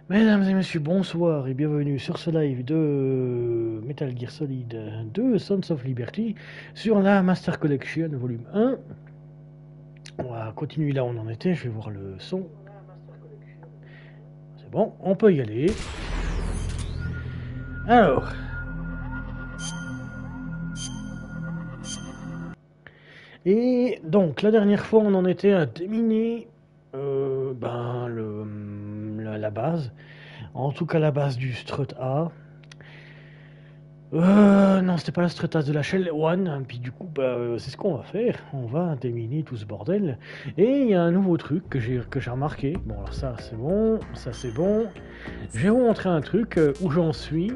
Mesdames et messieurs, bonsoir et bienvenue sur ce live de Metal Gear Solid 2 Sons of Liberty sur la Master Collection volume 1. On va continuer là où on en était, je vais voir le son. C'est bon, on peut y aller. Alors. Et donc, la dernière fois, on en était à déminer la base. En tout cas, la base du strut A. Non, c'était pas la strut A de la Shell One. Puis du coup, c'est ce qu'on va faire. On va déminer tout ce bordel. Et il y a un nouveau truc que j'ai remarqué. Bon, alors ça, c'est bon. Ça, c'est bon. Je vais vous montrer un truc où j'en suis.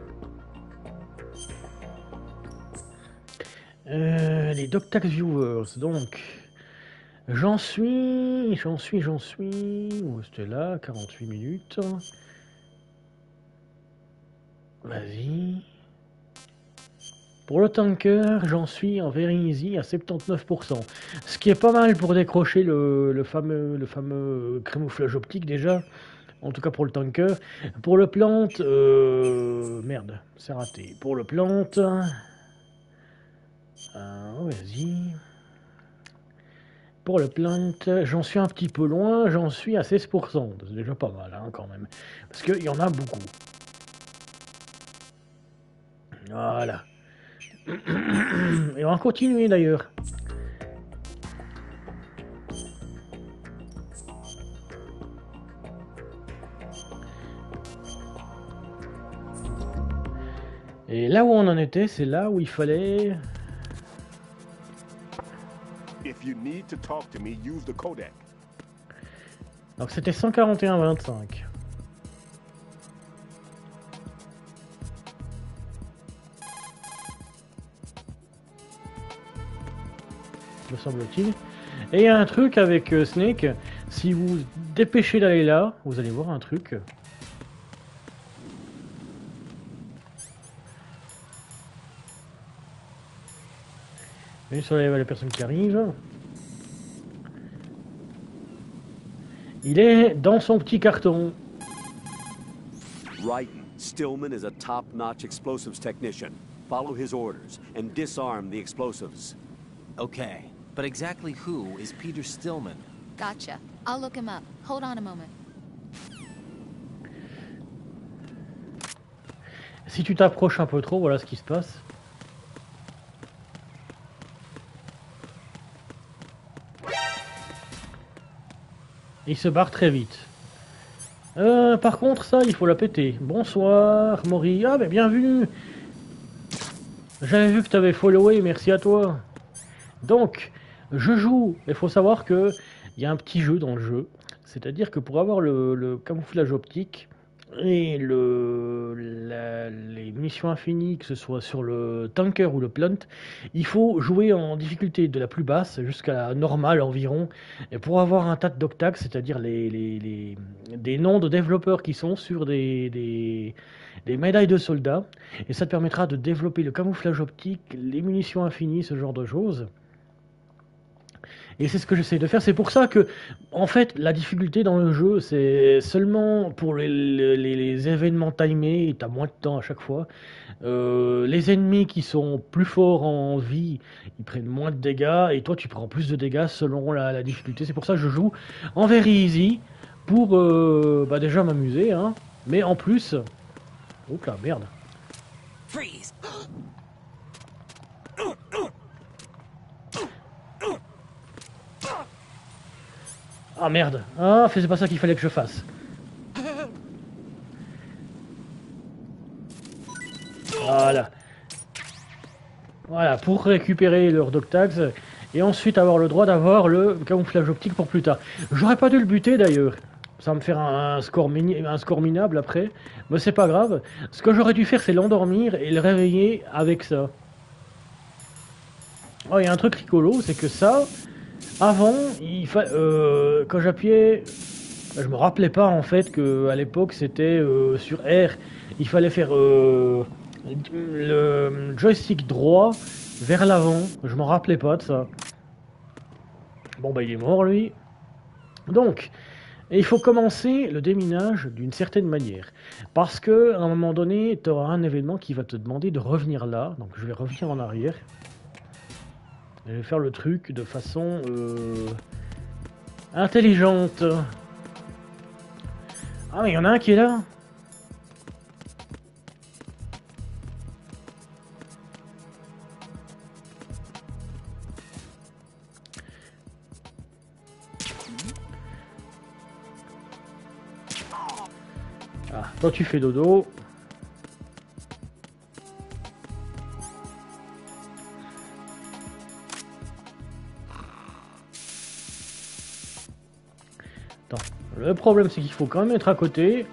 Les Doctax Viewers, donc j'en suis, où c'était là, 48 minutes, vas-y, pour le tanker, j'en suis en very easy à 79%, ce qui est pas mal pour décrocher le fameux camouflage optique déjà, en tout cas pour le tanker. Pour le plante, merde, c'est raté, pour le plante, vas-y. Pour le plant, j'en suis un petit peu loin, j'en suis à 16%. C'est déjà pas mal, hein, quand même. Parce qu'il y en a beaucoup. Voilà. Et on va continuer d'ailleurs. Et là où on en était, c'est là où il fallait... Donc c'était 141,25. Me semble-t-il. Et il y a un truc avec Snake, si vous dépêchez d'aller là, vous allez voir un truc. Et sur les personnes qui arrivent. Il est dans son petit carton. Right. Stillman is a top-notch explosives technician. Follow his orders and disarm the explosives. Okay, but exactly who is Peter Stillman? Gotcha. I'll look him up. Hold on a moment. Si tu t'approches un peu trop, voilà ce qui se passe. Il se barre très vite. Par contre, ça, il faut la péter. Bonsoir, Maury. Ah, mais bienvenue. J'avais vu que tu avais followé, merci à toi. Donc, je joue. Il faut savoir que il y a un petit jeu dans le jeu. C'est-à-dire que pour avoir le camouflage optique et les munitions infinies, que ce soit sur le tanker ou le plant, il faut jouer en difficulté de la plus basse jusqu'à la normale environ. Et pour avoir un tas de doctax, c'est-à-dire des noms de développeurs qui sont sur des médailles de soldats, et ça te permettra de développer le camouflage optique, les munitions infinies, ce genre de choses. Et c'est ce que j'essaie de faire. C'est pour ça que, en fait, la difficulté dans le jeu, c'est seulement pour les événements timés, t'as moins de temps à chaque fois. Les ennemis qui sont plus forts en vie, ils prennent moins de dégâts, et toi, tu prends plus de dégâts selon la difficulté. C'est pour ça que je joue en very easy, pour déjà m'amuser, hein. Mais en plus... Oups là, merde. Freeze! Ah merde, ah c'est pas ça qu'il fallait que je fasse. Voilà. Voilà, pour récupérer leur doctax et ensuite avoir le droit d'avoir le camouflage optique pour plus tard. J'aurais pas dû le buter d'ailleurs. Ça va me faire un score minable après. Mais c'est pas grave. Ce que j'aurais dû faire, c'est l'endormir et le réveiller avec ça. Oh, il y a un truc rigolo, c'est que ça... Avant, quand j'appuyais, je me rappelais pas en fait que à l'époque c'était sur R, il fallait faire le joystick droit vers l'avant. Je m'en rappelais pas de ça. Bon bah il est mort lui. Donc, Et il faut commencer le déminage d'une certaine manière. Parce que à un moment donné, tu auras un événement qui va te demander de revenir là. Donc je vais revenir en arrière. Et je vais faire le truc de façon intelligente. Ah mais il y en a un qui est là. Ah, toi tu fais dodo. Attends, le problème c'est qu'il faut quand même être à côté.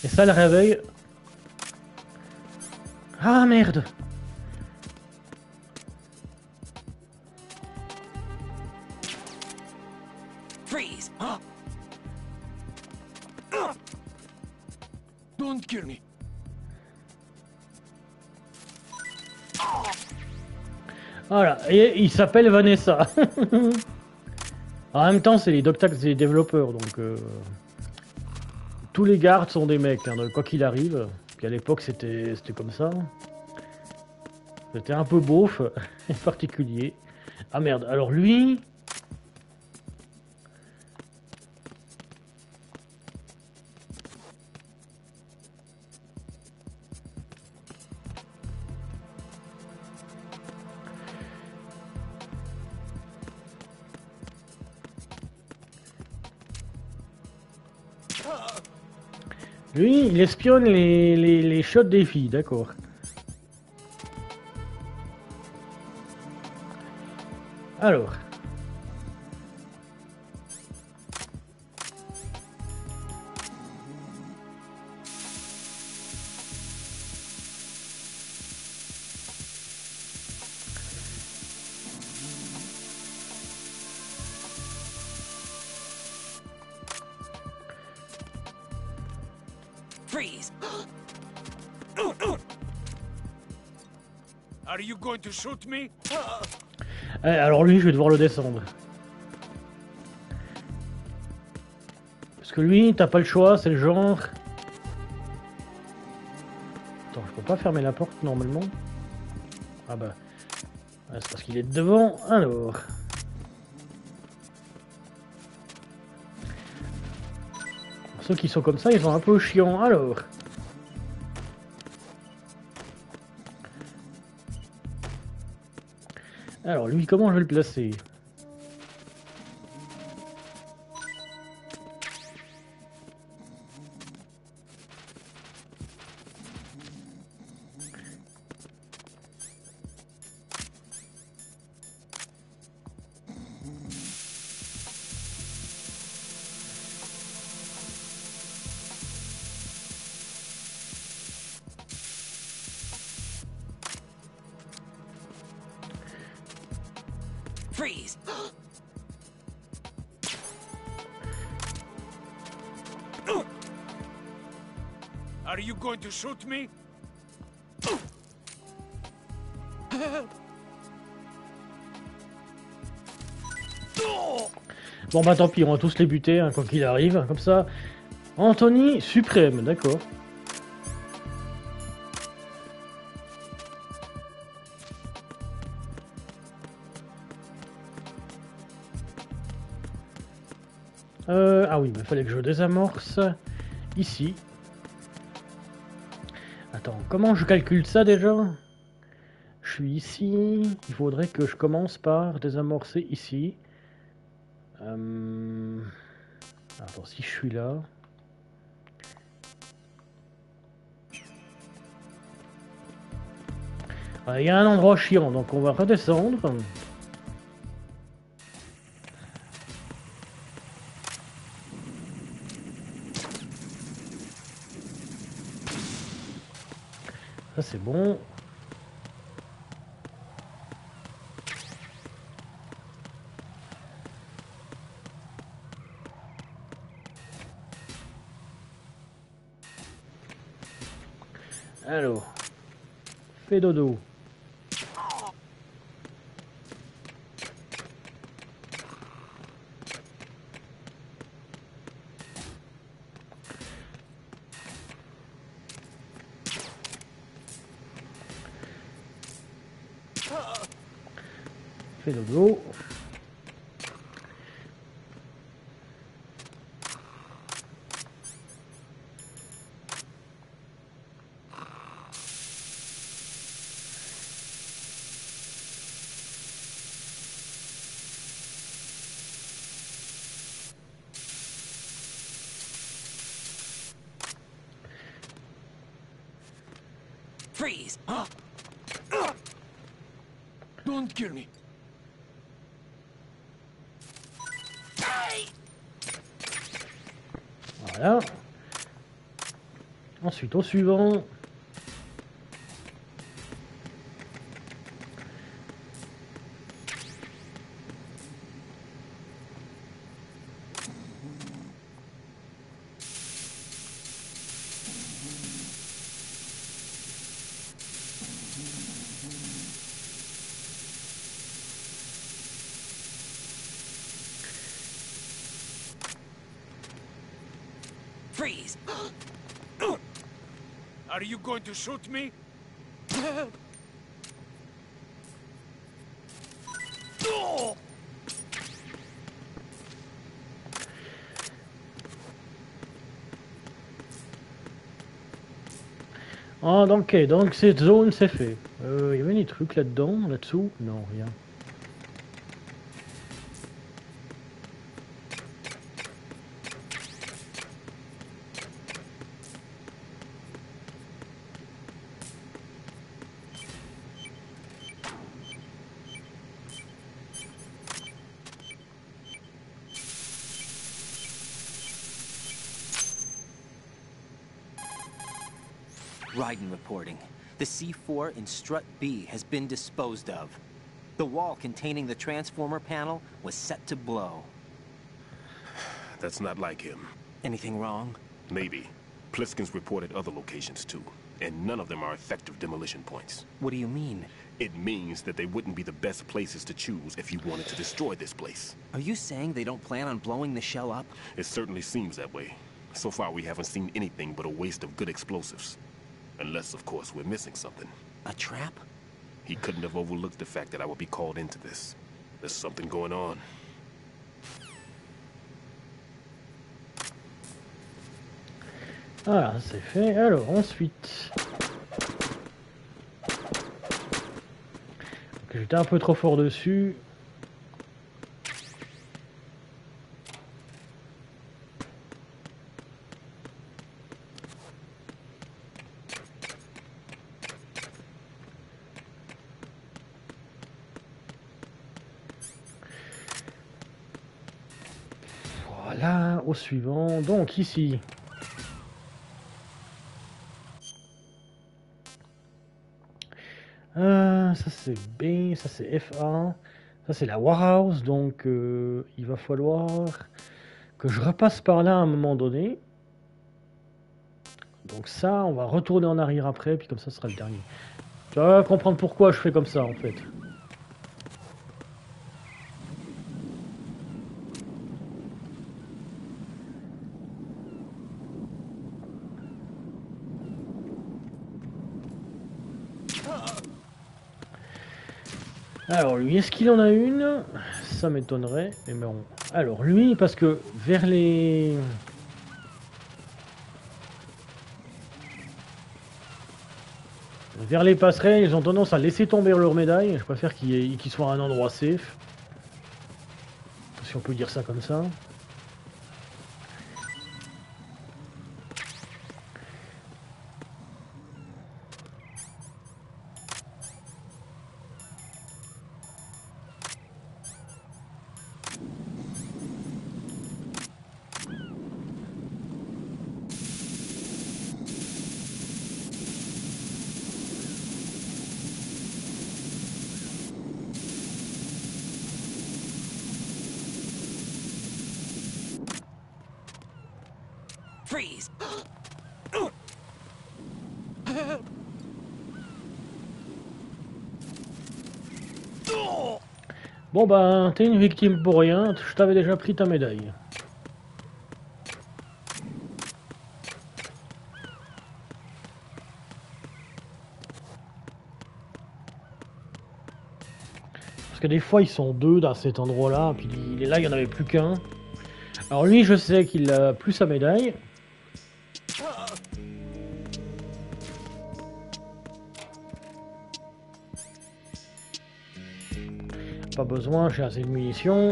Et ça le réveille. Ah merde! Freeze! Don't kill me. Voilà, et il s'appelle Vanessa. En même temps, c'est les Doctax des développeurs, donc tous les gardes sont des mecs, hein, quoi qu'il arrive. Puis à l'époque, c'était comme ça. C'était un peu beauf, en particulier. Ah merde, alors lui... Lui, il espionne les shots des filles, d'accord. Alors. Freeze! Are you going to shoot me? Alors lui, je vais devoir le descendre. Parce que lui, t'as pas le choix, c'est le genre... Attends, je peux pas fermer la porte normalement. Ah bah... Ouais, c'est parce qu'il est devant, alors... Ceux qui sont comme ça, ils sont un peu chiants, alors... Alors lui, comment je vais le placer? Freeze! Are you going to shoot me? Bon bah tant pis, on va tous les buter, hein, quoi qu'il arrive, comme ça. Anthony suprême, d'accord. Ah oui, il fallait que je désamorce ici. Attends, comment je calcule ça déjà? Je suis ici, il faudrait que je commence par désamorcer ici. Attends, si je suis là... Il y a un endroit chiant, donc on va redescendre. Ça c'est bon. Alors, fais dodo. Fais dodo. Freeze! Don't kill me. Voilà. Ensuite, au suivant. Freeze! Are you going to shoot me? Ah, donc, ok, donc cette zone c'est fait. Il y avait des trucs là-dedans, là-dessous? Non, rien. Raiden reporting. The C4 in Strut B has been disposed of. The wall containing the transformer panel was set to blow. That's not like him. Anything wrong? Maybe. Pliskin's reported other locations too, and none of them are effective demolition points. What do you mean? It means that they wouldn't be the best places to choose if you wanted to destroy this place. Are you saying they don't plan on blowing the shell up? It certainly seems that way. So far we haven't seen anything but a waste of good explosives. Unless, of course, we're missing something. A trap? He couldn't have overlooked the fact that I would be called into this. There's something going on. Voilà, c'est fait. Alors, ensuite... J'étais un peu trop fort dessus. Voilà, au suivant. Donc ici. Ça c'est B, ça c'est F1, ça c'est la warehouse, donc il va falloir que je repasse par là à un moment donné. Donc ça, on va retourner en arrière après, puis comme ça, ce sera le dernier. Tu vas comprendre pourquoi je fais comme ça en fait. Alors lui, est-ce qu'il en a une? Ça m'étonnerait, mais bon. Alors lui, parce que vers les... Vers les passerelles, ils ont tendance à laisser tomber leurs médailles. Je préfère qu'ils soient à un endroit safe. Si on peut dire ça comme ça. Freeze! Bon ben, t'es une victime pour rien, je t'avais déjà pris ta médaille. Parce que des fois ils sont deux dans cet endroit-là, puis là il n'y en avait plus qu'un. Alors lui je sais qu'il a plus sa médaille. Pas besoin, j'ai assez de munitions.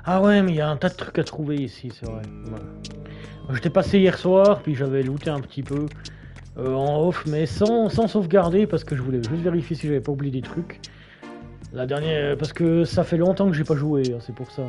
Ah ouais, mais il y a un tas de trucs à trouver ici, c'est vrai. Ouais. J'étais passé hier soir, puis j'avais looté un petit peu en off, mais sans sauvegarder, parce que je voulais juste vérifier si j'avais pas oublié des trucs. La dernière, parce que ça fait longtemps que j'ai pas joué, hein, c'est pour ça.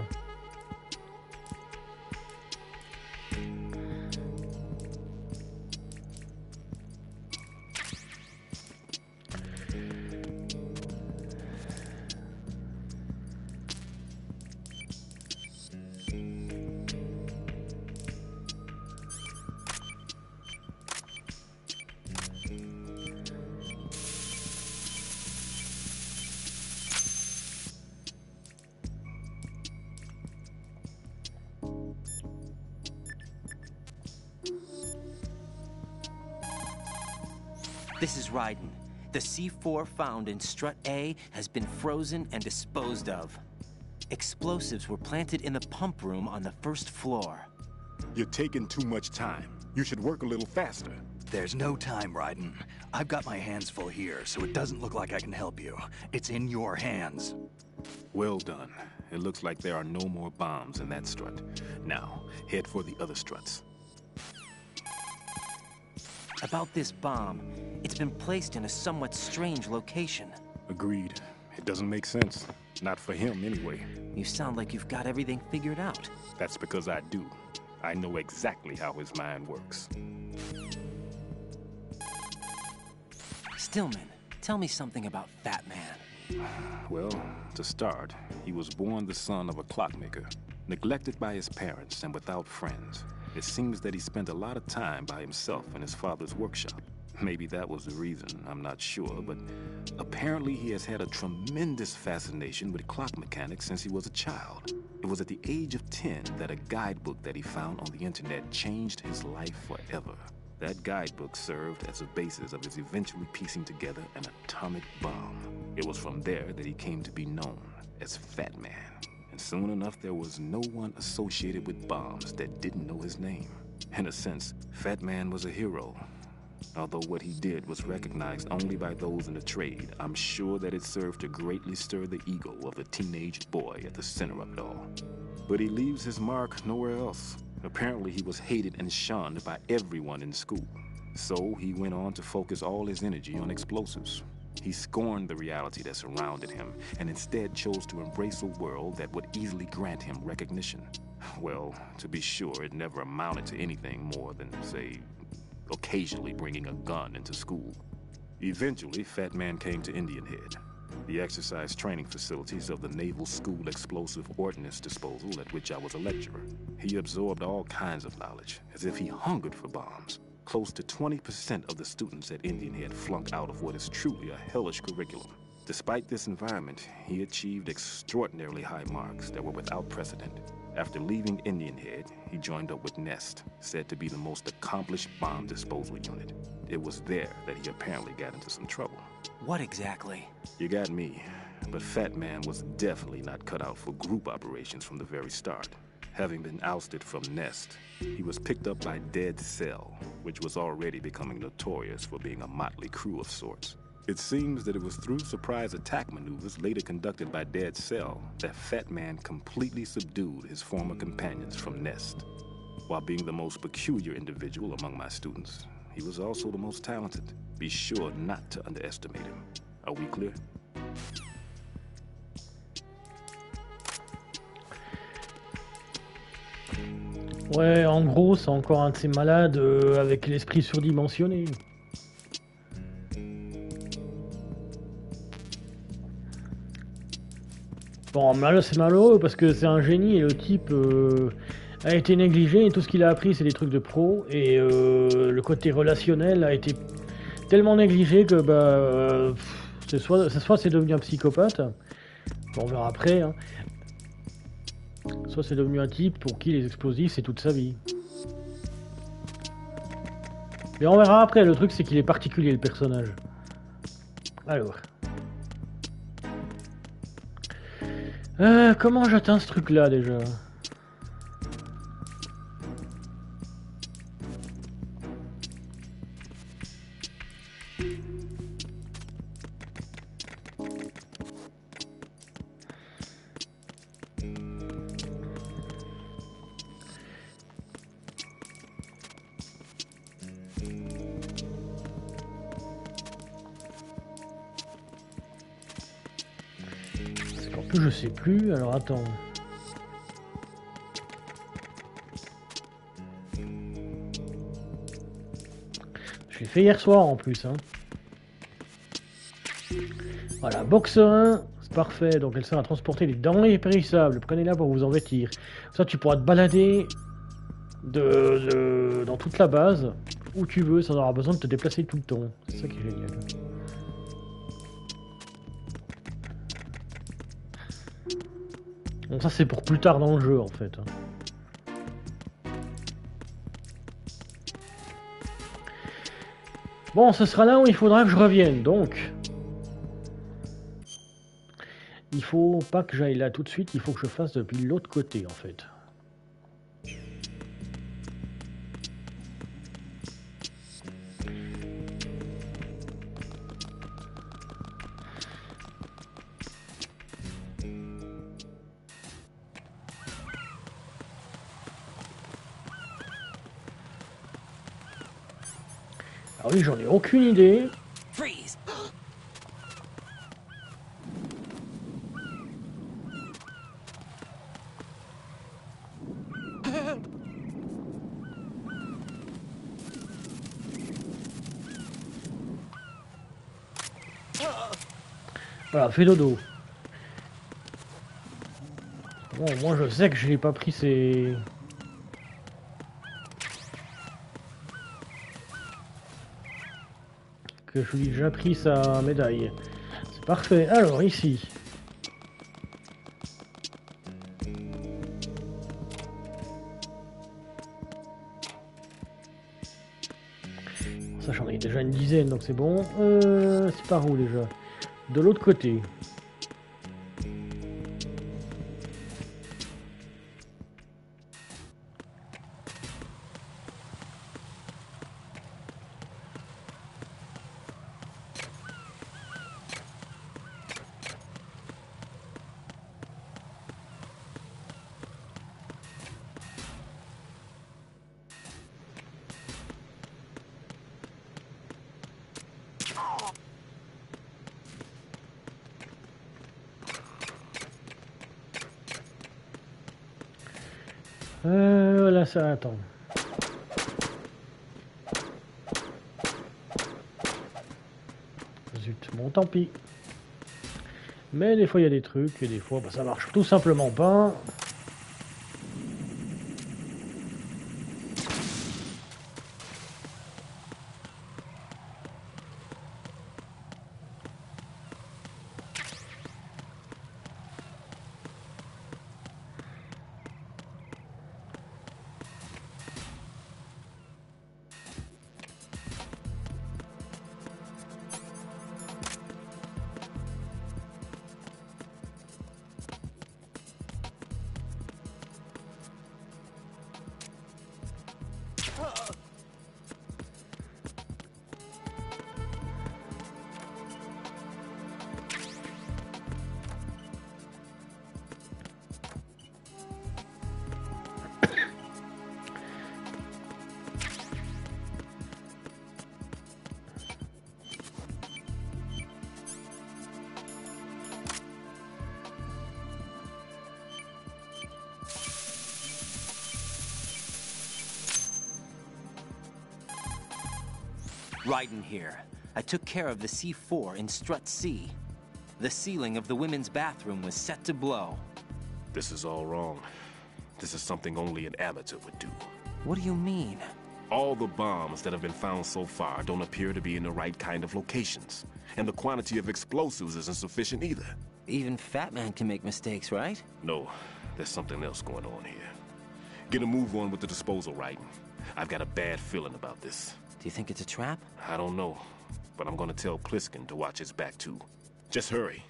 This is Raiden. The C4 found in Strut A has been frozen and disposed of. Explosives were planted in the pump room on the first floor. You're taking too much time. You should work a little faster. There's no time, Raiden. I've got my hands full here, so it doesn't look like I can help you. It's in your hands. Well done. It looks like there are no more bombs in that strut. Now, head for the other struts. About this bomb, it's been placed in a somewhat strange location. Agreed. It doesn't make sense. Not for him, anyway. You sound like you've got everything figured out. That's because I do. I know exactly how his mind works. Stillman, tell me something about Fatman. Well, to start, he was born the son of a clockmaker, neglected by his parents and without friends. It seems that he spent a lot of time by himself in his father's workshop. Maybe that was the reason, I'm not sure, but apparently he has had a tremendous fascination with clock mechanics since he was a child. It was at the age of 10 that a guidebook that he found on the internet changed his life forever. That guidebook served as a basis of his eventually piecing together an atomic bomb. It was from there that he came to be known as Fatman. And soon enough, there was no one associated with bombs that didn't know his name. In a sense, Fatman was a hero. Although what he did was recognized only by those in the trade, I'm sure that it served to greatly stir the ego of the teenage boy at the center of it all. But he leaves his mark nowhere else. Apparently he was hated and shunned by everyone in school. So he went on to focus all his energy on explosives. He scorned the reality that surrounded him and instead chose to embrace a world that would easily grant him recognition. Well, to be sure, it never amounted to anything more than, say, occasionally bringing a gun into school. Eventually, Fatman came to Indian Head, the exercise training facilities of the Naval School Explosive Ordnance Disposal at which I was a lecturer. He absorbed all kinds of knowledge, as if he hungered for bombs. Close to 20% of the students at Indian Head flunked out of what is truly a hellish curriculum. Despite this environment, he achieved extraordinarily high marks that were without precedent. After leaving Indian Head, he joined up with Nest, said to be the most accomplished bomb disposal unit. It was there that he apparently got into some trouble. What exactly? You got me, but Fatman was definitely not cut out for group operations from the very start. Having been ousted from Nest, he was picked up by Dead Cell, which was already becoming notorious for being a motley crew of sorts. It seems that it was through surprise attack maneuvers later conducted by Dead Cell that Fatman completely subdued his former companions from Nest. While being the most peculiar individual among my students, he was also the most talented. Be sure not to underestimate him. Are we clear? Ouais, en gros, c'est encore un de ces malades avec l'esprit surdimensionné. Bon, c'est malheureux parce que c'est un génie et le type a été négligé et tout ce qu'il a appris c'est des trucs de pro et le côté relationnel a été tellement négligé que soit c'est devenu un psychopathe, on verra après, hein. Soit c'est devenu un type pour qui les explosifs c'est toute sa vie. Mais on verra après, le truc c'est qu'il est particulier le personnage. Alors. Comment j'atteins ce truc là déjà? Je sais plus, alors attends. Je l'ai fait hier soir en plus, hein. Voilà, box 1, c'est parfait, donc elle sert à transporter des denrées périssables, prenez-la pour vous en vêtir. Ça tu pourras te balader dans toute la base, où tu veux, sans avoir besoin de te déplacer tout le temps. C'est ça qui est génial. Bon, ça c'est pour plus tard dans le jeu en fait. Bon, ce sera là où il faudra que je revienne, donc. Il faut pas que j'aille là tout de suite, il faut que je fasse depuis l'autre côté en fait. Ah oui, j'en ai aucune idée. Freeze! Voilà, fais dodo. Bon, moi je sais que je n'ai pas pris ces... Que je lui ai déjà pris sa médaille. C'est parfait. Alors, ici. Ça, j'en ai déjà une dizaine, donc c'est bon. C'est par où déjà? De l'autre côté. Là, ça attend. Zut, bon, tant pis. Mais des fois, il y a des trucs, et des fois, ça marche tout simplement pas. Raiden here. I took care of the C4 in Strut C. The ceiling of the women's bathroom was set to blow. This is all wrong. This is something only an amateur would do. What do you mean? All the bombs that have been found so far don't appear to be in the right kind of locations. And the quantity of explosives isn't sufficient either. Even Fatman can make mistakes, right? No, there's something else going on here. Get a move on with the disposal, Raiden. I've got a bad feeling about this. Do you think it's a trap? I don't know, but I'm gonna tell Pliskin to watch his back too. Just hurry.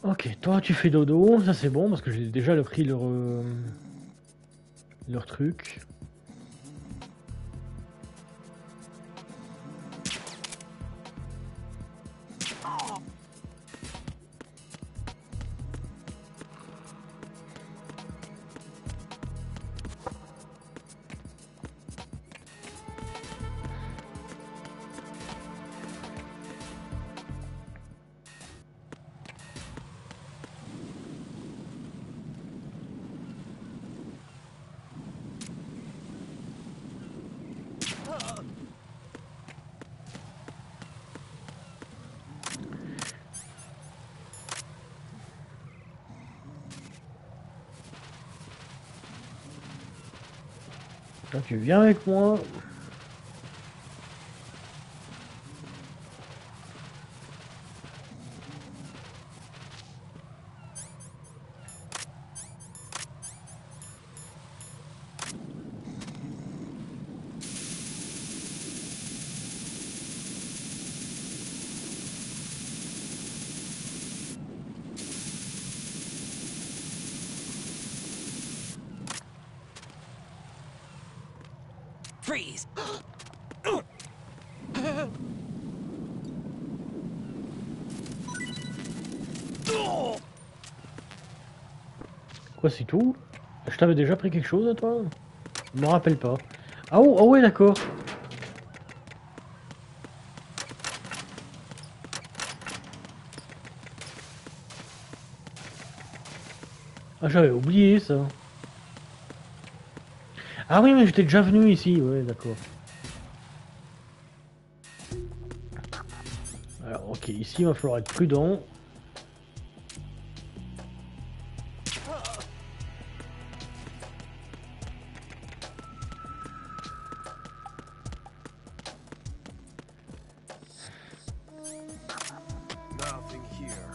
Ok, toi tu fais dodo, ça c'est bon parce que j'ai déjà pris leur truc. Là, tu viens avec moi. Freeze! Quoi, c'est tout? Je t'avais déjà pris quelque chose à toi? Je me rappelle pas. Ah, oh, oh ouais, d'accord. Ah, j'avais oublié ça. Ah oui, mais j'étais déjà venu ici, ouais, d'accord. Alors, ok, ici, il va falloir être prudent. Nothing here.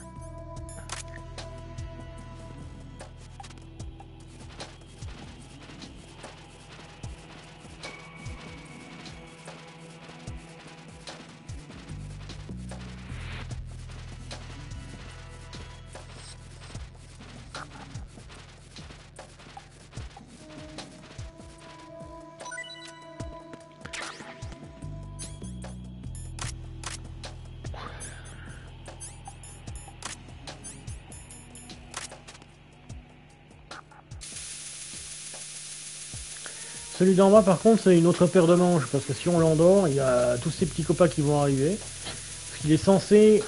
Celui d'en bas, par contre, c'est une autre paire de manches, parce que si on l'endort, il y a tous ces petits copains qui vont arriver. Il est censé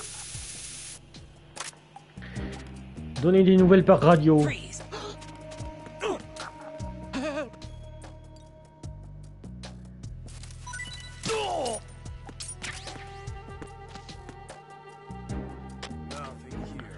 donner des nouvelles par radio. Freeze! Nothing here.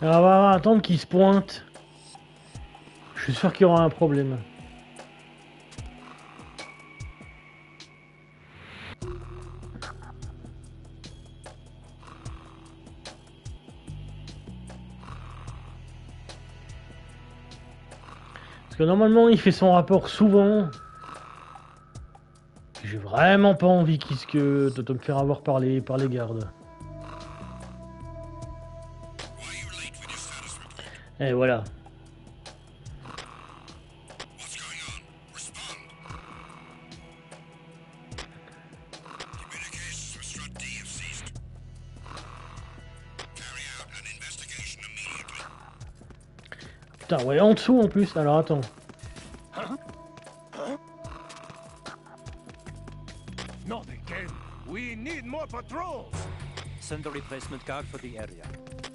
Alors, on va attendre qu'il se pointe. Je suis sûr qu'il y aura un problème. Parce que normalement, il fait son rapport souvent. J'ai vraiment pas envie de me faire avoir par les gardes. Et voilà. What's going on? Respond. Communications with Strut D have ceased. Carry out an investigation immediately. Putain, ouais, en dessous en plus, alors attends. Not again. We need more patrols. Send a replacement guard for the area.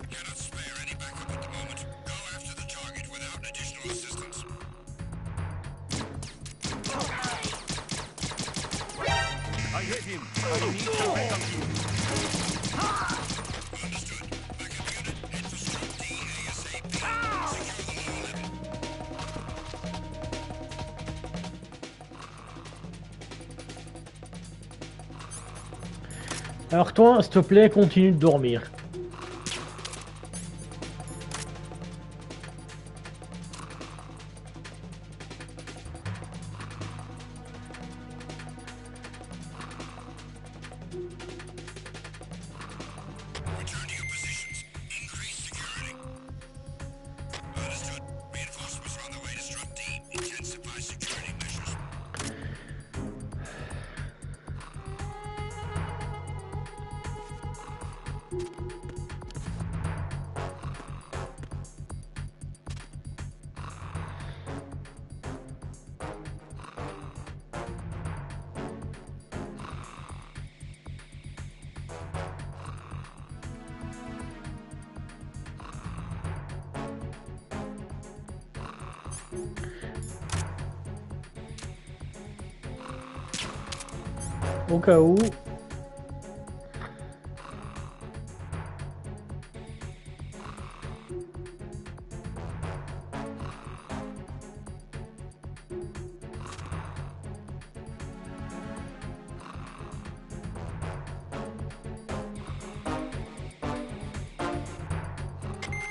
Cannot spare any backup at the moment. Go after the target without additional assistance. I hit him. I need to backup you. Understood. Backup unit, head for Strut D ASAP. Secure the lower level. Alors toi, s'il te plaît, continue de dormir. Return to your positions. Increase security. Understood. Reinforcements are on the way to Strut D. Intensify security measures. Au cas où.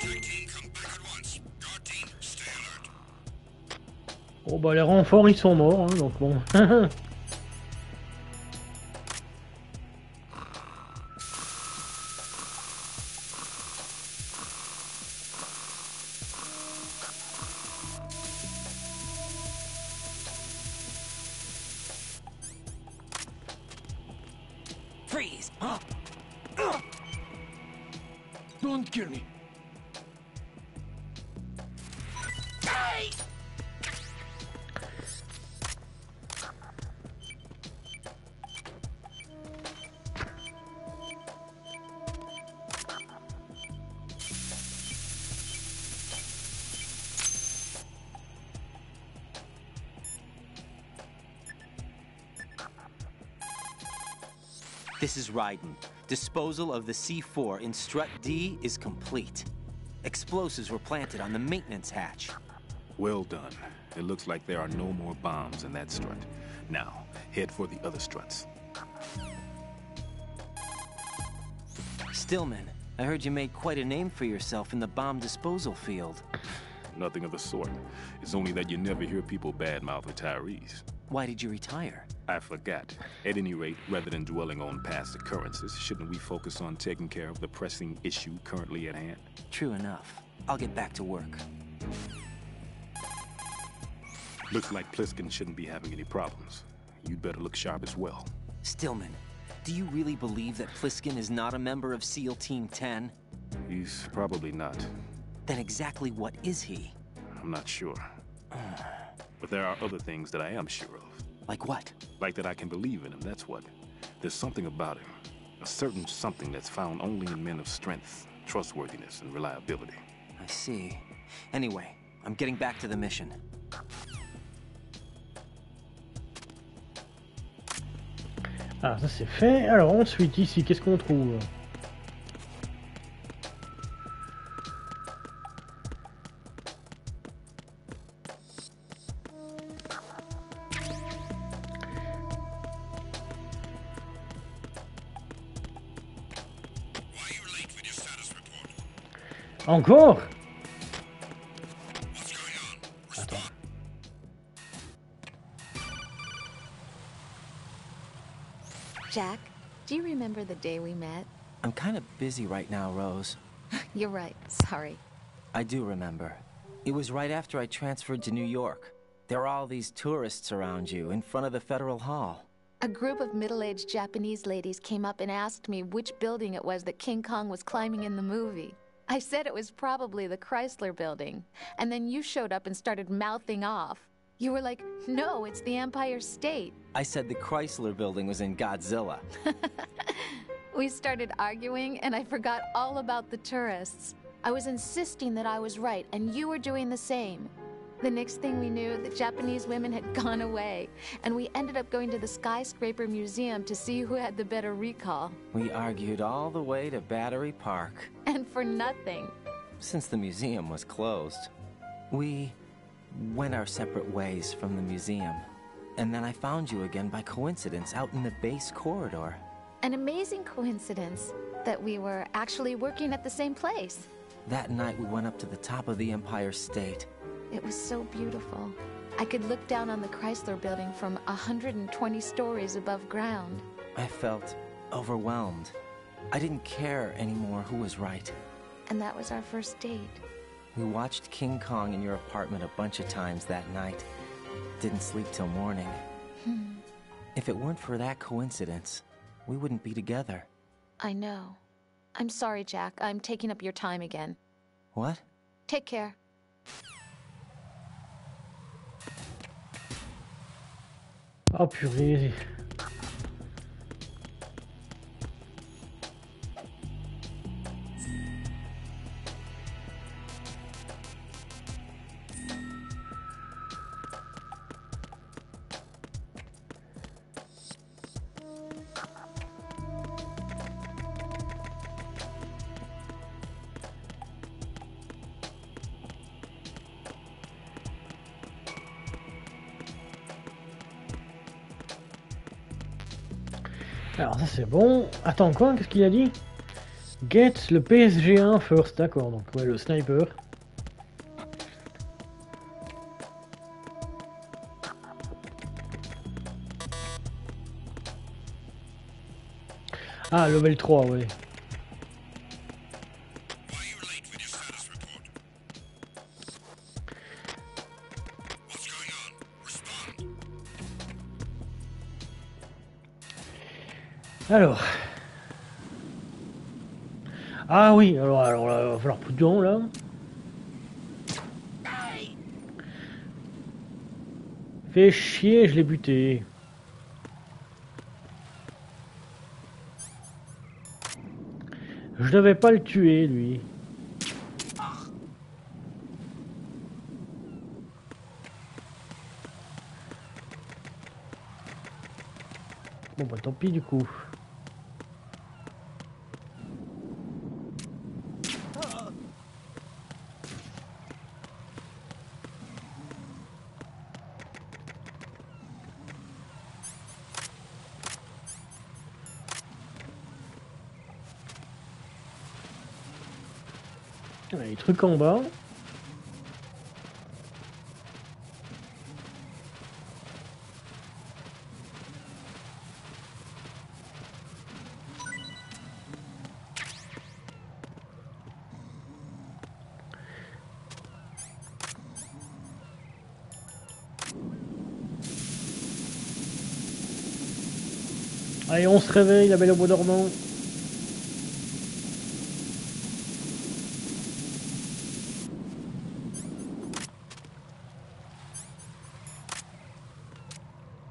Tag team, come back at once. Guard team, stay alert. Bon bah les renforts ils sont morts, hein, donc bon. Freeze! Don't kill me. This is Raiden. Disposal of the C4 in Strut D is complete. Explosives were planted on the maintenance hatch. Well done. It looks like there are no more bombs in that strut. Now, head for the other struts. Stillman, I heard you made quite a name for yourself in the bomb disposal field. Nothing of the sort. It's only that you never hear people badmouth retirees. Why did you retire? I forgot. At any rate, rather than dwelling on past occurrences, shouldn't we focus on taking care of the pressing issue currently at hand? True enough. I'll get back to work. Looks like Pliskin shouldn't be having any problems. You'd better look sharp as well. Stillman, do you really believe that Pliskin is not a member of SEAL Team 10? He's probably not. Then exactly what is he? I'm not sure. But there are other things that I am sure of. Like what? Like that I can believe in him, that's what. There's something about him. A certain something that's found only in men of strength, trustworthiness, and reliability. I see. Anyway, I'm getting back to the mission. Ah, ça c'est fait. Alors ensuite, ici, qu'est-ce qu'on trouve? Encore? Attends. Jack, do you remember the day we met? I'm kind of busy right now, Rose. You're right. Sorry. I do remember. It was right after I transferred to New York. There are all these tourists around you in front of the Federal Hall. A group of middle-aged Japanese ladies came up and asked me which building it was that King Kong was climbing in the movie. I said it was probably the Chrysler building, and then you showed up and started mouthing off. You were like, no, it's the Empire State. I said the Chrysler building was in Godzilla. We started arguing, and I forgot all about the tourists. I was insisting that I was right, and you were doing the same. The next thing we knew, the Japanese women had gone away, and we ended up going to the Skyscraper Museum to see who had the better recall. We argued all the way to Battery Park. And for nothing. Since the museum was closed, we went our separate ways from the museum. And then I found you again by coincidence out in the base corridor. An amazing coincidence that we were actually working at the same place. That night we went up to the top of the Empire State. It was so beautiful. I could look down on the Chrysler building from 120 stories above ground. I felt overwhelmed. I didn't care anymore who was right. And that was our first date. We watched King Kong in your apartment a bunch of times that night. Didn't sleep till morning. If it weren't for that coincidence, we wouldn't be together. I know. I'm sorry, Jack. I'm taking up your time again. What? Take care. Oh purée. Alors ça c'est bon. Attends quoi? Qu'est-ce qu'il a dit? Get le PSG1 first, d'accord, donc ouais le sniper. Ah level 3 ouais. Alors. Ah oui, alors là, il va falloir prudent là. Fais chier, je l'ai buté. Je devais pas le tuer lui. Bon bah tant pis du coup. Les trucs en bas. Allez, on se réveille, la belle au bois dormant.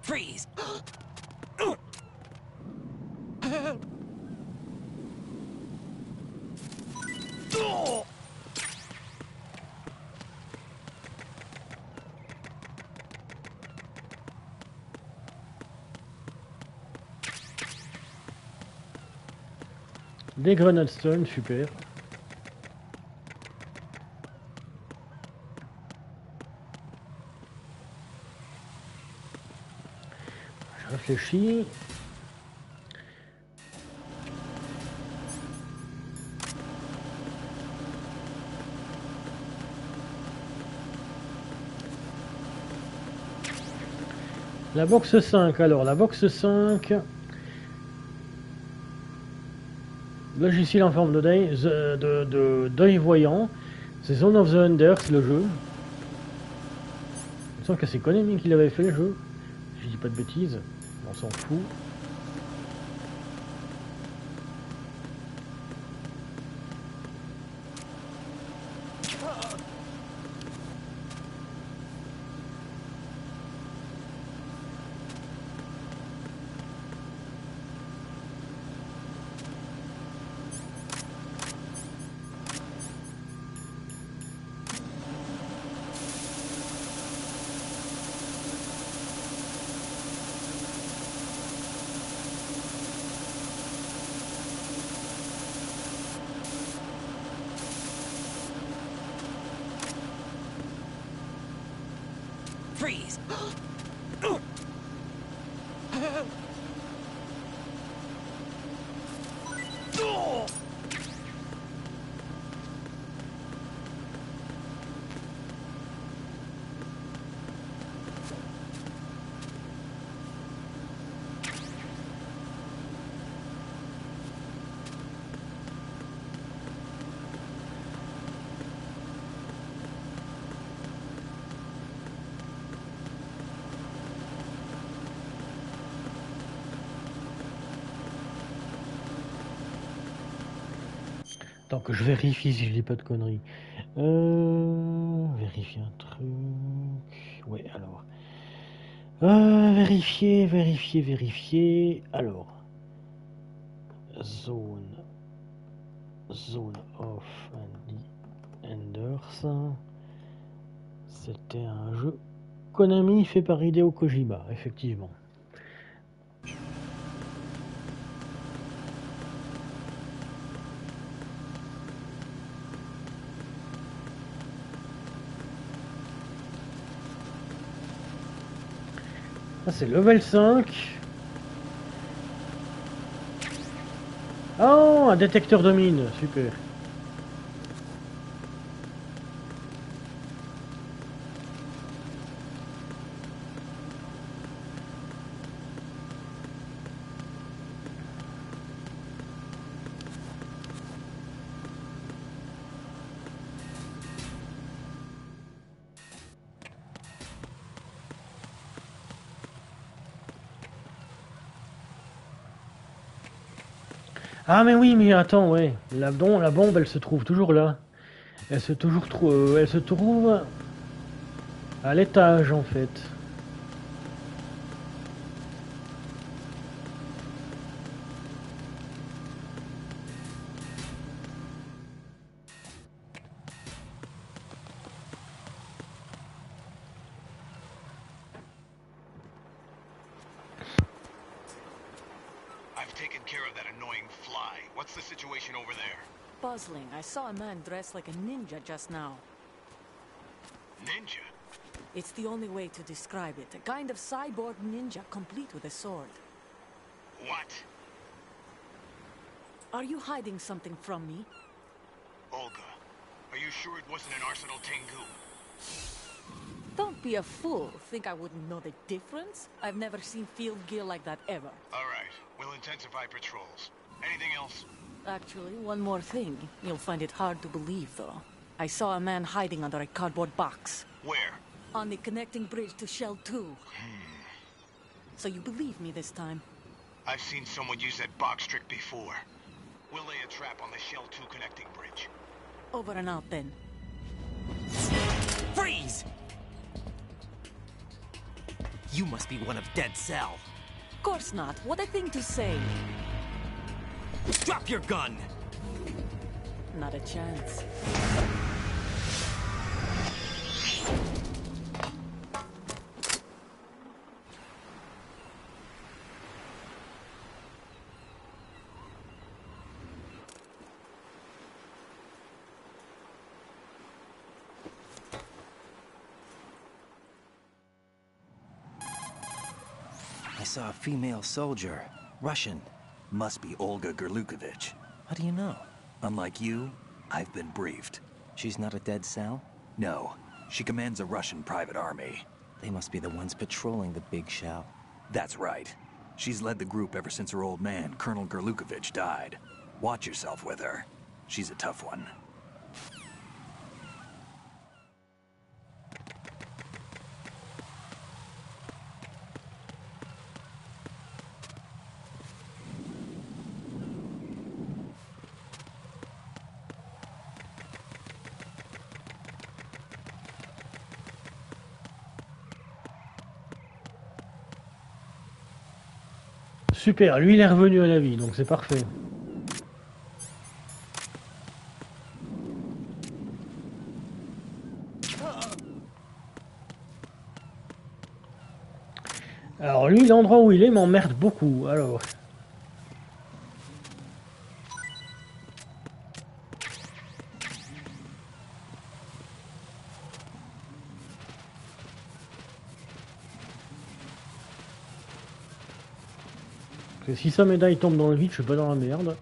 Freeze! Des grenades stun, super. Je réfléchis. La box 5, alors la box 5. Logiciel en forme de d'œil voyant. C'est Zone of the Enders, le jeu. Il me semble que c'est Konami qui l'avait fait le jeu. Si je dis pas de bêtises, on s'en fout. Freeze! Attends que je vérifie si je dis pas de conneries. Vérifier un truc. Ouais, alors. Vérifier. Alors. Zone of Enders. C'était un jeu Konami fait par Hideo Kojima, effectivement. Ça c'est level 5. Oh, un détecteur de mine, super. Ah mais oui, mais attends, ouais. La bombe, elle se trouve toujours là. Elle se trouve à l'étage en fait. I've taken care of that annoying fly. What's the situation over there? Puzzling. I saw a man dressed like a ninja just now. Ninja? It's the only way to describe it. A kind of cyborg ninja complete with a sword. What? Are you hiding something from me? Olga, are you sure it wasn't an Arsenal Tengu? Don't be a fool. Think I wouldn't know the difference? I've never seen field gear like that ever. All right, we'll intensify patrols. Anything else? Actually, one more thing. You'll find it hard to believe, though. I saw a man hiding under a cardboard box. Where? On the connecting bridge to Shell 2. So you believe me this time? I've seen someone use that box trick before. We'll lay a trap on the Shell 2 connecting bridge. Over and out, then. Freeze! You must be one of Dead Cell. Of course not. What a thing to say. Drop your gun! Not a chance. I saw a female soldier. Russian. Must be Olga Gerlukovich. How do you know? Unlike you, I've been briefed. She's not a Dead Cell? No, she commands a Russian private army. They must be the ones patrolling the big shell. That's right. She's led the group ever since her old man, Colonel Gerlukovich, died. Watch yourself with her. She's a tough one. Super, lui il est revenu à la vie, donc c'est parfait. Alors lui, l'endroit où il est m'emmerde beaucoup, alors... Parce que si sa médaille tombe dans le vide, je suis pas dans la merde.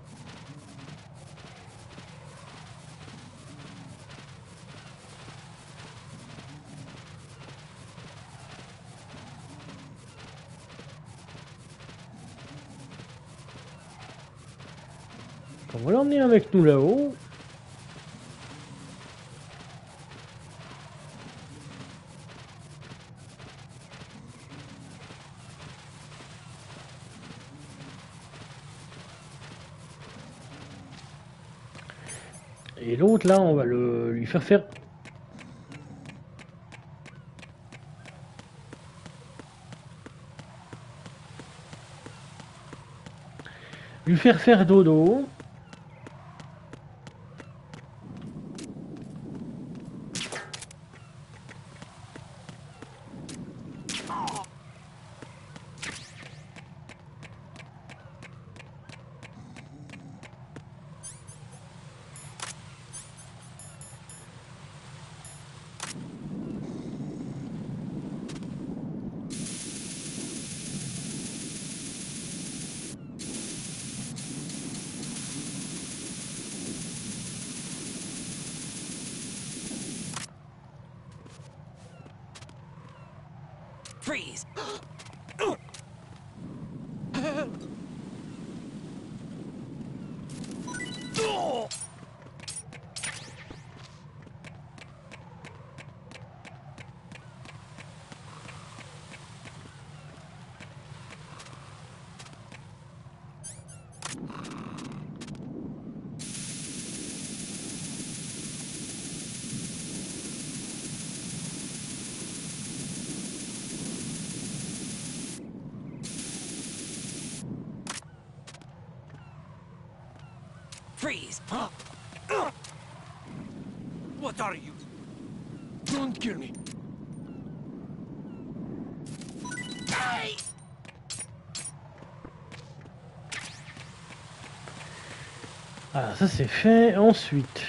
On va l'emmener avec nous là-haut. Et l'autre là, on va lui faire faire... Lui faire faire dodo. Freeze! Freeze! What are you? Don't kill me. Ah, ça c'est fait. Ensuite...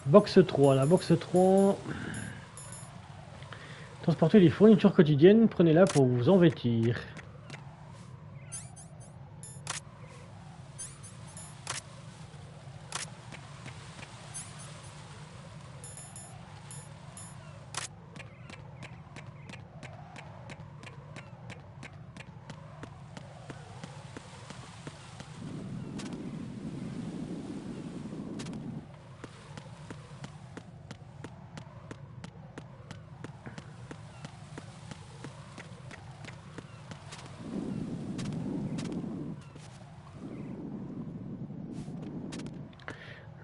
Box 3, la box 3... Transportez les fournitures quotidiennes, prenez-la pour vous en vêtir.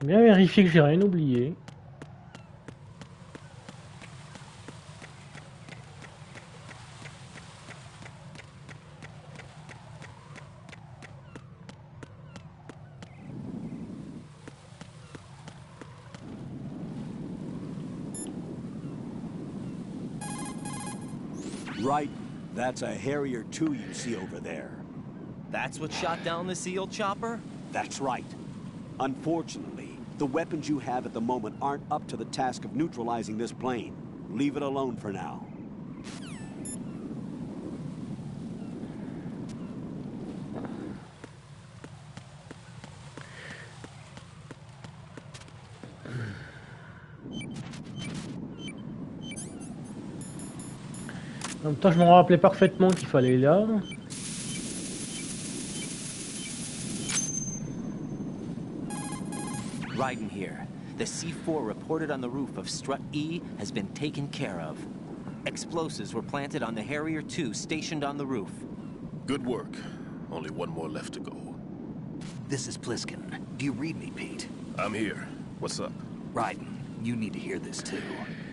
Bien vérifier que j'ai rien oublié. Right, that's a Harrier 2 you see over there. That's what shot down the SEAL chopper? That's right. Unfortunately, the weapons you have at the moment aren't up to the task of neutralizing this plane. Leave it alone for now. En même temps, je me rappelais parfaitement qu'il fallait là. Raiden here. The C4 reported on the roof of Strut E has been taken care of. Explosives were planted on the Harrier 2 stationed on the roof. Good work. Only one more left to go. This is Pliskin. Do you read me, Pete? I'm here. What's up? Raiden, you need to hear this too.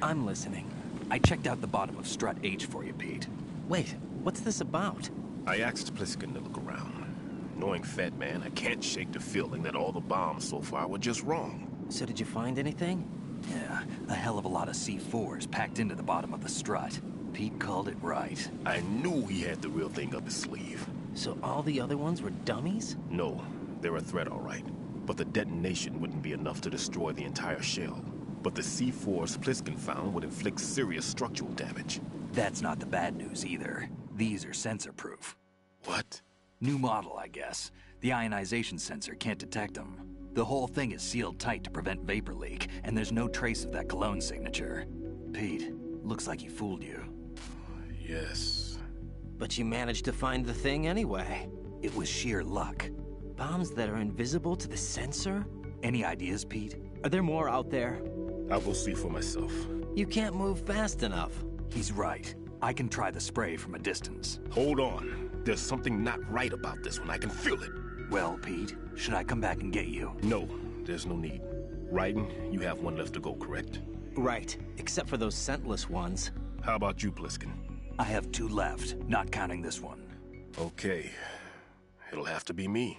I'm listening. I checked out the bottom of Strut H for you, Pete. Wait, what's this about? I asked Pliskin to look around. Knowing Fatman, I can't shake the feeling that all the bombs so far were just wrong. So did you find anything? Yeah, a hell of a lot of C4s packed into the bottom of the strut. Pete called it right. I knew he had the real thing up his sleeve. So all the other ones were dummies? No, they're a threat, all right. But the detonation wouldn't be enough to destroy the entire shell. But the C4s Pliskin found would inflict serious structural damage. That's not the bad news either. These are sensor-proof. What? New model, I guess. The ionization sensor can't detect them. The whole thing is sealed tight to prevent vapor leak, and there's no trace of that cologne signature. Pete, looks like he fooled you. Yes. But you managed to find the thing anyway. It was sheer luck. Bombs that are invisible to the sensor? Any ideas, Pete? Are there more out there? I'll go see for myself. You can't move fast enough. He's right. I can try the spray from a distance. Hold on. There's something not right about this one. I can feel it. Well, Pete, should I come back and get you? No, there's no need. Raiden, you have one left to go, correct? Right, except for those scentless ones. How about you, Pliskin? I have 2 left, not counting this one. Okay. It'll have to be me.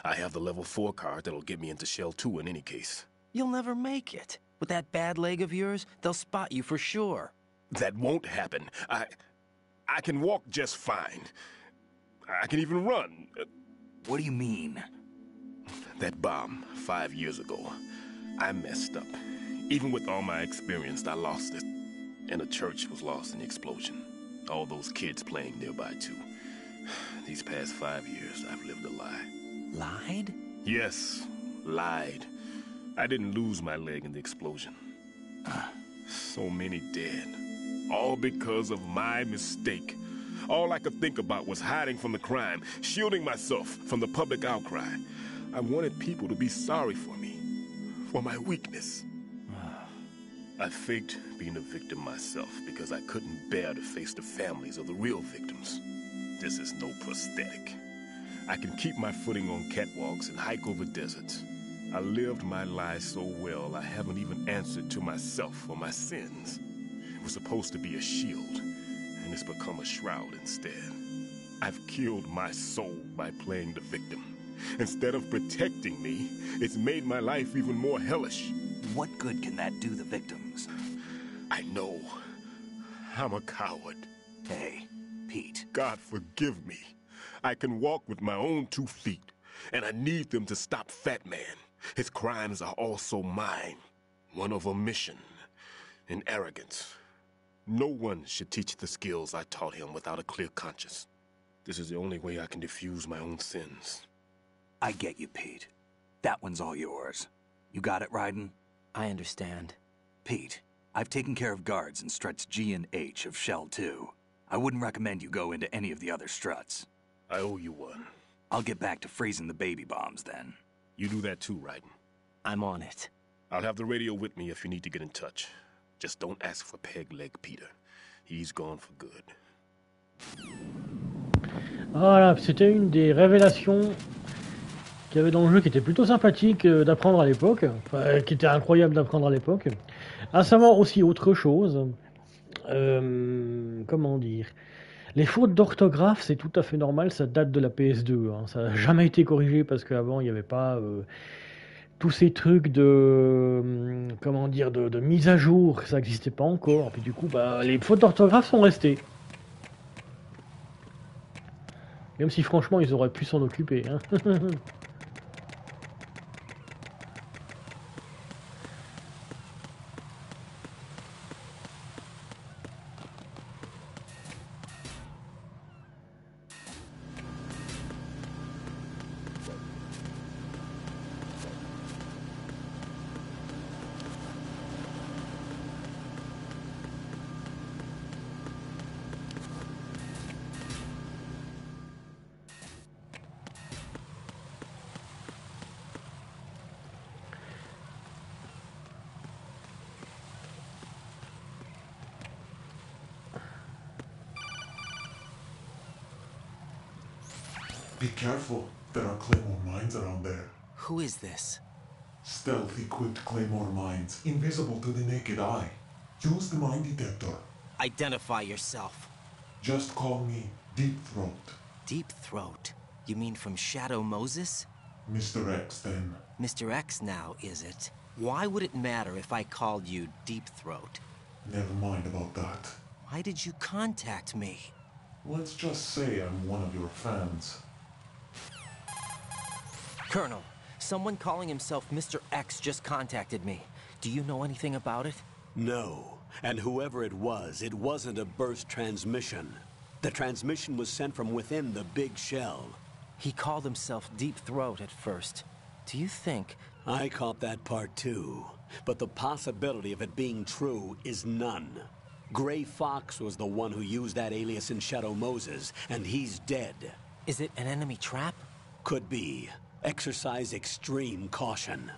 I have the level 4 card that'll get me into Shell 2 in any case. You'll never make it. With that bad leg of yours, they'll spot you for sure. That won't happen. I can walk just fine. I can even run. What do you mean? That bomb 5 years ago. I messed up. Even with all my experience, I lost it. And the church was lost in the explosion. All those kids playing nearby, too. These past 5 years, I've lived a lie. Lied? Yes, lied. I didn't lose my leg in the explosion. So many dead. All because of my mistake. All I could think about was hiding from the crime, shielding myself from the public outcry. I wanted people to be sorry for me, for my weakness. I faked being a victim myself because I couldn't bear to face the families of the real victims. This is no prosthetic. I can keep my footing on catwalks and hike over deserts. I lived my life so well I haven't even answered to myself for my sins. It was supposed to be a shield, and it's become a shroud instead. I've killed my soul by playing the victim. Instead of protecting me, it's made my life even more hellish. What good can that do the victims? I know. I'm a coward. Hey, Pete. God forgive me. I can walk with my own 2 feet, and I need them to stop Fatman. His crimes are also mine. One of omission and arrogance. No one should teach the skills I taught him without a clear conscience. This is the only way I can diffuse my own sins. I get you, Pete. That one's all yours. You got it, Raiden? I understand. Pete, I've taken care of guards in struts G and H of Shell 2. I wouldn't recommend you go into any of the other struts. I owe you one. I'll get back to freezing the baby bombs then. You do that too, Raiden. I'm on it. I'll have the radio with me if you need to get in touch. Just don't ask for Peg Leg Peter. He's gone for good. Voilà, c'était une des révélations qu'il y avait dans le jeu qui était plutôt sympathique d'apprendre à l'époque, enfin, qui était incroyable d'apprendre à l'époque. À savoir aussi autre chose, comment dire, les fautes d'orthographe, c'est tout à fait normal, ça date de la PS2, hein. Ça n'a jamais été corrigé parce qu'avant il n'y avait pas tous ces trucs de, comment dire, de mise à jour, ça n'existait pas encore, puis du coup bah, les fautes d'orthographe sont restées. Même si franchement ils auraient pu s'en occuper, hein. Be careful. There are Claymore mines around there. Who is this? Stealth-equipped Claymore mines, invisible to the naked eye. Use the mine detector. Identify yourself. Just call me Deep Throat. Deep Throat? You mean from Shadow Moses? Mr. X, then. Mr. X now, is it? Why would it matter if I called you Deep Throat? Never mind about that. Why did you contact me? Let's just say I'm one of your fans. Colonel, someone calling himself Mr. X just contacted me. Do you know anything about it? No. And whoever it wasn't a burst transmission. The transmission was sent from within the big shell. He called himself Deep Throat at first. Do you think... I caught that part too. But the possibility of it being true is none. Gray Fox was the one who used that alias in Shadow Moses, and he's dead. Is it an enemy trap? Could be. Exercise extreme caution.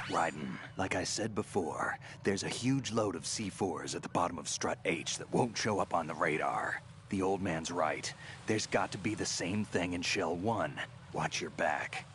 Raiden, like I said before, there's a huge load of C4s at the bottom of Strut H that won't show up on the radar. The old man's right. There's got to be the same thing in Shell 1. Watch your back.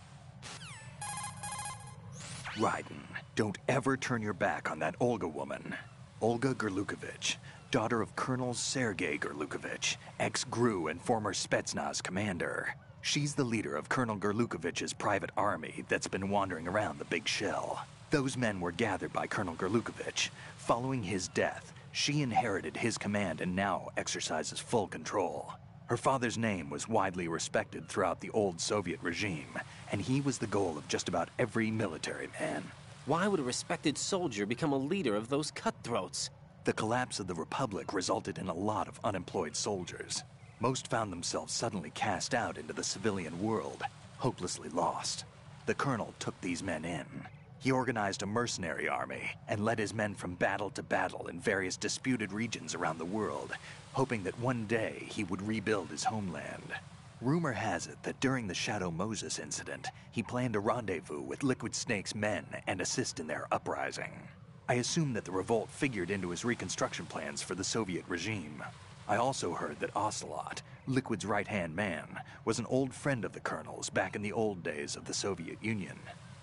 Raiden, don't ever turn your back on that Olga woman. Olga Gerlukovich, daughter of Colonel Sergei Gerlukovich, ex-GRU and former Spetsnaz commander. She's the leader of Colonel Gerlukovich's private army that's been wandering around the Big Shell. Those men were gathered by Colonel Gerlukovich. Following his death, she inherited his command and now exercises full control. Her father's name was widely respected throughout the old Soviet regime, and he was the goal of just about every military man. Why would a respected soldier become a leader of those cutthroats? The collapse of the Republic resulted in a lot of unemployed soldiers. Most found themselves suddenly cast out into the civilian world, hopelessly lost. The colonel took these men in. He organized a mercenary army and led his men from battle to battle in various disputed regions around the world, hoping that one day he would rebuild his homeland. Rumor has it that during the Shadow Moses incident, he planned a rendezvous with Liquid Snake's men and assist in their uprising. I assume that the revolt figured into his reconstruction plans for the Soviet regime. I also heard that Ocelot, Liquid's right-hand man, was an old friend of the Colonel's back in the old days of the Soviet Union.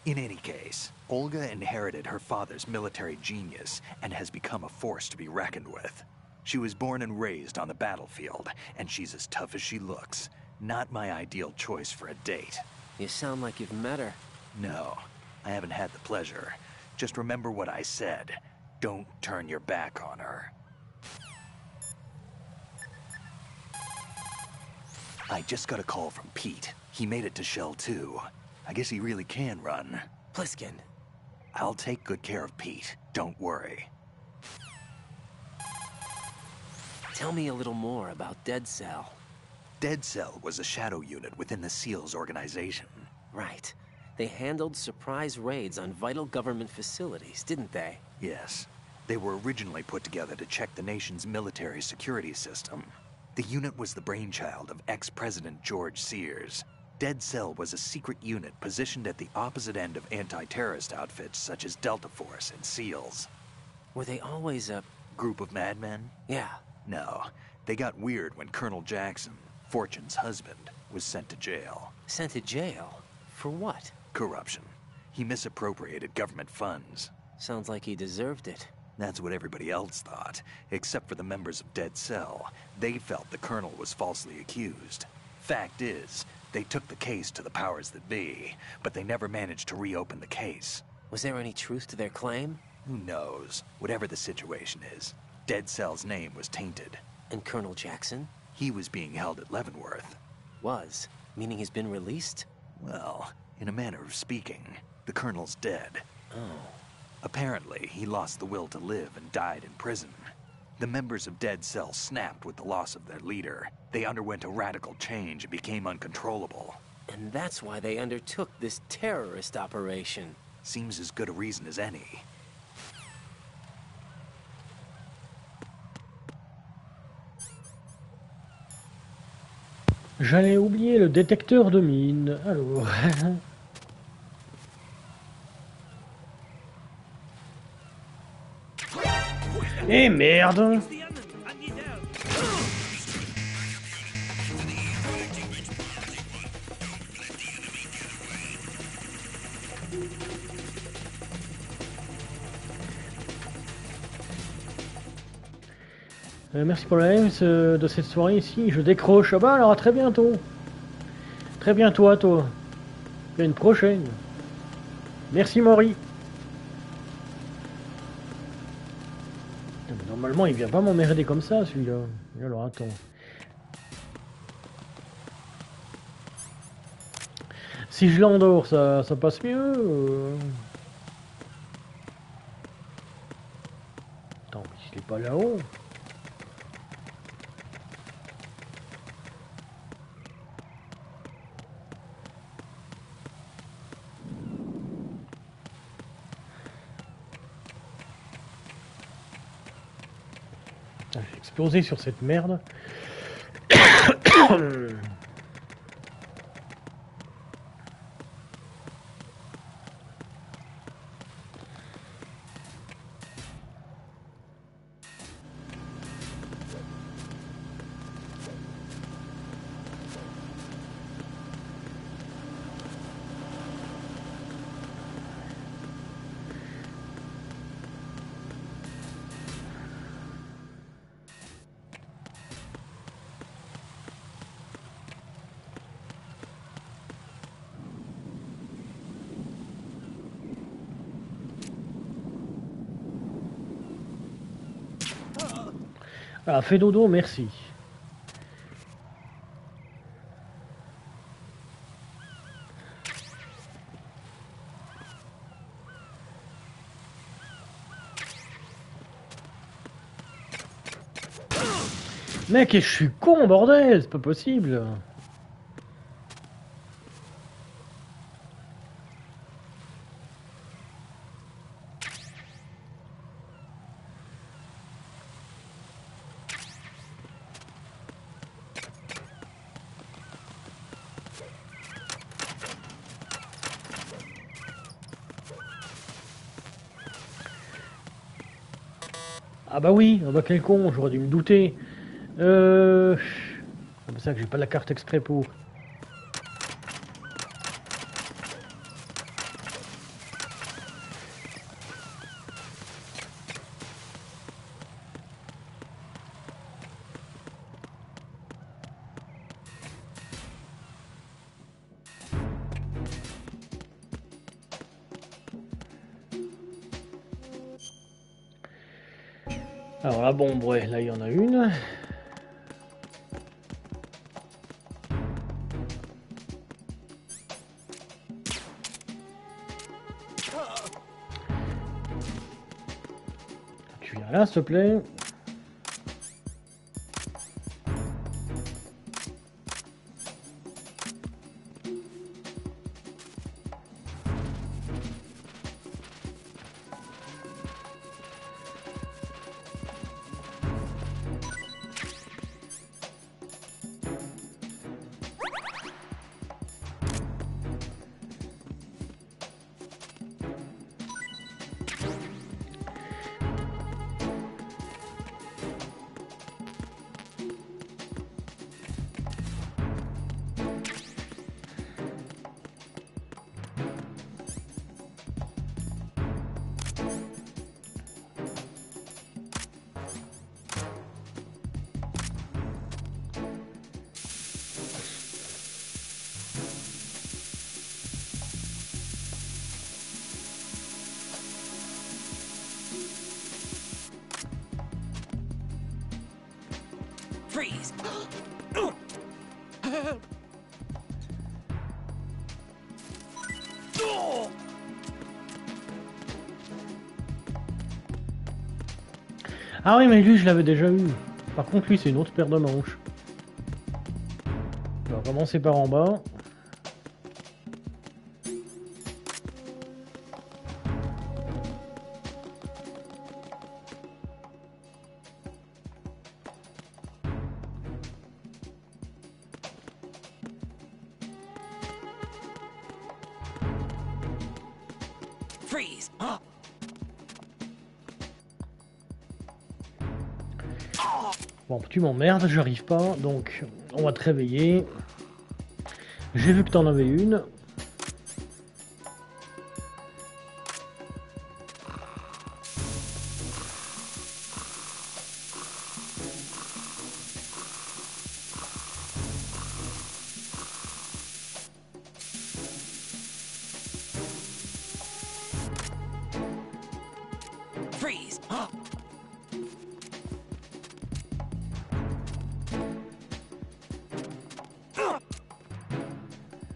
In any case, Olga inherited her father's military genius and has become a force to be reckoned with. She was born and raised on the battlefield, and she's as tough as she looks. Not my ideal choice for a date. You sound like you've met her. No, I haven't had the pleasure. Just remember what I said. Don't turn your back on her. I just got a call from Pete. He made it to Shell 2. I guess he really can run. Pliskin. I'll take good care of Pete. Don't worry. Tell me a little more about Dead Cell. Dead Cell was a shadow unit within the SEALs organization. Right. They handled surprise raids on vital government facilities, didn't they? Yes. They were originally put together to check the nation's military security system. The unit was the brainchild of ex-President George Sears. Dead Cell was a secret unit positioned at the opposite end of anti-terrorist outfits such as Delta Force and SEALs. Were they always a group of madmen? Yeah. No. They got weird when Colonel Jackson, Fortune's husband, was sent to jail. Sent to jail? For what? Corruption. He misappropriated government funds. Sounds like he deserved it. That's what everybody else thought, except for the members of Dead Cell. They felt the colonel was falsely accused. Fact is, they took the case to the powers that be, but they never managed to reopen the case. Was there any truth to their claim? Who knows? Whatever the situation is, Dead Cell's name was tainted. And Colonel Jackson? He was being held at Leavenworth. Was? Meaning he's been released? Well, in a manner of speaking, the colonel's dead. Oh. Apparently, he lost the will to live and died in prison. The members of Dead Cell snapped with the loss of their leader. They underwent a radical change and became uncontrollable. And that's why they undertook this terrorist operation. Seems as good a reason as any. J'allais oublier le détecteur de mine. Alors... Eh merde! Merci pour la live de cette soirée ici. Je décroche. Ah bah alors à très bientôt. Très bientôt à toi. À une prochaine. Merci Maury. Normalement il vient pas m'emmerder comme ça celui-là. Alors attends. Si je l'endors ça passe mieux. Attends, mais il est pas là-haut. J'ai explosé sur cette merde. Ah, fais dodo, merci. Mec, je suis con, bordel, c'est pas possible. Ah bah oui, ah bah quel con, j'aurais dû me douter. C'est pour ça que j'ai pas la carte exprès pour. Alors la bombe, ouais, là il y en a une. Tu viens là, s'il te plaît. Freeze! Ah oui, mais lui, je l'avais déjà eu. Par contre, lui, c'est une autre paire de manches. On va commencer par en bas. Freeze! Bon, tu m'emmerdes, j'arrive pas, donc on va te réveiller. J'ai vu que t'en avais une. Freeze!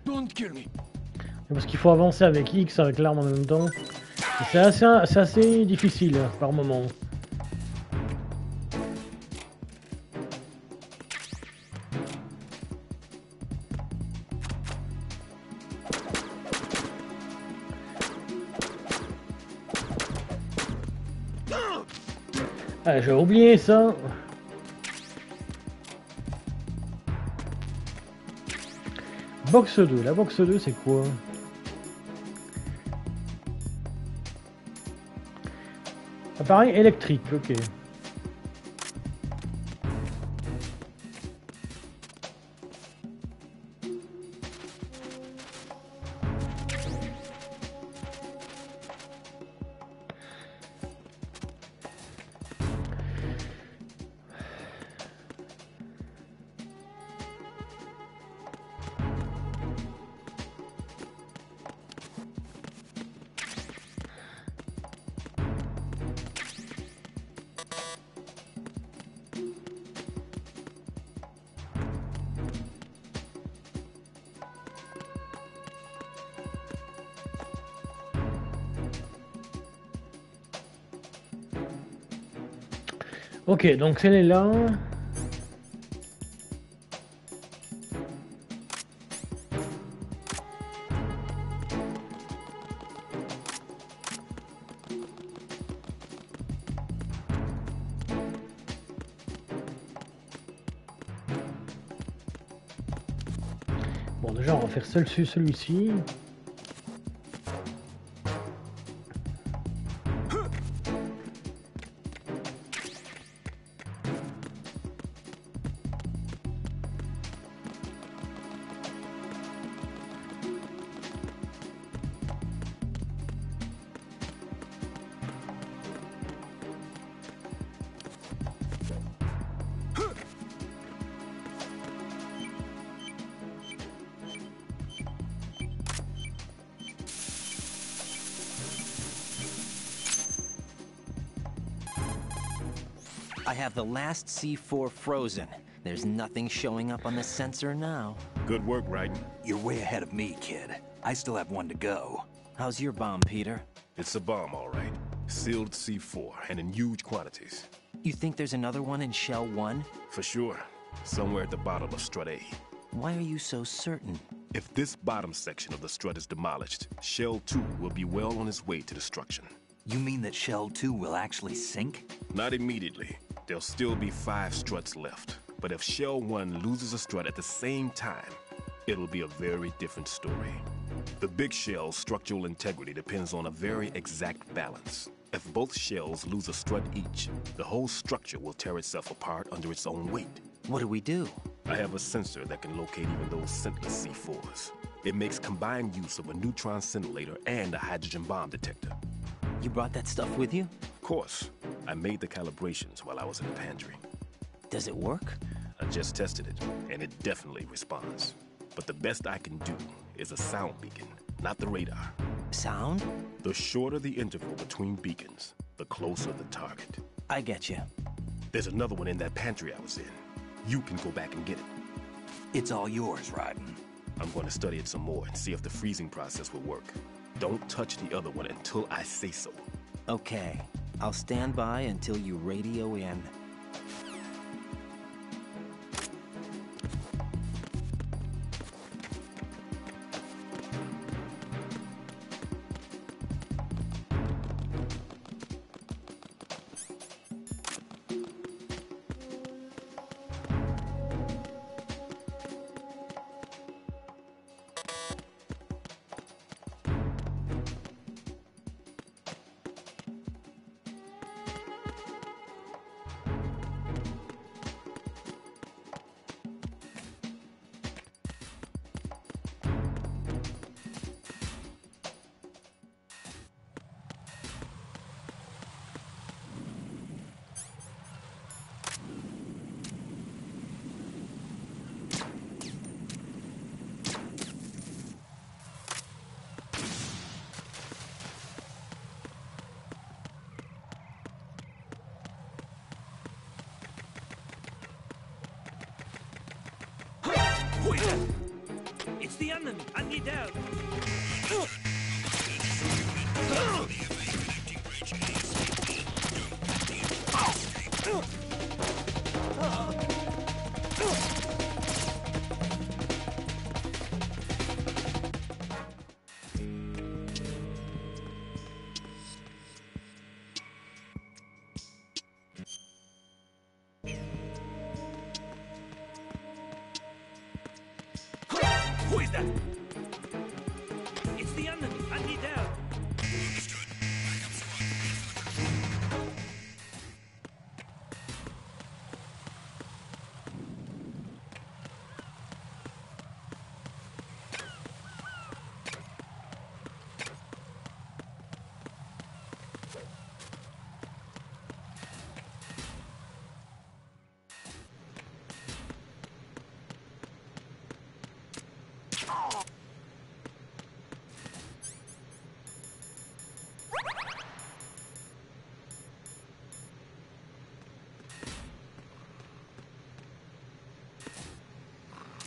Don't kill me. Parce qu'il faut avancer avec X, avec l'arme en même temps. C'est assez difficile par moment. Ah, j'ai oublié ça. Box 2, la box 2 c'est quoi? Appareil électrique, ok. Ok, donc elle est là. Bon, déjà, on va faire celui-ci. I have the last C4 frozen. There's nothing showing up on the sensor now. Good work, Raiden. You're way ahead of me, kid. I still have one to go. How's your bomb, Peter? It's a bomb, all right. Sealed C4, and in huge quantities. You think there's another one in Shell 1? For sure. Somewhere at the bottom of Strut A. Why are you so certain? If this bottom section of the strut is demolished, Shell 2 will be well on its way to destruction. You mean that Shell 2 will actually sink? Not immediately. There'll still be 5 struts left. But if Shell 1 loses a strut at the same time, it'll be a very different story. The big shell's structural integrity depends on a very exact balance. If both shells lose a strut each, the whole structure will tear itself apart under its own weight. What do we do? I have a sensor that can locate even those scentless C4s. It makes combined use of a neutron scintillator and a hydrogen bomb detector. You brought that stuff with you? Of course. I made the calibrations while I was in the pantry. Does it work? I just tested it, and it definitely responds. But the best I can do is a sound beacon, not the radar. Sound? The shorter the interval between beacons, the closer the target. I get you. There's another one in that pantry I was in. You can go back and get it. It's all yours, Raiden. I'm going to study it some more and see if the freezing process will work. Don't touch the other one until I say so. Okay. I'll stand by until you radio in. enemy. I need help. Who is that? It's the enemy. I need help. Understood. Backup squad, head for the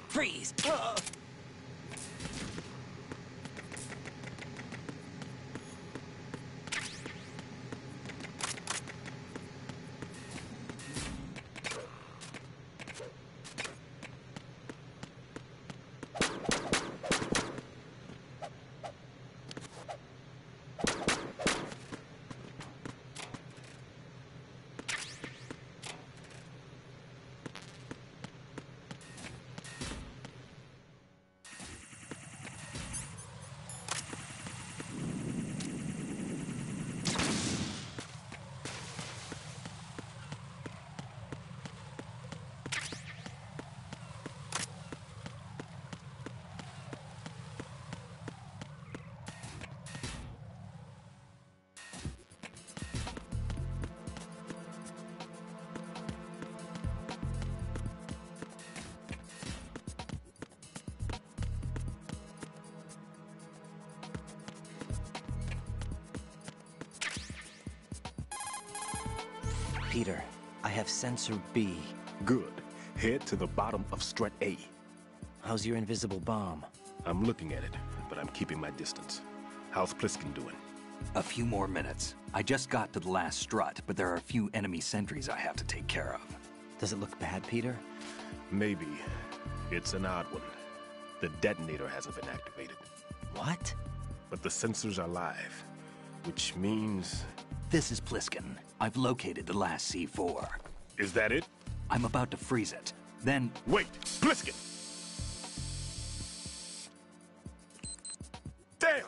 Freeze! Peter, I have sensor B. Good. Head to the bottom of strut A. How's your invisible bomb? I'm looking at it, but I'm keeping my distance. How's Pliskin doing? A few more minutes. I just got to the last strut, but there are a few enemy sentries I have to take care of. Does it look bad, Peter? Maybe. It's an odd one. The detonator hasn't been activated. What? But the sensors are live, which means... This is Pliskin. I've located the last C4. Is that it? I'm about to freeze it. Then... Wait! Pliskin! Damn!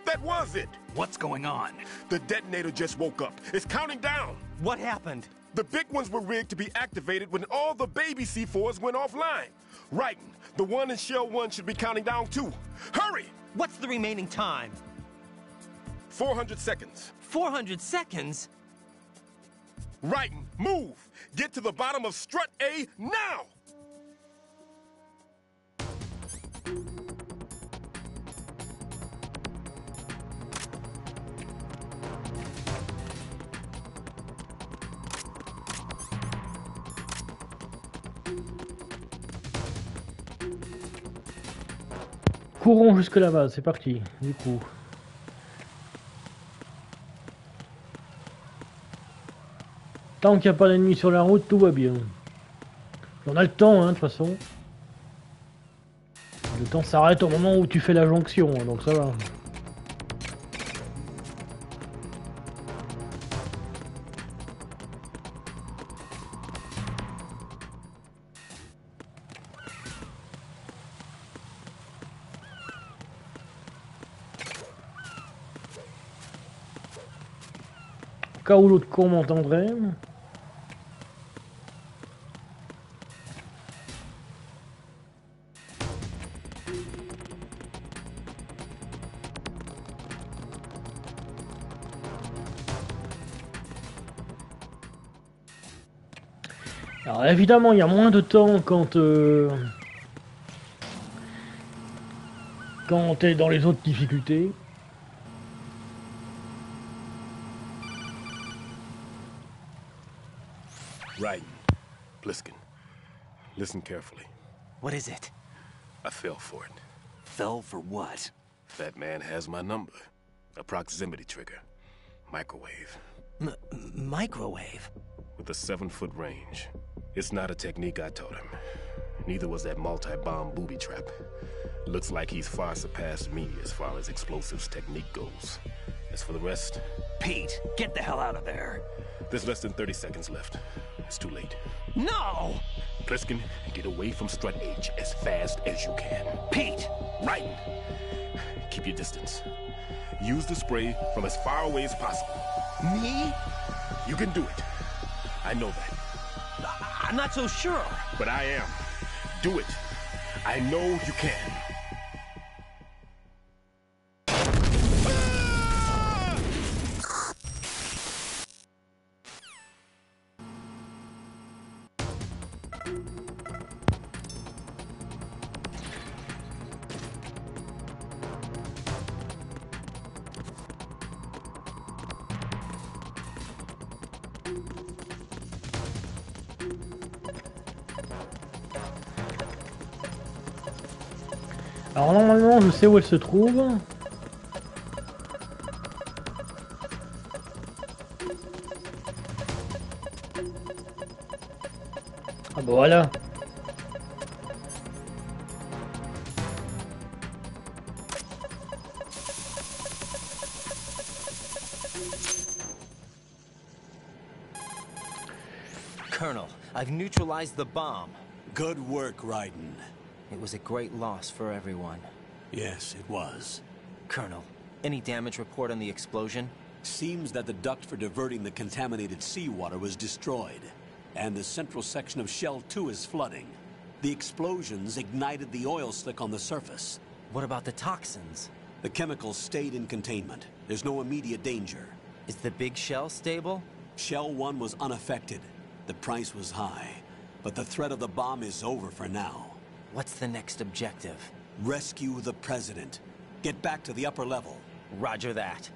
That was it! What's going on? The detonator just woke up. It's counting down! What happened? The big ones were rigged to be activated when all the baby C4s went offline. Writing, the one in Shell 1 should be counting down too. Hurry! What's the remaining time? 400 seconds. 400 seconds? Writing, move! Get to the bottom of strut A now! Courons jusque là-bas, c'est parti, du coup. Tant qu'il n'y a pas d'ennemis sur la route, tout va bien. On a le temps, hein, de toute façon. Le temps s'arrête au moment où tu fais la jonction, hein, donc ça va. Au cas où l'autre con m'entendrait. Alors évidemment il y a moins de temps quand t'es dans les autres difficultés. Right. Pliskin. Listen carefully. What is it? I fell for it. Fell for what? Fatman has my number. A proximity trigger. Microwave. Microwave? With a 7-foot range. It's not a technique I taught him. Neither was that multi-bomb booby trap. Looks like he's far surpassed me as far as explosives technique goes. As for the rest... Pete, get the hell out of there. There's less than 30 seconds left. It's too late. No! Pliskin, get away from Strut H as fast as you can. Pete! Right! Keep your distance. Use the spray from as far away as possible. Me? You can do it. I know that. I'm not so sure. But I am. Do it. I know you can. Alors normalement je sais où elle se trouve. Ah bah voilà. Colonel, I've neutralized the bomb. Good work, Raiden. It was a great loss for everyone. Yes, it was. Colonel, any damage report on the explosion? Seems that the duct for diverting the contaminated seawater was destroyed, and the central section of Shell 2 is flooding. The explosions ignited the oil slick on the surface. What about the toxins? The chemicals stayed in containment. There's no immediate danger. Is the big shell stable? Shell 1 was unaffected. The price was high, but the threat of the bomb is over for now. What's the next objective? Rescue the President. Get back to the upper level. Roger that.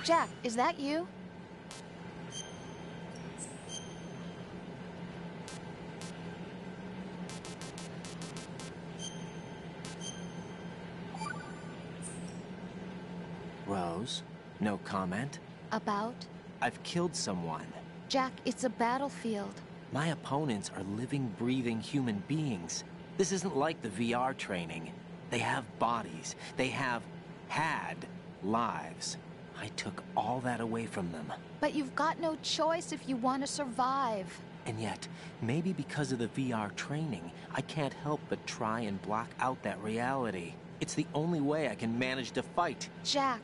Jack, is that you? Rose, no comment? About? I've killed someone. Jack, it's a battlefield. My opponents are living, breathing human beings. This isn't like the VR training. They have bodies. They have had lives. I took all that away from them. But you've got no choice if you want to survive. And yet, maybe because of the VR training, I can't help but try and block out that reality. It's the only way I can manage to fight. Jack.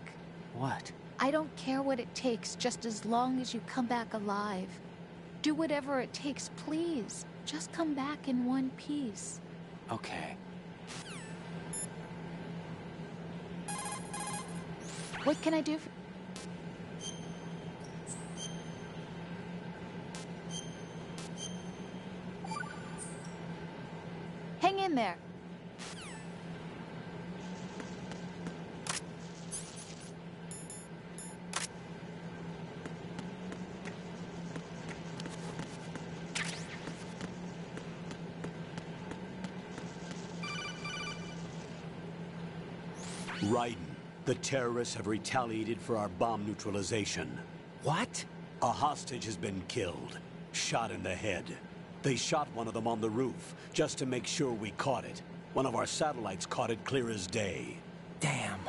What? I don't care what it takes, just as long as you come back alive. Do whatever it takes, please. Just come back in one piece. Okay. What can I do for... Hang in there. Raiden, the terrorists have retaliated for our bomb neutralization. What? A hostage has been killed, shot in the head. They shot one of them on the roof, just to make sure we caught it. One of our satellites caught it clear as day. Damn.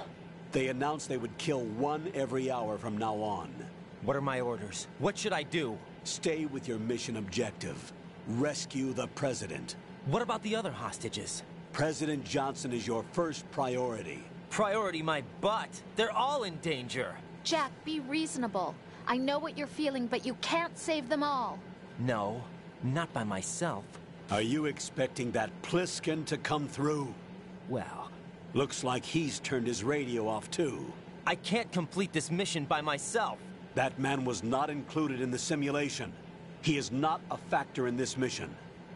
They announced they would kill one every hour from now on. What are my orders? What should I do? Stay with your mission objective. Rescue the President. What about the other hostages? President Johnson is your first priority. Priority my butt. They're all in danger. Jack, be reasonable. I know what you're feeling, but you can't save them all. No, not by myself. Are you expecting that Pliskin to come through? Well, looks like he's turned his radio off too. I can't complete this mission by myself. That man was not included in the simulation. He is not a factor in this mission.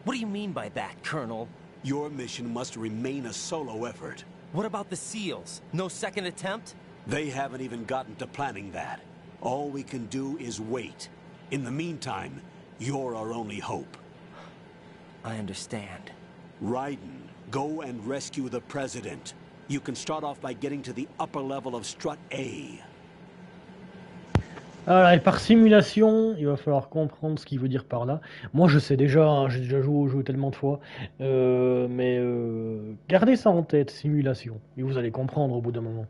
What do you mean by that, Colonel? Your mission must remain a solo effort. What about the SEALs? No second attempt? They haven't even gotten to planning that. All we can do is wait. In the meantime, you're our only hope. I understand. Raiden, go and rescue the President. You can start off by getting to the upper level of Strut A. Voilà, et par simulation, il va falloir comprendre ce qu'il veut dire par là. Moi, je sais déjà, hein, j'ai déjà joué au jeu tellement de fois, mais gardez ça en tête, simulation, et vous allez comprendre au bout d'un moment.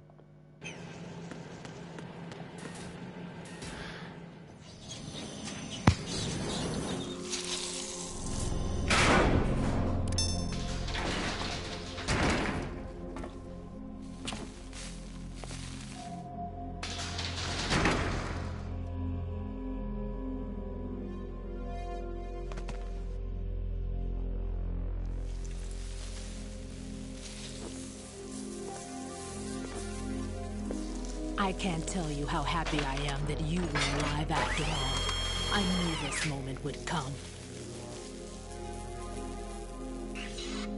I can't tell you how happy I am that you were alive after all. I knew this moment would come.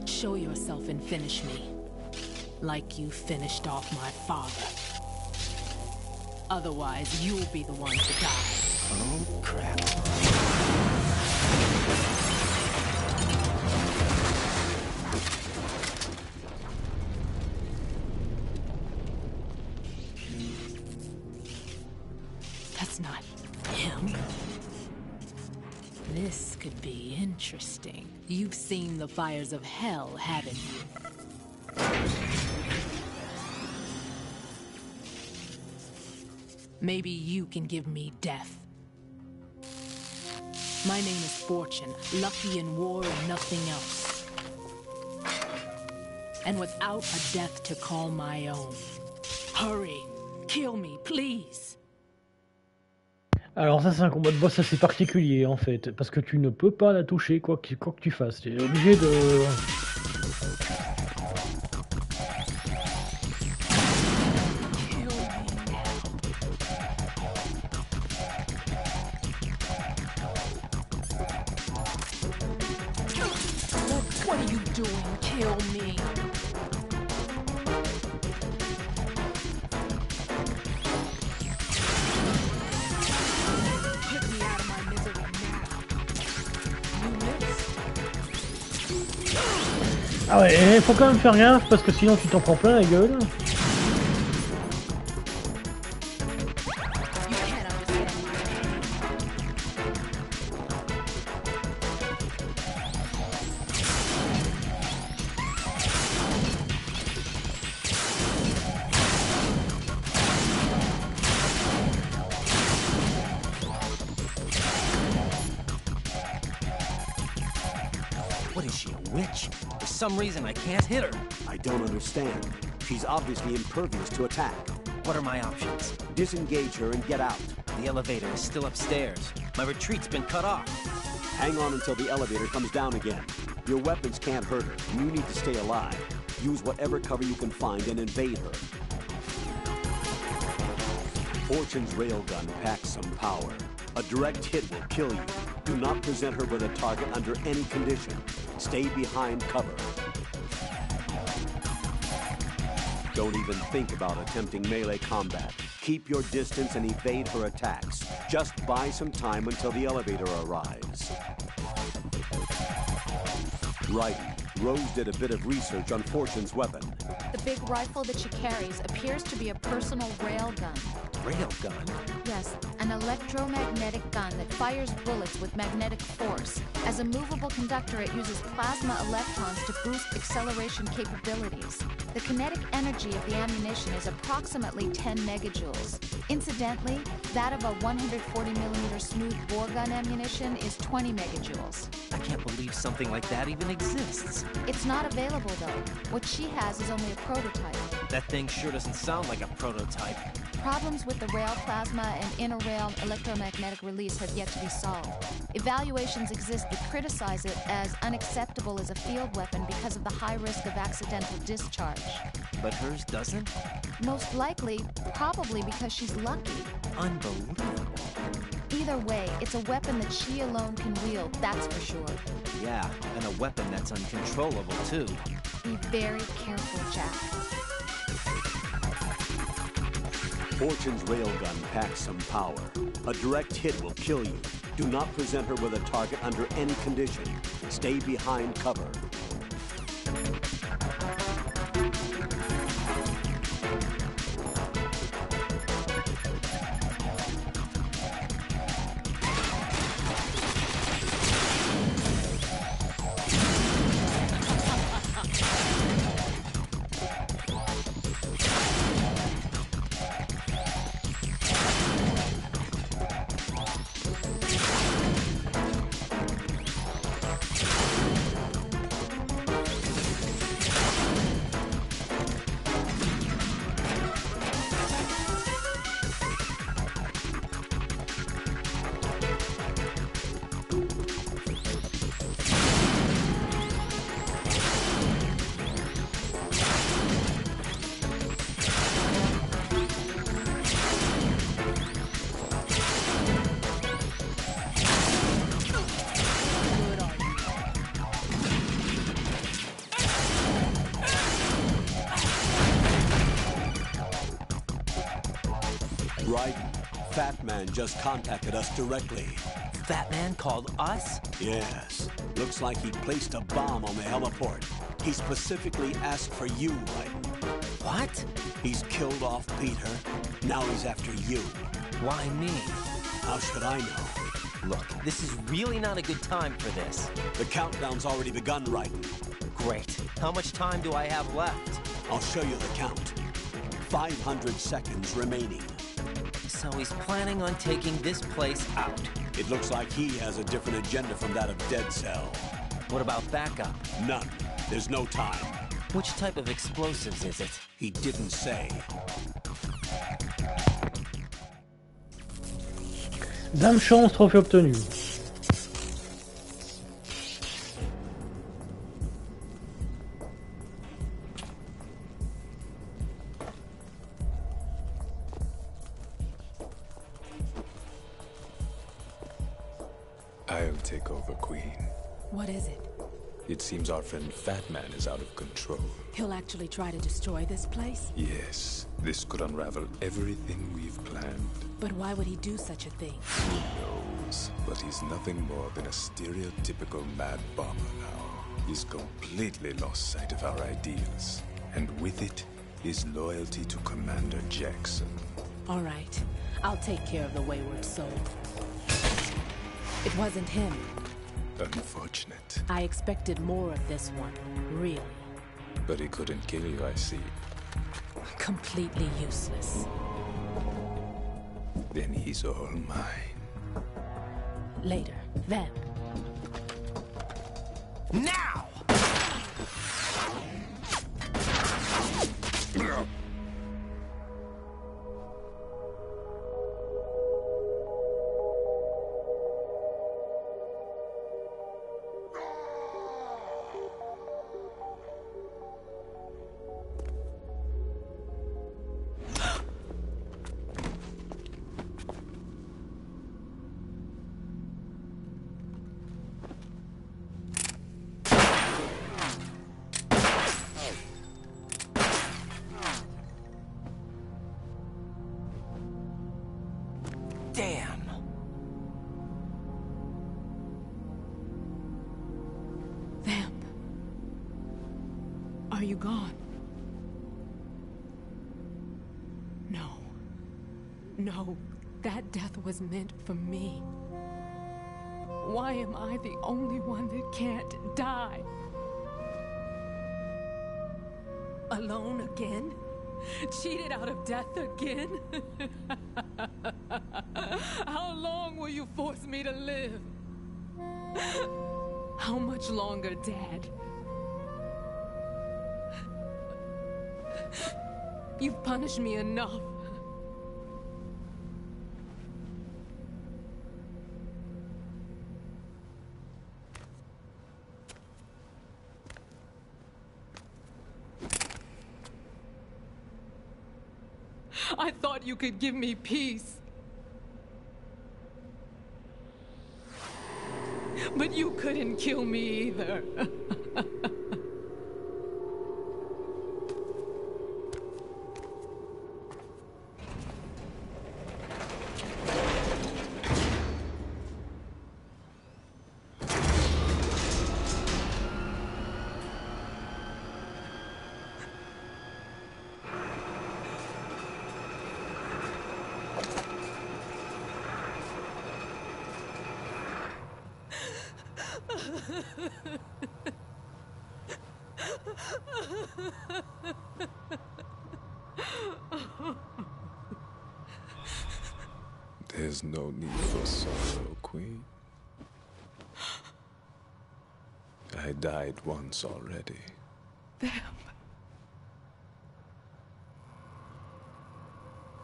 Show yourself and finish me. Like you finished off my father. Otherwise, you'll be the one to die. Oh, crap. That's not him. This could be interesting. You've seen the fires of hell, haven't you? Maybe you can give me death. My name is Fortune, lucky in war and nothing else. And without a death to call my own. Hurry, kill me, please. Alors ça c'est un combat de boss assez particulier en fait, parce que tu ne peux pas la toucher quoi que tu fasses, tu es obligé de... What are you doing? Kill me. Ah ouais, faut quand même faire gaffe parce que sinon tu t'en prends plein la gueule. What is she, a witch? For some reason, I can't hit her. I don't understand. She's obviously impervious to attack. What are my options? Disengage her and get out. The elevator is still upstairs. My retreat's been cut off. Hang on until the elevator comes down again. Your weapons can't hurt her, and you need to stay alive. Use whatever cover you can find and invade her. Fortune's railgun packs some power. A direct hit will kill you. Do not present her with a target under any condition. Stay behind cover. Don't even think about attempting melee combat. Keep your distance and evade her attacks. Just buy some time until the elevator arrives. Right. Rose did a bit of research on Fortune's weapon. The big rifle that she carries appears to be a personal railgun. Railgun? Yes, an electromagnetic gun that fires bullets with magnetic force. As a movable conductor, it uses plasma electrons to boost acceleration capabilities. The kinetic energy of the ammunition is approximately 10 megajoules. Incidentally, that of a 140mm smooth bore gun ammunition is 20 megajoules. I can't believe something like that even exists. It's not available, though. What she has is only a prototype. That thing sure doesn't sound like a prototype. Problems with with the rail plasma and inner rail electromagnetic release have yet to be solved. Evaluations exist that criticize it as unacceptable as a field weapon because of the high risk of accidental discharge. But hers doesn't? Most likely, probably because she's lucky. Unbelievable. Either way, it's a weapon that she alone can wield, that's for sure. Yeah, and a weapon that's uncontrollable, too. Be very careful, Jack. Fortune's railgun packs some power. A direct hit will kill you. Do not present her with a target under any condition. Stay behind cover. Fatman just contacted us directly. Fatman called us? Yes. Looks like he placed a bomb on the heliport. He specifically asked for you, Raiden. What? He's killed off Peter. Now he's after you. Why me? How should I know? Look, this is really not a good time for this. The countdown's already begun, Raiden. Great. How much time do I have left? I'll show you the count. 500 seconds remaining. So he's planning on taking this place out. It looks like he has a different agenda from that of Dead Cell. What about backup? None. There's no time. Which type of explosives is it? He didn't say. Dame chance, trophée obtenu. I'll take over, Queen. What is it? It seems our friend Fatman is out of control. He'll actually try to destroy this place? Yes, this could unravel everything we've planned. But why would he do such a thing? Who knows? But he's nothing more than a stereotypical mad bomber now. He's completely lost sight of our ideals. And with it, his loyalty to Commander Jackson. All right. I'll take care of the wayward soul. It wasn't him. Unfortunate. I expected more of this one, really. But he couldn't kill you, I see. Completely useless. Then he's all mine. Later, then. Now! Damn. Vamp. Are you gone? No. No. That death was meant for me. Why am I the only one that can't die? Alone again? Cheated out of death again? How long will you force me to live? How much longer, Dad? You've punished me enough. I thought you could give me peace. But you couldn't kill me either. There's no need for sorrow, Queen. I died once already. Them.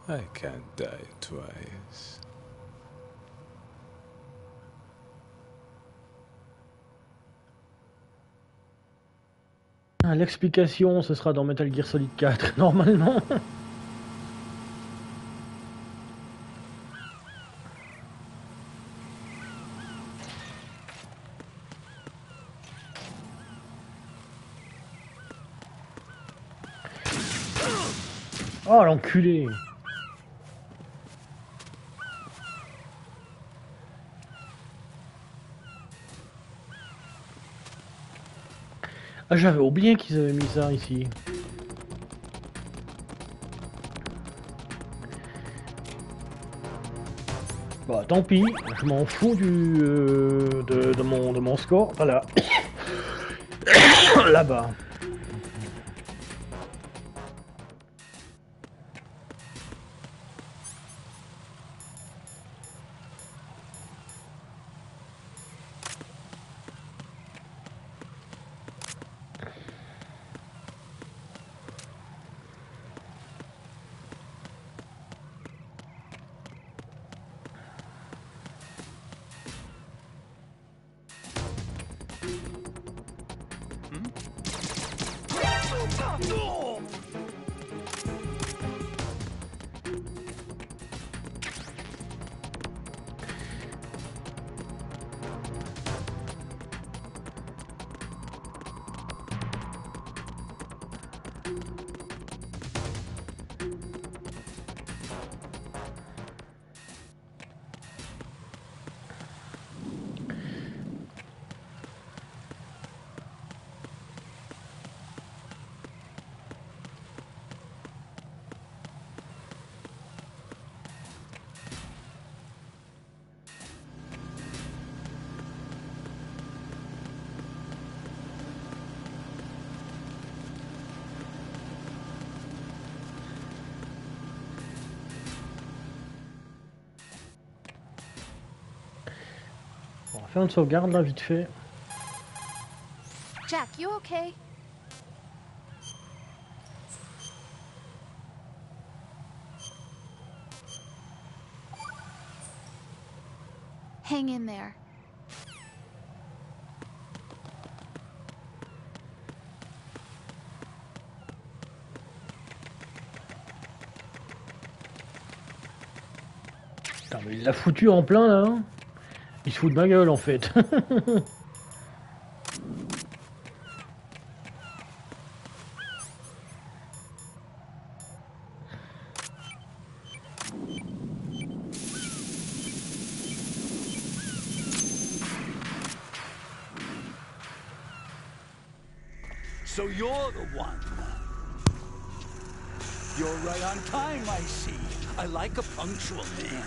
I can't die twice. L'explication, ce sera dans Metal Gear Solid 4, normalement. Oh l'enculé! Ah, j'avais oublié qu'ils avaient mis ça ici. Bah tant pis, je m'en fous de mon score. Voilà. Là-bas. On va faire une sauvegarde là vite fait. Jack, you okay? Hang in there. Putain, mais il l'a foutu en plein là. Hein. Il se fout de ma gueule en fait. So you're the one. You're right on time, I see. I like a punctual man.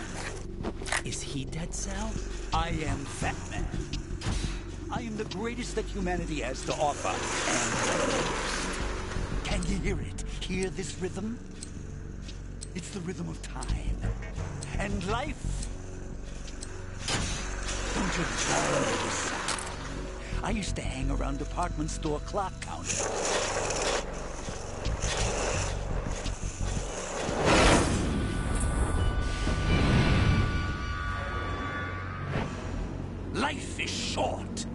Is he dead, Sal? I am Fatman. I am the greatest that humanity has to offer, and the most. Can you hear it? Hear this rhythm? It's the rhythm of time. And life. Don't you love this sound? I used to hang around department store clock counters. Life is short.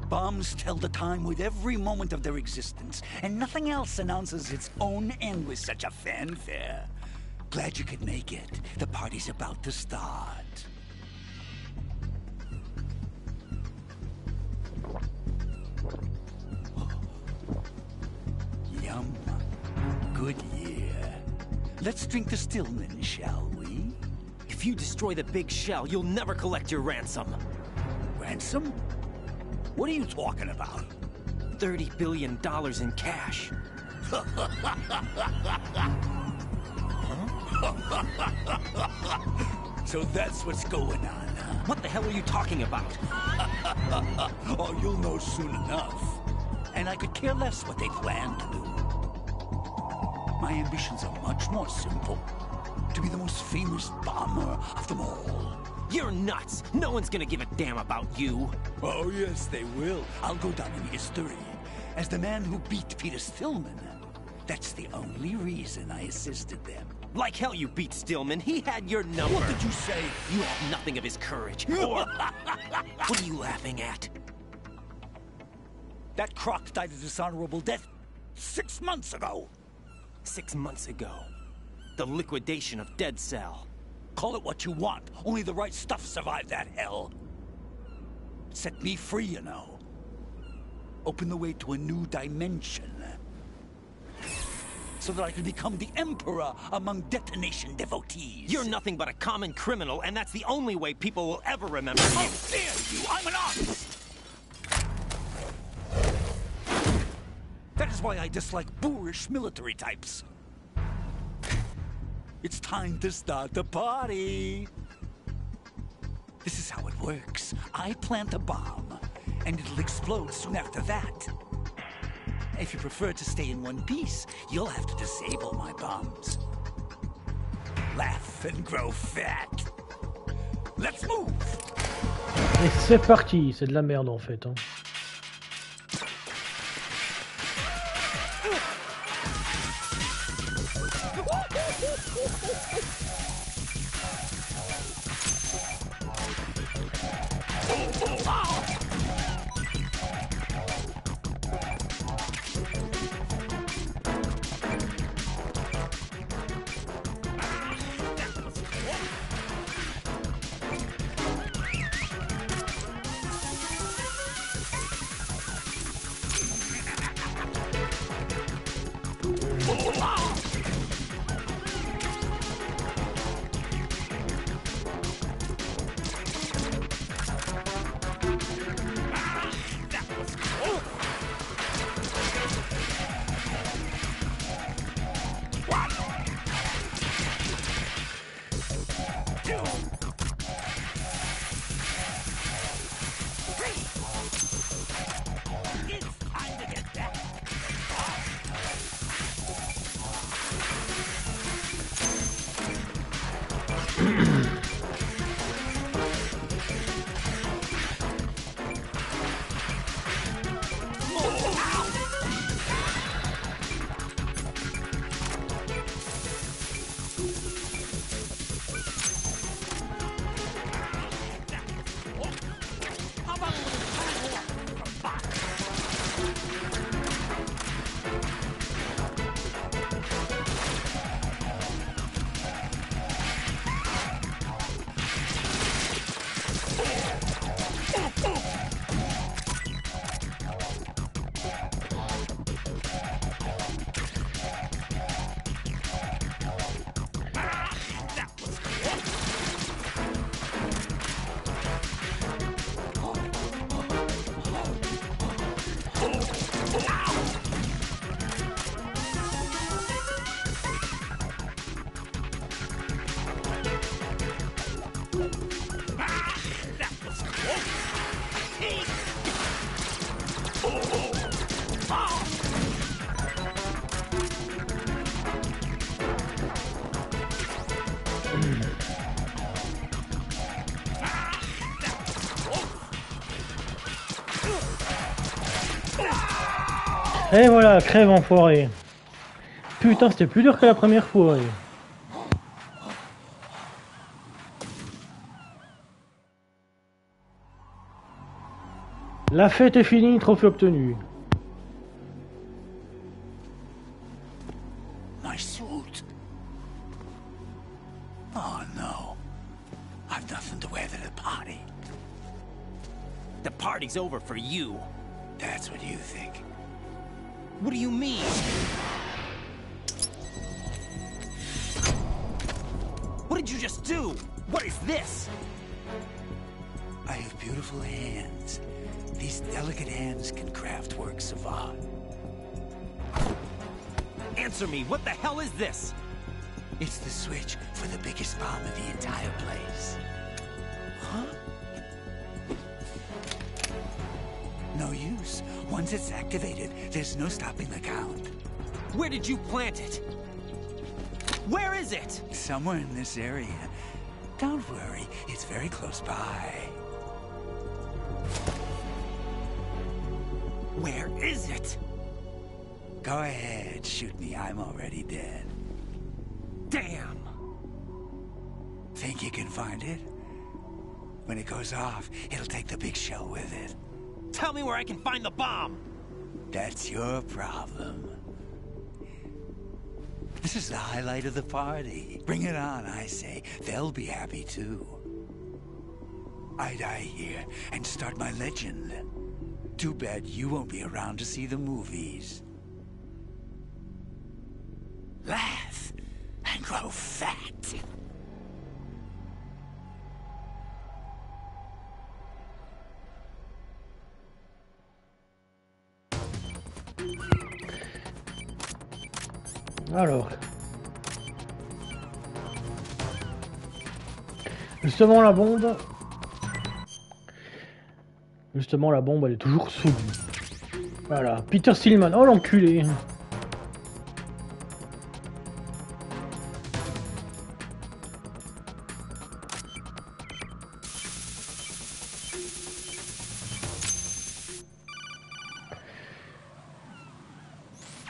Bomb bombs tell the time with every moment of their existence, and nothing else announces its own end with such a fanfare. Glad you could make it. The party's about to start. Yum. Good year. Let's drink the Stillman, shall we? If you destroy the big shell, you'll never collect your ransom. Ransom? What are you talking about? $30 billion in cash. So that's what's going on, huh? What the hell are you talking about? Oh, you'll know soon enough. And I could care less what they plan to do. My ambitions are much more simple. To be the most famous bomber of them all. You're nuts! No one's gonna give a damn about you! Oh, yes, they will. I'll go down in history as the man who beat Peter Stillman. That's the only reason I assisted them. Like hell you beat Stillman. He had your number. What did you say? You have nothing of his courage. Or... What are you laughing at? That croc died a dishonorable death 6 months ago. 6 months ago. The liquidation of Dead Cell. Call it what you want. Only the right stuff survived that hell. Set me free, you know. Open the way to a new dimension. So that I can become the emperor among detonation devotees. You're nothing but a common criminal, and that's the only way people will ever remember you. How dare you! I'm an artist! That is why I dislike boorish military types. It's time to start the party. This is how it works. I plant a bomb, and it'll explode soon after that. If you prefer to stay in one piece, you'll have to disable my bombs. Laugh and grow fat. Let's move. Et c'est parti, c'est de la merde en fait. Hein. Et voilà, crève enfoiré. Putain, c'était plus dur que la première fois. La fête est finie, trophée obtenu. My suit. Oh no. I've nothing to wear to the party. The party's over for you. That's what you think. What do you mean? What did you just do? What is this? I have beautiful hands. These delicate hands can craft works of art. Answer me, what the hell is this? It's the switch for the biggest bomb in the entire place. Huh? No use. Once it's activated, there's no stopping the count. Where did you plant it? Where is it? Somewhere in this area. Don't worry, it's very close by. Where is it? Go ahead, shoot me. I'm already dead. Damn! Think you can find it? When it goes off, it'll take the big shell with it. Tell me where I can find the bomb! That's your problem. This is the highlight of the party. Bring it on, I say. They'll be happy too. I die here and start my legend. Too bad you won't be around to see the movies. Laugh and grow fat. Alors. Justement la bombe. Justement la bombe elle est toujours sous lui. Voilà. Peter Stillman. Oh l'enculé.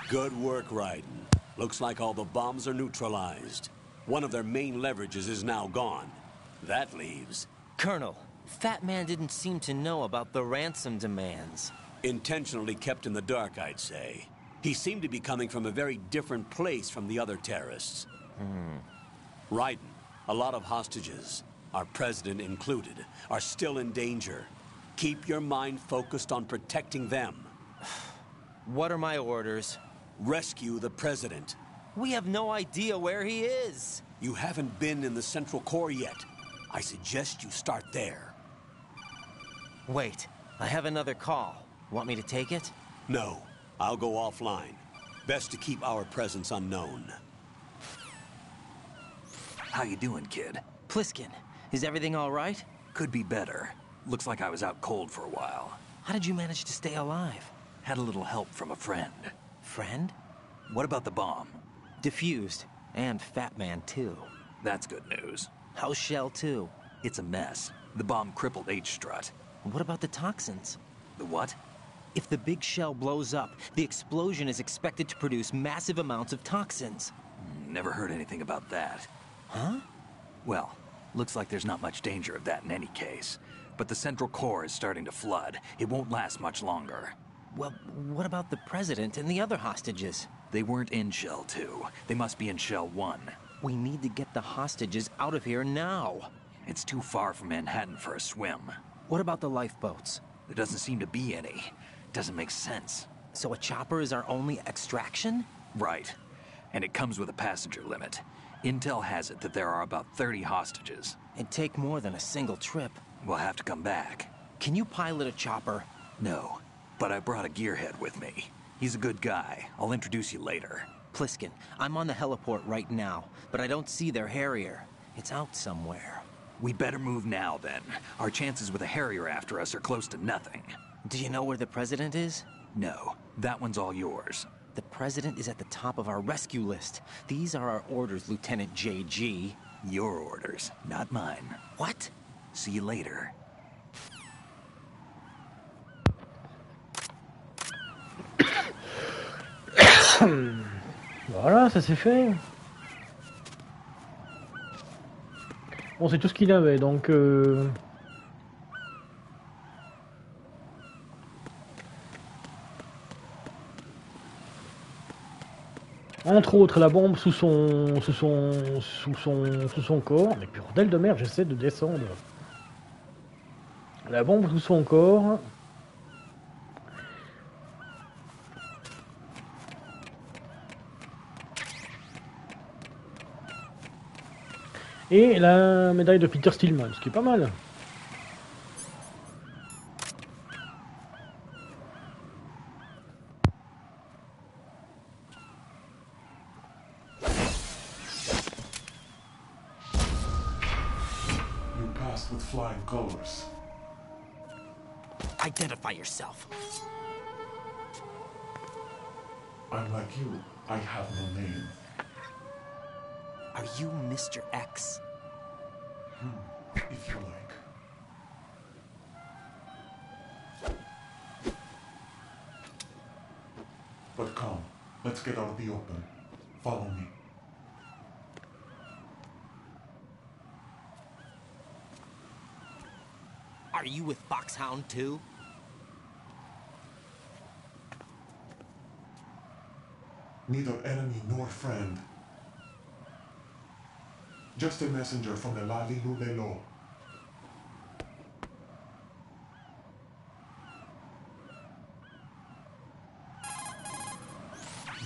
Good work, Raiden. Looks like all the bombs are neutralized. One of their main leverages is now gone. That leaves... Colonel, Fatman didn't seem to know about the ransom demands. Intentionally kept in the dark, I'd say. He seemed to be coming from a very different place from the other terrorists. Raiden, a lot of hostages, our president included, are still in danger. Keep your mind focused on protecting them. What are my orders? Rescue the president. We have no idea where he is. You haven't been in the Central Core yet. I suggest you start there. Wait, I have another call. Want me to take it? No, I'll go offline. Best to keep our presence unknown. How you doing, kid? Pliskin, is everything all right? Could be better. Looks like I was out cold for a while. How did you manage to stay alive? Had a little help from a friend. Friend? What about the bomb? Defused. And Fatman, too. That's good news. How's Shell, too? It's a mess. The bomb crippled H-Strut. What about the toxins? The what? If the big shell blows up, the explosion is expected to produce massive amounts of toxins. Never heard anything about that. Huh? Well, looks like there's not much danger of that in any case. But the Central Core is starting to flood. It won't last much longer. Well, what about the President and the other hostages? They weren't in Shell 2. They must be in Shell 1. We need to get the hostages out of here now. It's too far from Manhattan for a swim. What about the lifeboats? There doesn't seem to be any. Doesn't make sense. So a chopper is our only extraction? Right. And it comes with a passenger limit. Intel has it that there are about 30 hostages. It'd take more than a single trip. We'll have to come back. Can you pilot a chopper? No, but I brought a gearhead with me. He's a good guy. I'll introduce you later. Pliskin, I'm on the heliport right now, but I don't see their Harrier. It's out somewhere. We'd better move now, then. Our chances with a Harrier after us are close to nothing. Do you know where the President is? No, that one's all yours. The President is at the top of our rescue list. These are our orders, Lieutenant JG. Your orders, not mine. What? See you later. Voilà, ça c'est fait. Bon, c'est tout ce qu'il avait, donc... Entre autres, la bombe sous son corps. Mais bordel de merde, j'essaie de descendre. La bombe sous son corps. Et la médaille de Peter Stillman, ce qui est pas mal. With flying colors. Identify yourself. I'm like you. I have no name. Are you Mr. X? If you like. But come, let's get out of the open. Follow me. Are you with Foxhound too? Neither enemy nor friend. Just a messenger from the Lali Lulelo.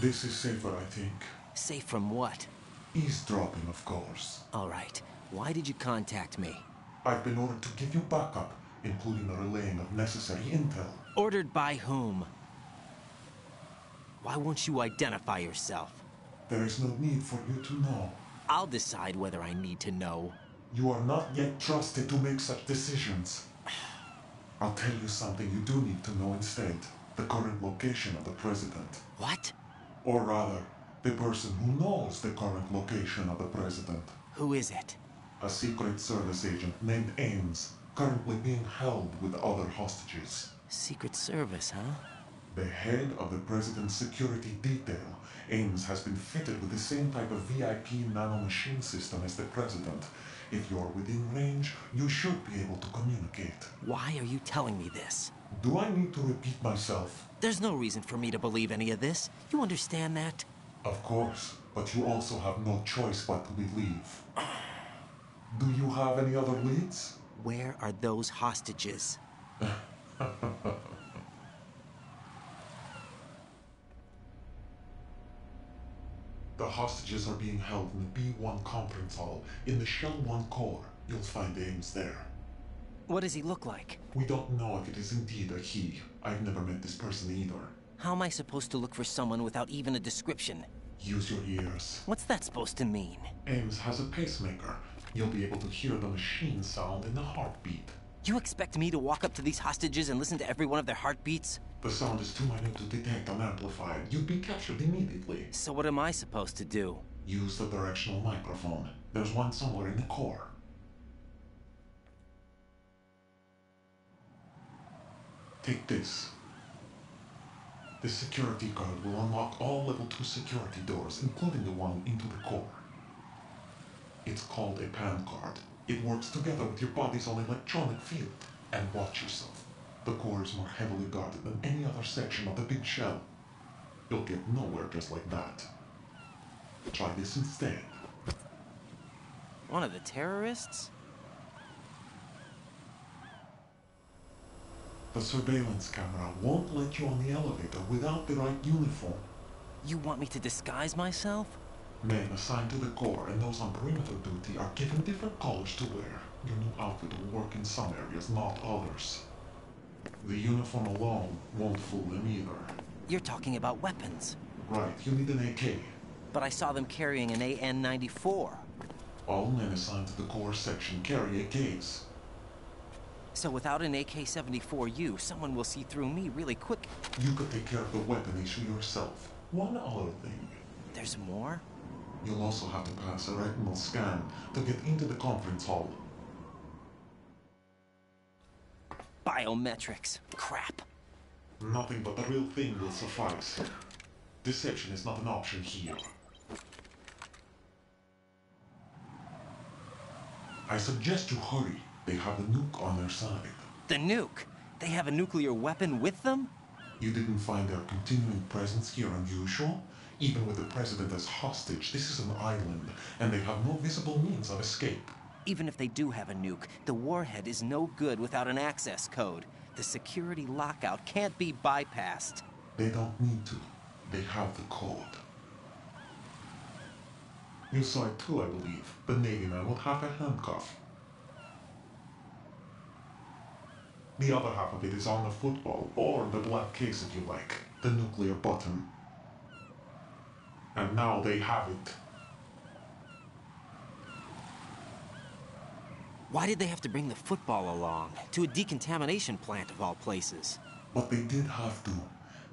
This is safer, I think. Safe from what? Eavesdropping, of course. All right. Why did you contact me? I've been ordered to give you backup, including the relaying of necessary intel. Ordered by whom? Why won't you identify yourself? There is no need for you to know. I'll decide whether I need to know. You are not yet trusted to make such decisions. I'll tell you something you do need to know instead. The current location of the president. What? Or rather, the person who knows the current location of the president. Who is it? A Secret Service agent named Ames, currently being held with other hostages. Secret Service, huh? The head of the president's security detail, Ames has been fitted with the same type of VIP nanomachine system as the president. If you're within range, you should be able to communicate. Why are you telling me this? Do I need to repeat myself? There's no reason for me to believe any of this. You understand that? Of course, but you also have no choice but to believe. Do you have any other leads? Where are those hostages? The hostages are being held in the B1 conference hall in the Shell 1 core. You'll find Ames there. What does he look like? We don't know if it is indeed a he. I've never met this person either. How am I supposed to look for someone without even a description? Use your ears. What's that supposed to mean? Ames has a pacemaker. You'll be able to hear the machine sound in the heartbeat. You expect me to walk up to these hostages and listen to every one of their heartbeats? The sound is too minute to detect and amplify it. You'd be captured immediately. So what am I supposed to do? Use the directional microphone. There's one somewhere in the core. Take this. This security card will unlock all level 2 security doors, including the one into the core. It's called a PAN card. It works together with your body's own electronic field. And watch yourself. The core is more heavily guarded than any other section of the big shell. You'll get nowhere just like that. Try this instead. One of the terrorists? The surveillance camera won't let you on the elevator without the right uniform. You want me to disguise myself? Men assigned to the core and those on perimeter duty are given different colors to wear. Your new outfit will work in some areas, not others. The uniform alone won't fool them either. You're talking about weapons. Right, you need an AK. But I saw them carrying an AN-94. All men assigned to the core section carry AKs. So without an AK-74U, someone will see through me really quick. You could take care of the weapon issue yourself. One other thing. There's more? You'll also have to pass a retinal scan to get into the conference hall. Biometrics. Crap. Nothing but the real thing will suffice. Deception is not an option here. I suggest you hurry. They have the nuke on their side. The nuke? They have a nuclear weapon with them? You didn't find their continuing presence here unusual? Even with the president as hostage, this is an island, and they have no visible means of escape. Even if they do have a nuke, the warhead is no good without an access code. The security lockout can't be bypassed. They don't need to. They have the code. You saw it too, I believe. The Navy man with half a handcuff. The other half of it is on the football, or the black case if you like. The nuclear button. And now they have it. Why did they have to bring the football along? To a decontamination plant of all places. But they did have to.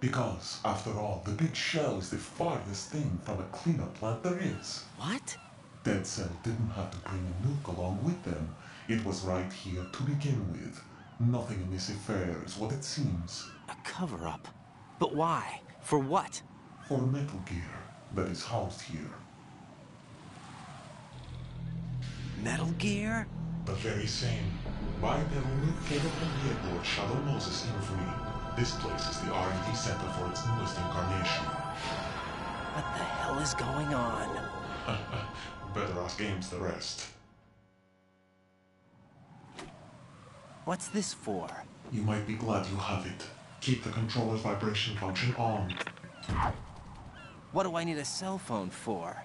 Because, after all, the big shell is the farthest thing from a cleanup plant there is. What? Dead Cell didn't have to bring a nuke along with them. It was right here to begin with. Nothing in this affair is what it seems. A cover-up? But why? For what? For Metal Gear that is housed here. Metal Gear? The very same. Bipedal capable vehicle Shadow Moses infamy. This place is the R&D center for its newest incarnation. What the hell is going on? Better ask Ames the rest. What's this for? You might be glad you have it. Keep the controller's vibration function on. What do I need a cell phone for?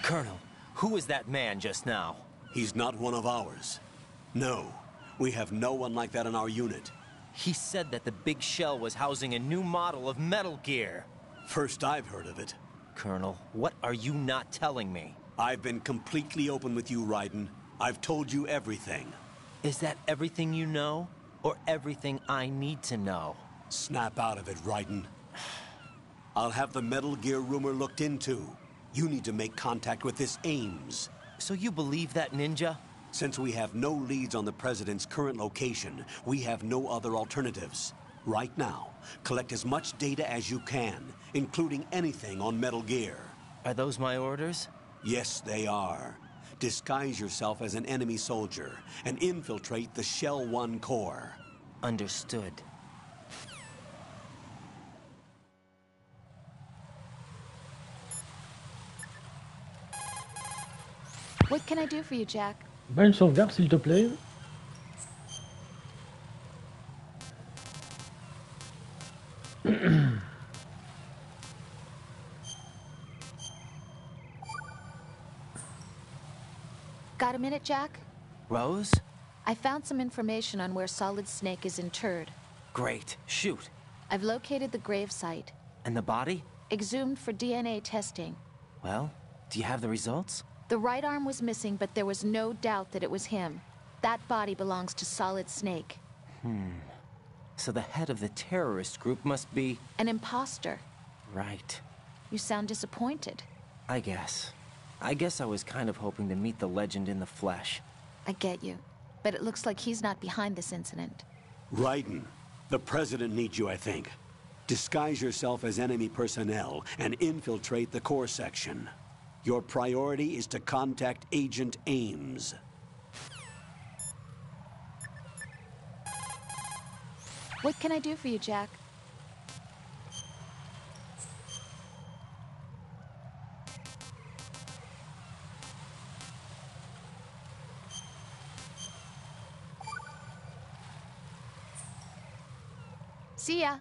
Colonel, who was that man just now? He's not one of ours. No, we have no one like that in our unit. He said that the big shell was housing a new model of Metal Gear. First I've heard of it. Colonel, what are you not telling me? I've been completely open with you, Raiden. I've told you everything. Is that everything you know? Or everything I need to know? Snap out of it, Raiden. I'll have the Metal Gear rumor looked into. You need to make contact with this Ames. So you believe that ninja? Since we have no leads on the President's current location, we have no other alternatives. Right now, collect as much data as you can, including anything on Metal Gear. Are those my orders? Yes, they are. Disguise yourself as an enemy soldier and infiltrate the Shell 1 core. Understood. What can I do for you, Jack? Une sauvegarde, s'il te plaît. Got a minute, Jack? Rose? I found some information on where Solid Snake is interred. Great. Shoot. I've located the grave site. And the body? Exhumed for DNA testing. Well, do you have the results? The right arm was missing, but there was no doubt that it was him. That body belongs to Solid Snake. So the head of the terrorist group must be... An imposter. Right. You sound disappointed. I guess I was kind of hoping to meet the legend in the flesh. I get you. But it looks like he's not behind this incident. Raiden, the President needs you, I think. Disguise yourself as enemy personnel and infiltrate the core section. Your priority is to contact Agent Ames. What can I do for you, Jack? See ya.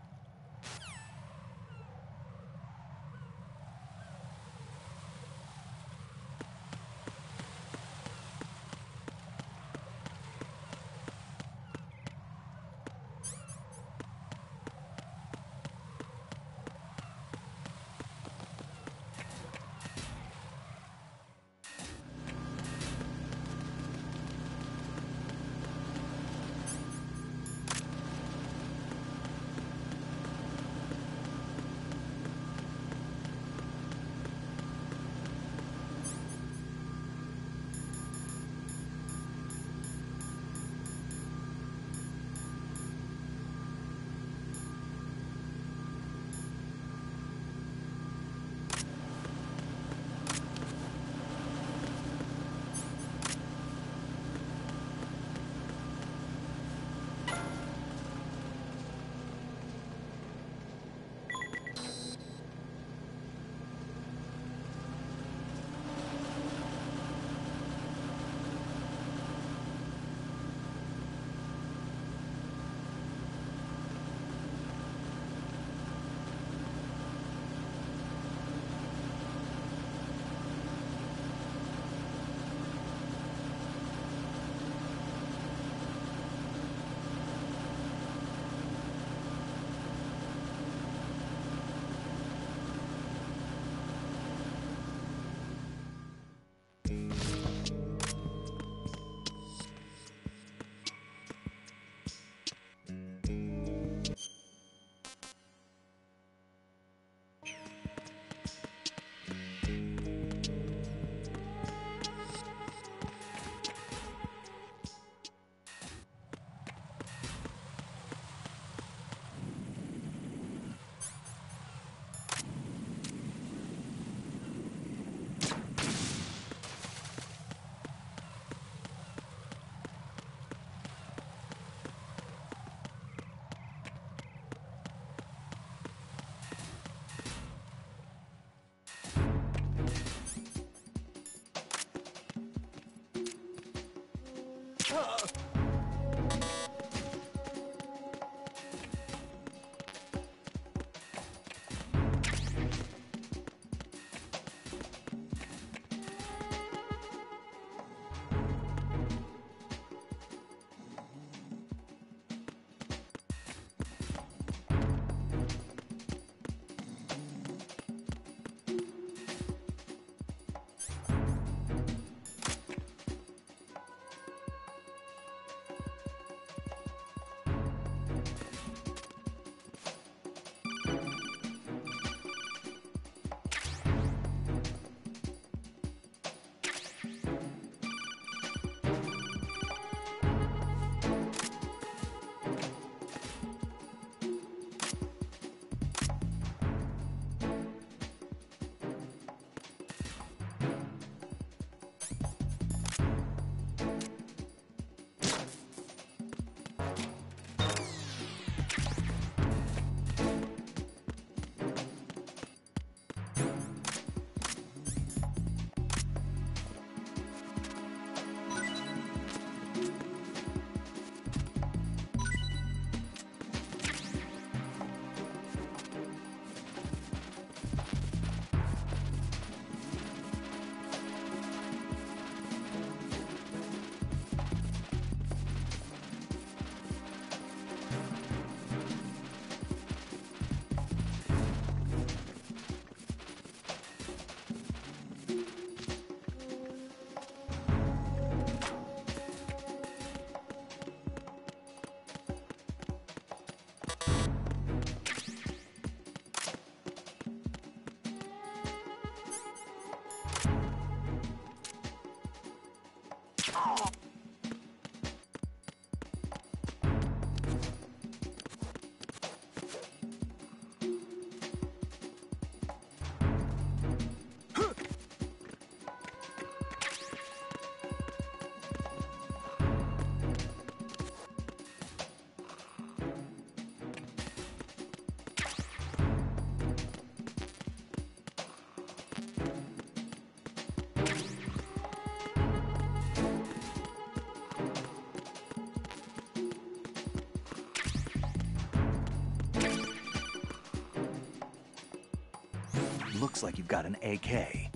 Looks like you've got an AK.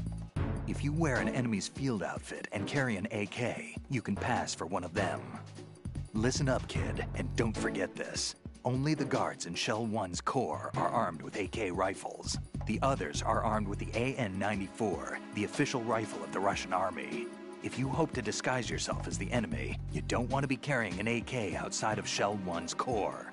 If you wear an enemy's field outfit and carry an AK, you can pass for one of them. Listen up, kid, and don't forget this. Only the guards in Shell 1's core are armed with AK rifles. The others are armed with the AN-94, the official rifle of the Russian army. If you hope to disguise yourself as the enemy, you don't want to be carrying an AK outside of Shell 1's core.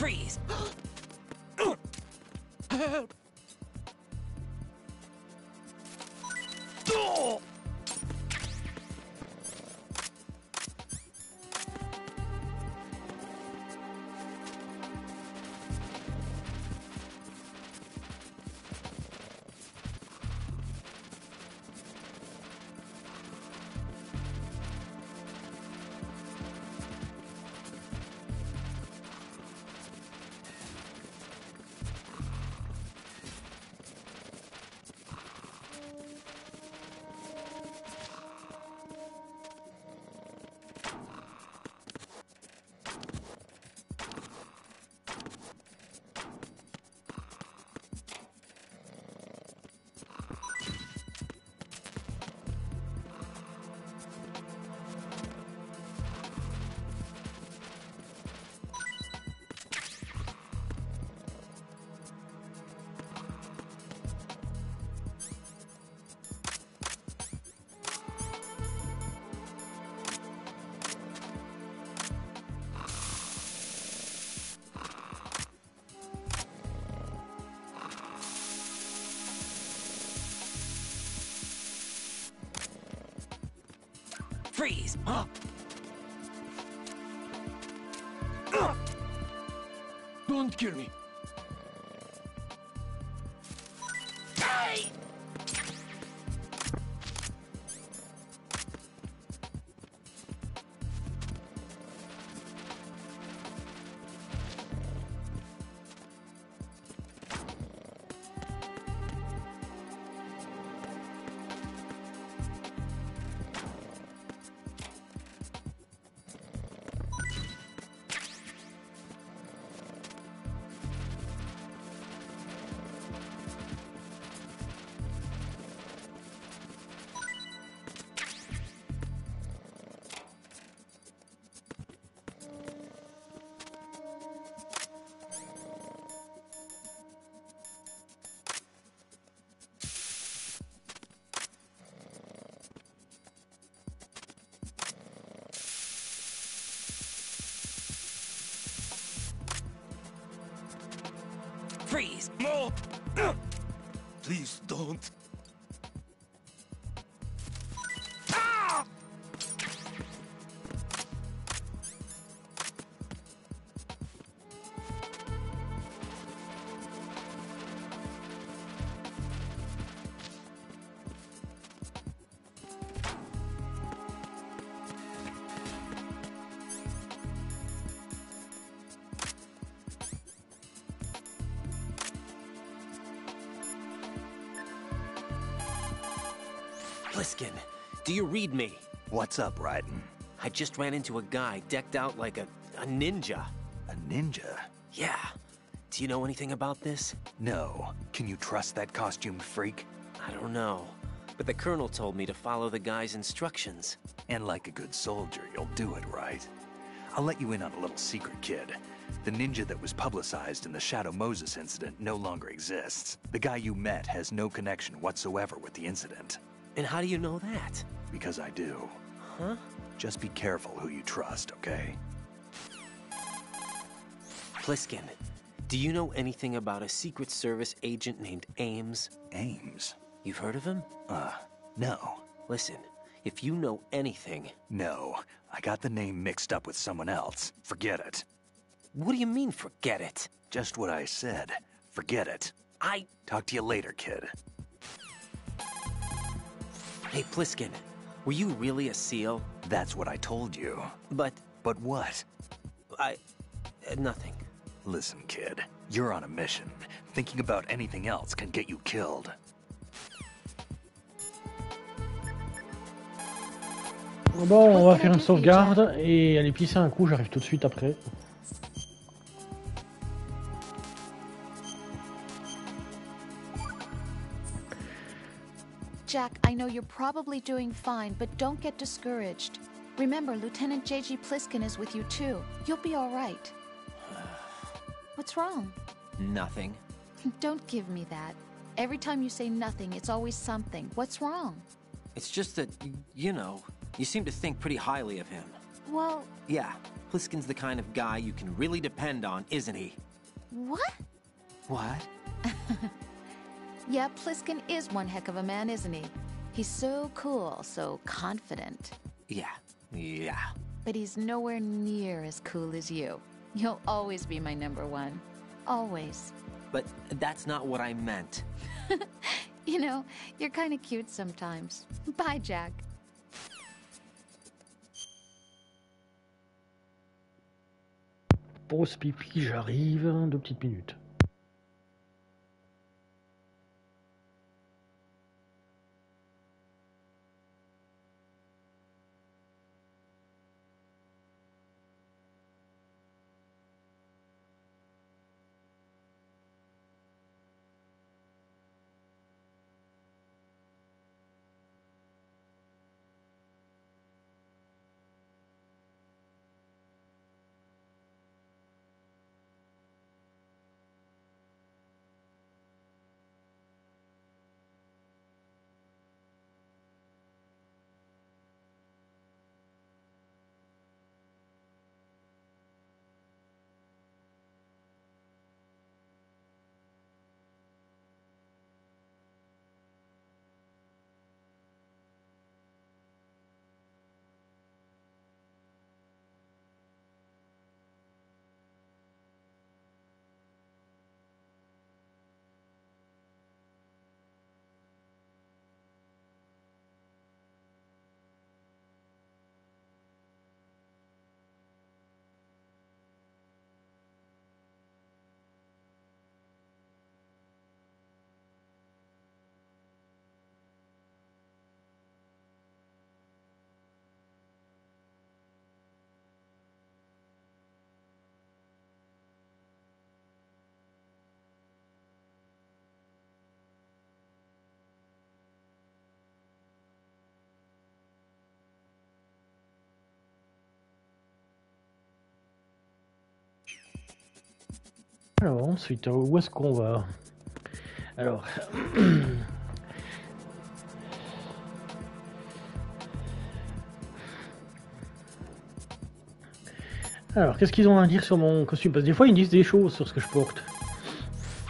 Freeze! Help! Freeze! Don't kill me. Hey! Freeze! No! Please don't. Ah! Pliskin, do you read me? What's up, Raiden? I just ran into a guy decked out like a ninja. A ninja? Yeah. Do you know anything about this? No. Can you trust that costume freak? I don't know. But the Colonel told me to follow the guy's instructions. And like a good soldier, you'll do it, right? I'll let you in on a little secret, kid. The ninja that was publicized in the Shadow Moses incident no longer exists. The guy you met has no connection whatsoever with the incident. And how do you know that? Because I do. Huh? Just be careful who you trust, okay? Pliskin, do you know anything about a Secret Service agent named Ames? Ames? You've heard of him? No. Listen, if you know anything... No, I got the name mixed up with someone else. Forget it. What do you mean, forget it? Just what I said. Forget it. Talk to you later, kid. Hey, Pliskin, were you really a SEAL? That's what I told you. But what? Nothing. Listen, kid, you're on a mission. Thinking about anything else can get you killed. Bon, on va faire une sauvegarde et aller pisser un coup, j'arrive tout de suite après. Jack, I know you're probably doing fine, but don't get discouraged. Remember, Lieutenant J.G. Pliskin is with you too. You'll be all right. What's wrong? Nothing. Don't give me that. Every time you say nothing, it's always something. What's wrong? It's just that, you know, you seem to think pretty highly of him. Well... Yeah, Pliskin's the kind of guy you can really depend on, isn't he? What? What? Yeah, Pliskin is one heck of a man, isn't he? He's so cool, so confident. Yeah. But he's nowhere near as cool as you. You'll always be my number one. Always. But that's not what I meant. You know, you're kind of cute sometimes. Bye, Jack. Pause pipi, j'arrive, 2 petites minutes. Alors ensuite, où est-ce qu'on va? Alors... Alors, qu'est-ce qu'ils ont à dire sur mon costume? Parce que des fois, ils disent des choses sur ce que je porte.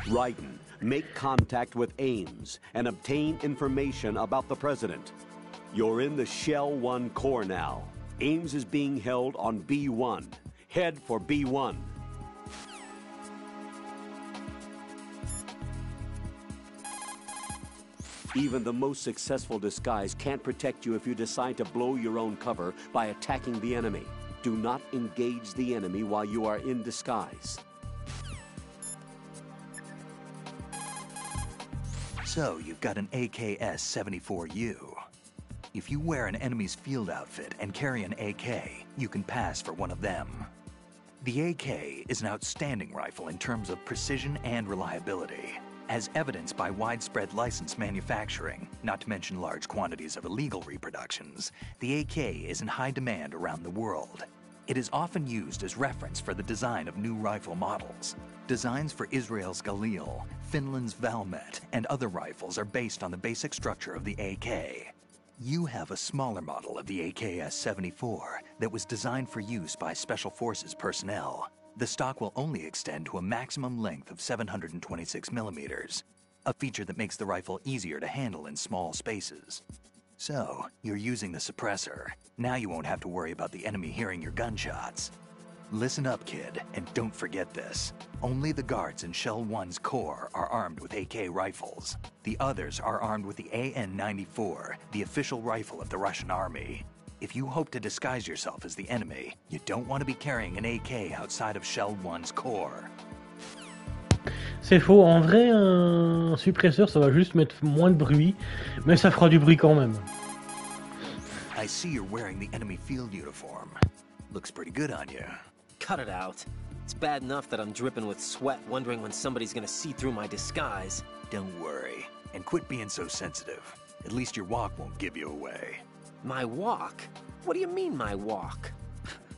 Raiden, make contact with Ames and obtain information about the president. You're in the Shell 1 core now. Ames is being held on B1. Head for B1. Even the most successful disguise can't protect you if you decide to blow your own cover by attacking the enemy. Do not engage the enemy while you are in disguise. So, you've got an AKS-74U. If you wear an enemy's field outfit and carry an AK, you can pass for one of them. The AK is an outstanding rifle in terms of precision and reliability. As evidenced by widespread licensed manufacturing, not to mention large quantities of illegal reproductions, the AK is in high demand around the world. It is often used as reference for the design of new rifle models. Designs for Israel's Galil, Finland's Valmet, and other rifles are based on the basic structure of the AK. You have a smaller model of the AKS-74 that was designed for use by Special Forces personnel. The stock will only extend to a maximum length of 726 millimeters, a feature that makes the rifle easier to handle in small spaces. So, you're using the suppressor. Now you won't have to worry about the enemy hearing your gunshots. Listen up, kid, and don't forget this. Only the guards in Shell 1's core are armed with AK rifles. The others are armed with the AN-94, the official rifle of the Russian army. If you hope to disguise yourself as the enemy, you don't want to be carrying an AK outside of Shell 1's core. C'est faux, en vrai, un suppresseur, ça va juste mettre moins de bruit, mais ça fera du bruit quand même. I see you're wearing the enemy field uniform. Looks pretty good on you. Cut it out. It's bad enough that I'm dripping with sweat, wondering when somebody's gonna see through my disguise. Don't worry, and quit being so sensitive. At least your walk won't give you away. My walk? What do you mean, my walk?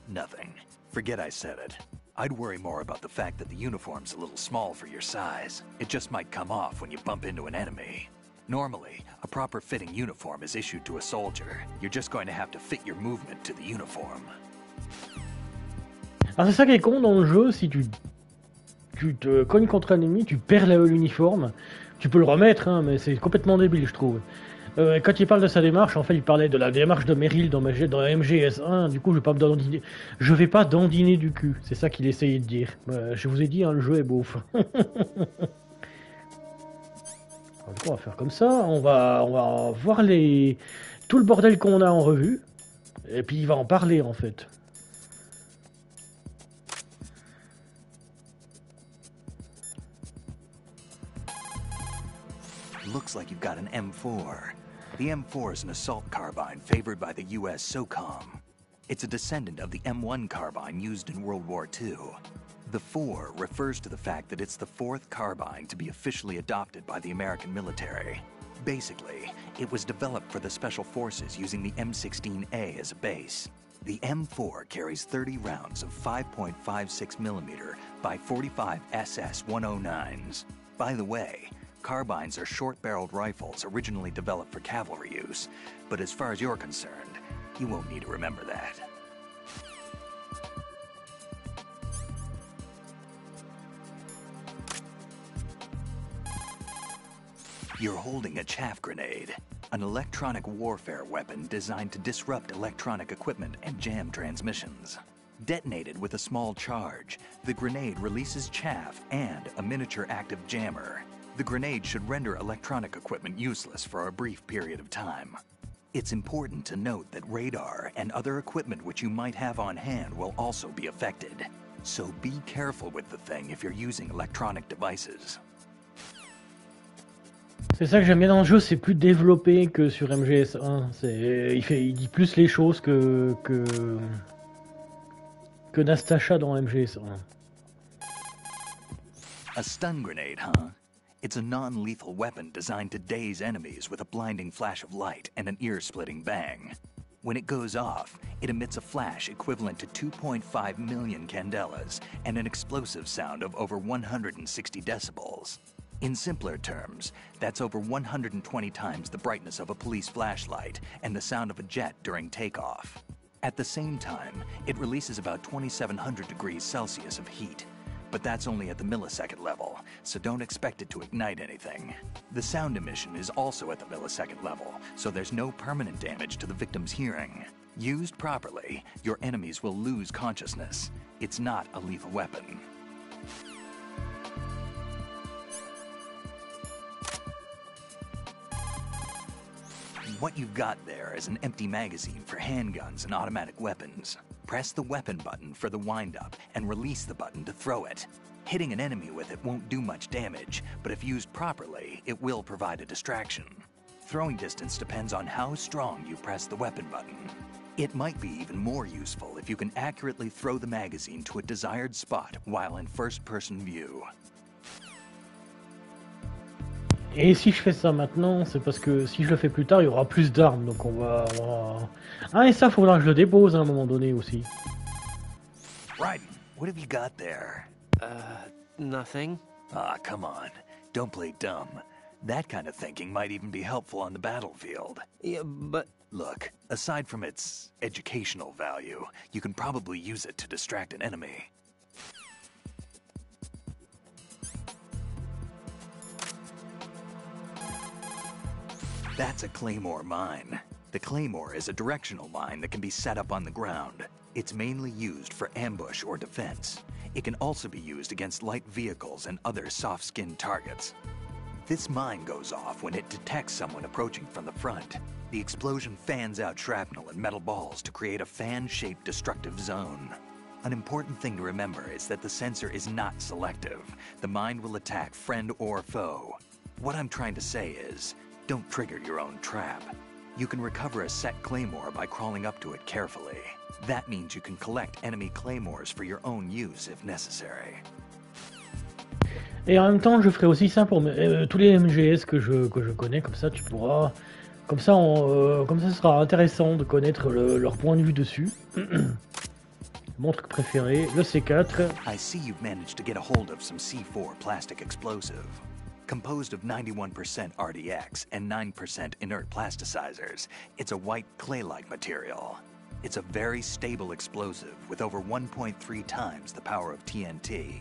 Nothing. Forget I said it. I'd worry more about the fact that the uniform's a little small for your size. It just might come off when you bump into an enemy. Normally, a proper fitting uniform is issued to a soldier. You're just going to have to fit your movement to the uniform. Alors c'est ça qui est con dans le jeu, si tu te cognes contre un ennemi, tu perds l'uniforme, tu peux le remettre, hein, mais c'est complètement débile, je trouve. Quand il parle de sa démarche, en fait, il parlait de la démarche de Meryl dans MGS1. Du coup, je vais pas dandiner du cul. C'est ça qu'il essayait de dire. Je vous ai dit, hein, le jeu est beauf. Du coup, on va faire comme ça. On va voir tout le bordel qu'on a en revue. Et puis, il va en parler, en fait. Looks like you've got an M4. The M4 is an assault carbine favored by the US SOCOM. It's a descendant of the M1 carbine used in World War II. The 4 refers to the fact that it's the fourth carbine to be officially adopted by the American military. Basically, it was developed for the Special Forces using the M16A as a base. The M4 carries 30 rounds of 5.56mm by 45 SS-109s. By the way, carbines are short-barreled rifles originally developed for cavalry use, but as far as you're concerned, you won't need to remember that. You're holding a chaff grenade, an electronic warfare weapon designed to disrupt electronic equipment and jam transmissions. Detonated with a small charge, the grenade releases chaff and a miniature active jammer. The grenade should render electronic equipment useless for a brief period of time. It's important to note that radar and other equipment which you might have on hand will also be affected. So be careful with the thing if you're using electronic devices. C'est ça que j'aime bien dans le jeu, c'est plus développé que sur MGS1. Il dit plus les choses que Nastacha dans MGS1. A stun grenade, huh? It's a non-lethal weapon designed to daze enemies with a blinding flash of light and an ear-splitting bang. When it goes off, it emits a flash equivalent to 2.5 million candelas and an explosive sound of over 160 decibels. In simpler terms, that's over 120 times the brightness of a police flashlight and the sound of a jet during takeoff. At the same time, it releases about 2700 degrees Celsius of heat. But that's only at the millisecond level, so don't expect it to ignite anything. The sound emission is also at the millisecond level, so there's no permanent damage to the victim's hearing. Used properly, your enemies will lose consciousness. It's not a lethal weapon. What you've got there is an empty magazine for handguns and automatic weapons. Press the weapon button for the wind-up and release the button to throw it. Hitting an enemy with it won't do much damage, but if used properly, it will provide a distraction. Throwing distance depends on how strong you press the weapon button. It might be even more useful if you can accurately throw the magazine to a desired spot while in first-person view. Et si je fais ça maintenant, c'est parce que si je le fais plus tard, il y aura plus d'armes, donc on va... Ah, et ça, il faudra que je le dépose à un moment donné aussi. Right, what have you got there? Nothing. Ah, come on. Don't play dumb. That kind of thinking might even be helpful on the battlefield. Yeah, but... Look, aside from its educational value, you can probably use it to distract an enemy. That's a claymore mine. The claymore is a directional mine that can be set up on the ground. It's mainly used for ambush or defense. It can also be used against light vehicles and other soft-skinned targets. This mine goes off when it detects someone approaching from the front. The explosion fans out shrapnel and metal balls to create a fan-shaped destructive zone. An important thing to remember is that the sensor is not selective. The mine will attack friend or foe. What I'm trying to say is, don't trigger your own trap. You can recover a set claymore by crawling up to it carefully. That means you can collect enemy claymores for your own use if necessary. Et en même temps, je ferai aussi ça pour tous les MGS que je connais, comme ça tu pourras... Comme ça, ce sera intéressant de connaître leur point de vue dessus. Mon truc préféré, le C4. I see you've managed to get a hold of some C4 plastic explosive. Composed of 91% RDX and 9% inert plasticizers, it's a white clay-like material. It's a very stable explosive with over 1.3 times the power of TNT.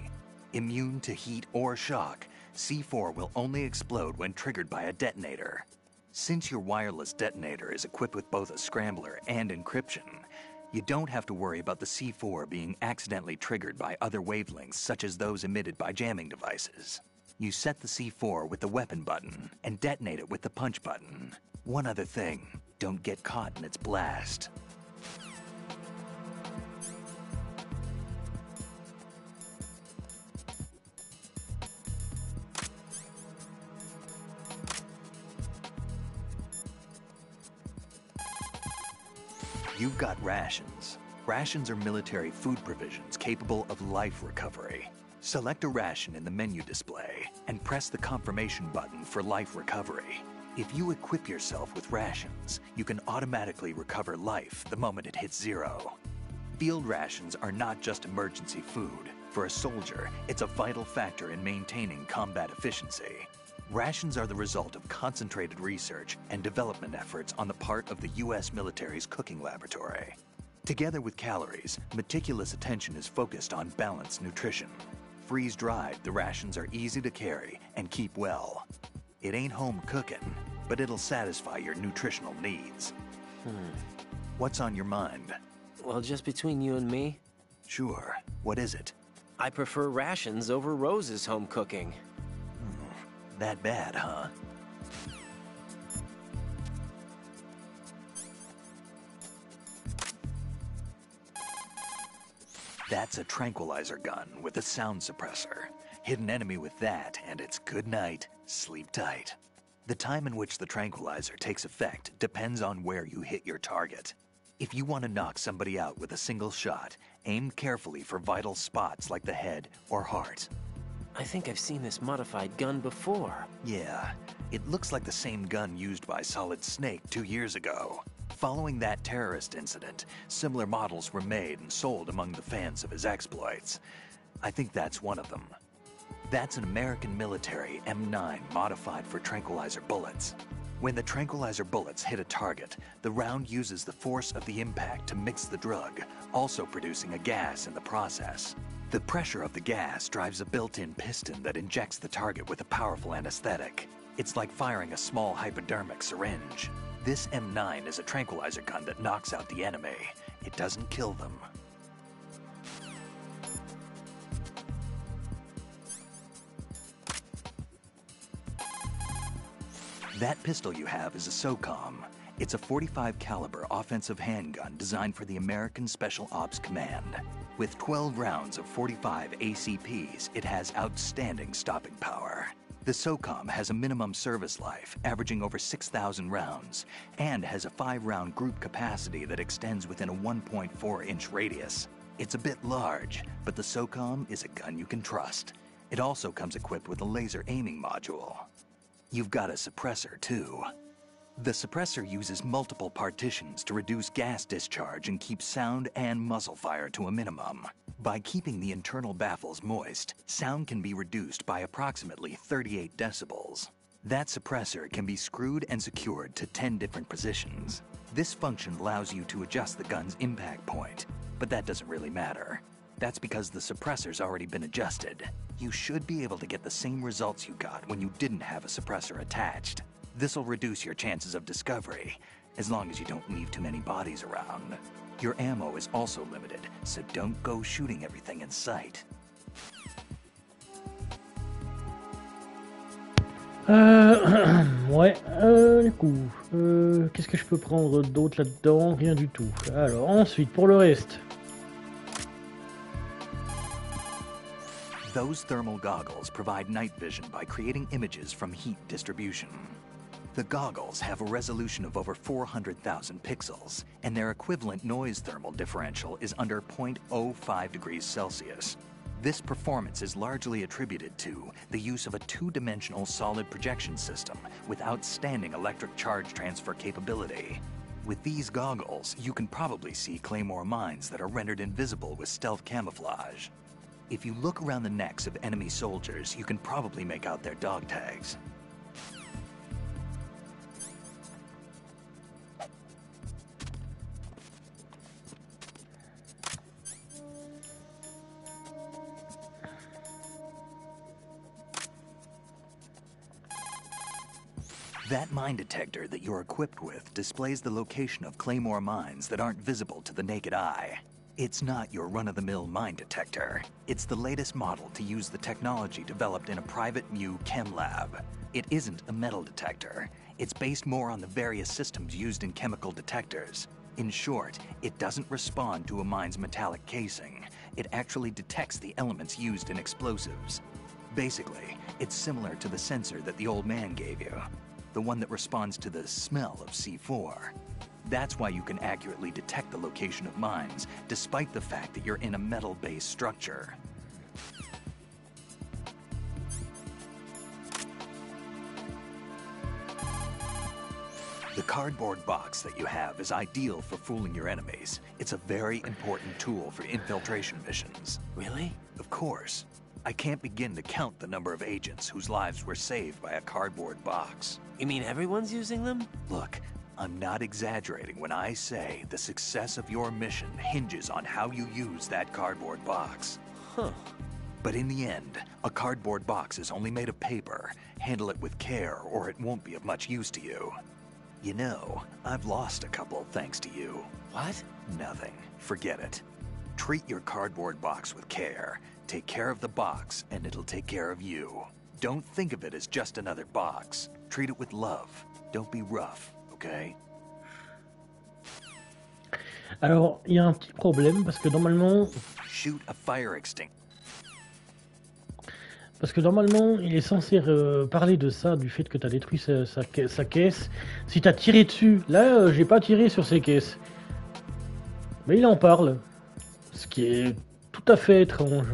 Immune to heat or shock, C4 will only explode when triggered by a detonator. Since your wireless detonator is equipped with both a scrambler and encryption, you don't have to worry about the C4 being accidentally triggered by other wavelengths such as those emitted by jamming devices. You set the C4 with the weapon button and detonate it with the punch button. One other thing, don't get caught in its blast. You've got rations. Rations are military food provisions capable of life recovery. Select a ration in the menu display and press the confirmation button for life recovery. If you equip yourself with rations, you can automatically recover life the moment it hits 0. Field rations are not just emergency food. For a soldier, it's a vital factor in maintaining combat efficiency. Rations are the result of concentrated research and development efforts on the part of the U.S. military's cooking laboratory. Together with calories, meticulous attention is focused on balanced nutrition. Freeze-dried, the rations are easy to carry and keep well. It ain't home cooking, but it'll satisfy your nutritional needs. What's on your mind? Well, just between you and me? Sure. What is it? I prefer rations over Rose's home cooking. That bad, huh? That's a tranquilizer gun with a sound suppressor. Hit an enemy with that, and it's good night, sleep tight. The time in which the tranquilizer takes effect depends on where you hit your target. If you want to knock somebody out with a single shot, aim carefully for vital spots like the head or heart. I think I've seen this modified gun before. Yeah, it looks like the same gun used by Solid Snake 2 years ago. Following that terrorist incident, similar models were made and sold among the fans of his exploits. I think that's one of them. That's an American military M9 modified for tranquilizer bullets. When the tranquilizer bullets hit a target, the round uses the force of the impact to mix the drug, also producing a gas in the process. The pressure of the gas drives a built-in piston that injects the target with a powerful anesthetic. It's like firing a small hypodermic syringe. This M9 is a tranquilizer gun that knocks out the enemy. It doesn't kill them. That pistol you have is a SOCOM. It's a .45 caliber offensive handgun designed for the American Special Ops Command. With 12 rounds of .45 ACPs, it has outstanding stopping power. The SOCOM has a minimum service life, averaging over 6,000 rounds, and has a 5-round group capacity that extends within a 1.4-inch radius. It's a bit large, but the SOCOM is a gun you can trust. It also comes equipped with a laser aiming module. You've got a suppressor, too. The suppressor uses multiple partitions to reduce gas discharge and keep sound and muzzle fire to a minimum. By keeping the internal baffles moist, sound can be reduced by approximately 38 decibels. That suppressor can be screwed and secured to 10 different positions. This function allows you to adjust the gun's impact point, but that doesn't really matter. That's because the suppressor's already been adjusted. You should be able to get the same results you got when you didn't have a suppressor attached. This'll reduce your chances of discovery, as long as you don't leave too many bodies around. Your ammo is also limited, so don't go shooting everything in sight. Ouais, du coup, qu'est-ce que je peux prendre d'autre là-dedans? Rien du tout. Alors, ensuite, pour le reste. Those thermal goggles provide night vision by creating images from heat distribution. The goggles have a resolution of over 400,000 pixels, and their equivalent noise thermal differential is under 0.05 degrees Celsius. This performance is largely attributed to the use of a 2-dimensional solid projection system with outstanding electric charge transfer capability. With these goggles, you can probably see Claymore mines that are rendered invisible with stealth camouflage. If you look around the necks of enemy soldiers, you can probably make out their dog tags. That mine detector that you're equipped with displays the location of Claymore mines that aren't visible to the naked eye. It's not your run-of-the-mill mine detector. It's the latest model to use the technology developed in a private Mew chem lab. It isn't a metal detector. It's based more on the various systems used in chemical detectors. In short, it doesn't respond to a mine's metallic casing. It actually detects the elements used in explosives. Basically, it's similar to the sensor that the old man gave you. The one that responds to the smell of C4. That's why you can accurately detect the location of mines, despite the fact that you're in a metal-based structure. The cardboard box that you have is ideal for fooling your enemies. It's a very important tool for infiltration missions. Really? Of course. I can't begin to count the number of agents whose lives were saved by a cardboard box. You mean everyone's using them? Look, I'm not exaggerating when I say the success of your mission hinges on how you use that cardboard box. Huh. But in the end, a cardboard box is only made of paper. Handle it with care or it won't be of much use to you. You know, I've lost a couple thanks to you. What? Nothing. Forget it. Treat your cardboard box with care. Take care of the box, and it'll take care of you. Don't think of it as just another box. Treat it with love. Don't be rough, okay? Alors, il y a un petit problème parce que normalement... Shoot a fire extinguisher. Parce que normalement, il est censé parler de ça, du fait que tu as détruit sa caisse. Si tu as tiré dessus, là, j'ai pas tiré sur ses caisses. Mais il en parle. Ce qui est tout à fait étrange.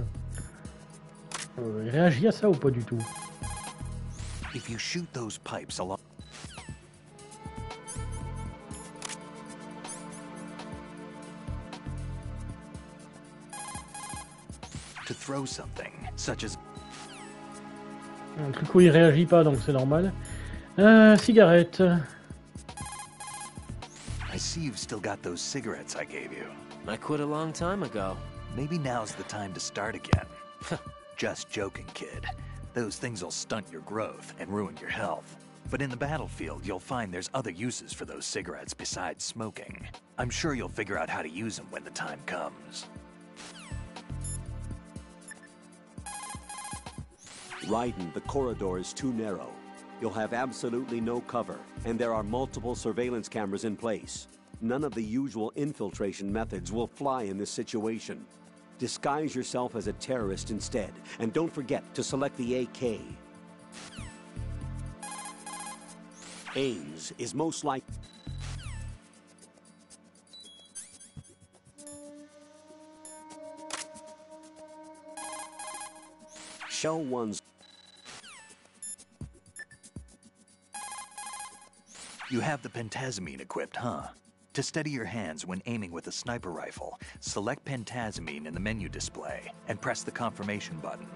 Il réagit à ça ou pas du tout? If you shoot those pipes along... to throw something, such as... Un truc où il réagit pas, donc c'est normal. Cigarette. I see you've still got those cigarettes I gave you. I quit a long time ago. Maybe now's the time to start again. Just joking, kid. Those things will stunt your growth and ruin your health. But in the battlefield, you'll find there's other uses for those cigarettes besides smoking. I'm sure you'll figure out how to use them when the time comes. Raiden, the corridor is too narrow. You'll have absolutely no cover, and there are multiple surveillance cameras in place. None of the usual infiltration methods will fly in this situation. Disguise yourself as a terrorist instead, and don't forget to select the AK. Ames is most likely... Show one's... You have the pentazamine equipped, huh? To steady your hands when aiming with a sniper rifle, select pentazamine in the menu display and press the confirmation button.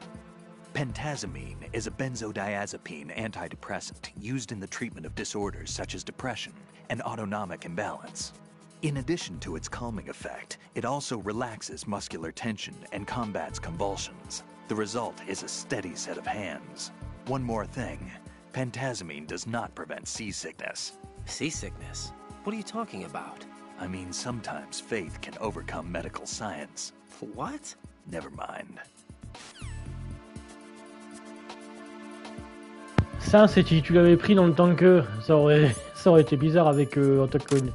Pentazamine is a benzodiazepine antidepressant used in the treatment of disorders such as depression and autonomic imbalance. In addition to its calming effect, it also relaxes muscular tension and combats convulsions. The result is a steady set of hands. One more thing, pentazamine does not prevent seasickness. Seasickness? What are you talking about? I mean, sometimes faith can overcome medical science. What? Never mind. Ça, c'est si tu l'avais pris dans le tanker. Ça aurait été bizarre avec Aucunes.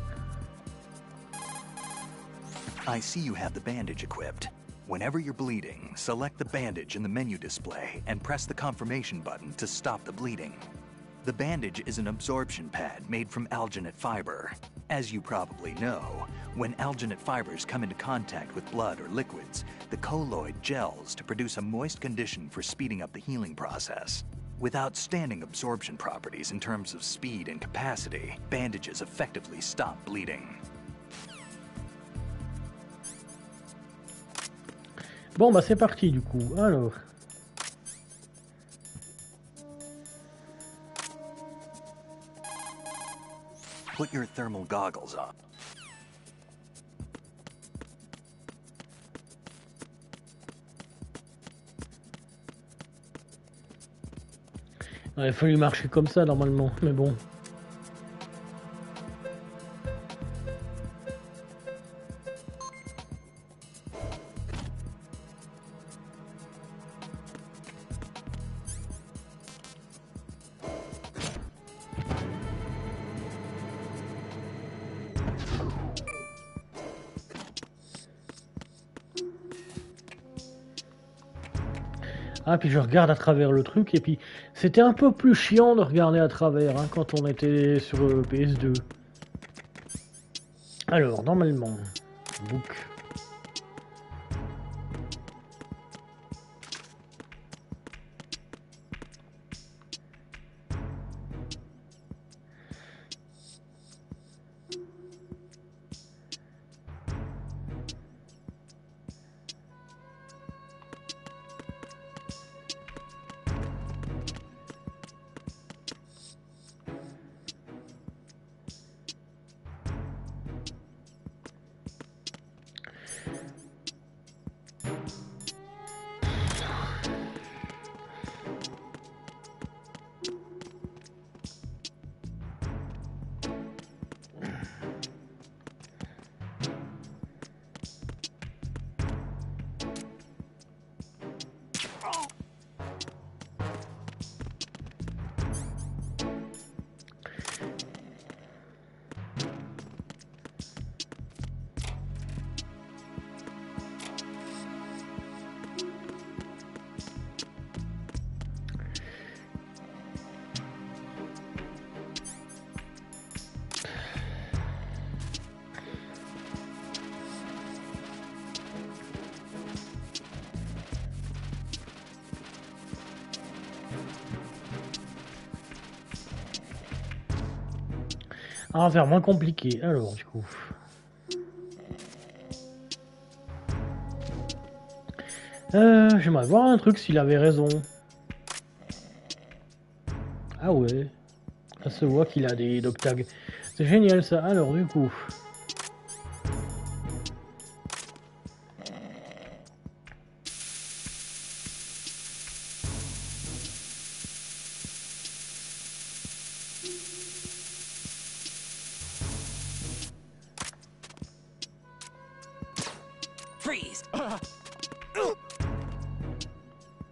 I see you have the bandage equipped. Whenever you're bleeding, select the bandage in the menu display and press the confirmation button to stop the bleeding. The bandage is an absorption pad made from alginate fiber. As you probably know, when alginate fibers come into contact with blood or liquids, the colloid gels to produce a moist condition for speeding up the healing process. With outstanding absorption properties in terms of speed and capacity, bandages effectively stop bleeding. Bon bah c'est parti du coup, alors... Put your thermal goggles on. Ouais, il fallait marcher comme ça normalement, mais bon. Ah, puis je regarde à travers le truc, et puis c'était un peu plus chiant de regarder à travers hein, quand on était sur PS2. Alors, normalement, book. Ah, faire moins compliqué. Alors, du coup. J'aimerais voir un truc s'il avait raison. Ah ouais. Ça se voit qu'il a des dog-tags. C'est génial ça. Alors, du coup.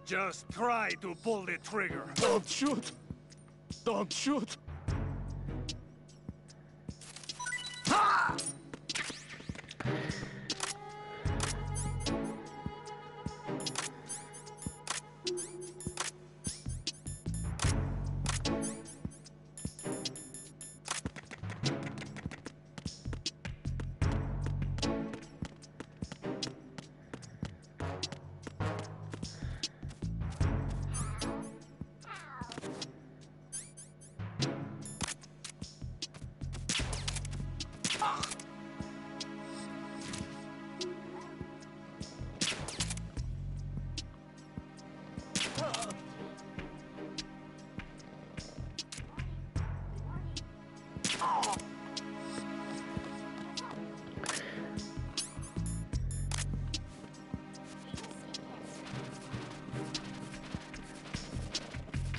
Just try to pull the trigger. Don't shoot. Don't shoot. Ha!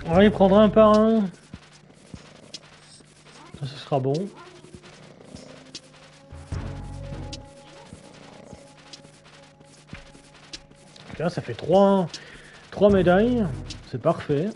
On va les prendre un par un. Ça, ce sera bon. Là, ça fait 3 médailles. C'est parfait.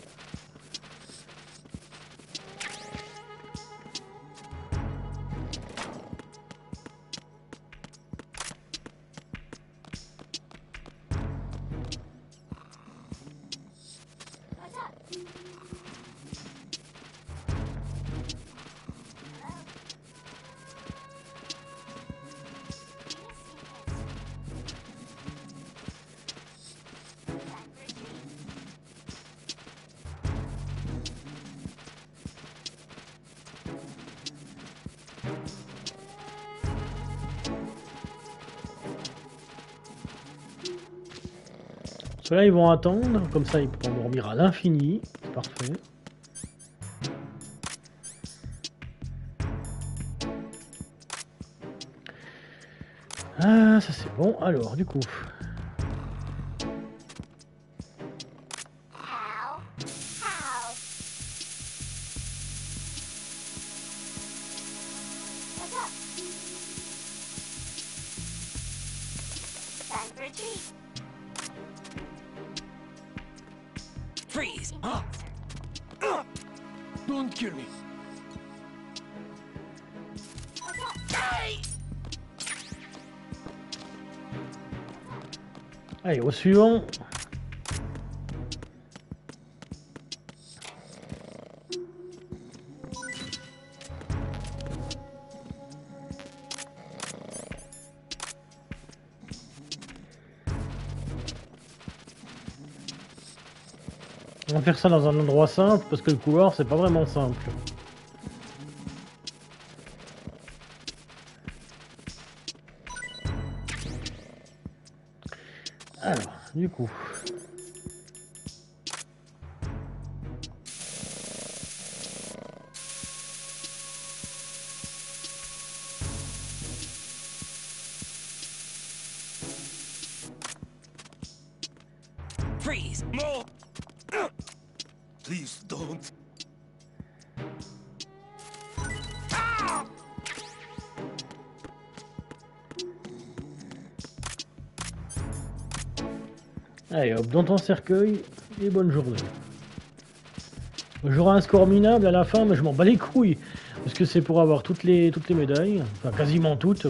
Ceux-là, ils vont attendre, comme ça ils pourront dormir à l'infini. C'est parfait. Ah, ça c'est bon. Alors, du coup... Freeze! Don't kill me. Allez, au suivant. On va faire ça dans un endroit simple parce que le couloir c'est pas vraiment simple. Alors, du coup. Freeze! More! Please don't. Allez hop, dans ton cercueil, et bonne journée. J'aurai un score minable à la fin, mais je m'en bats les couilles. Parce que c'est pour avoir toutes les médailles, enfin quasiment toutes.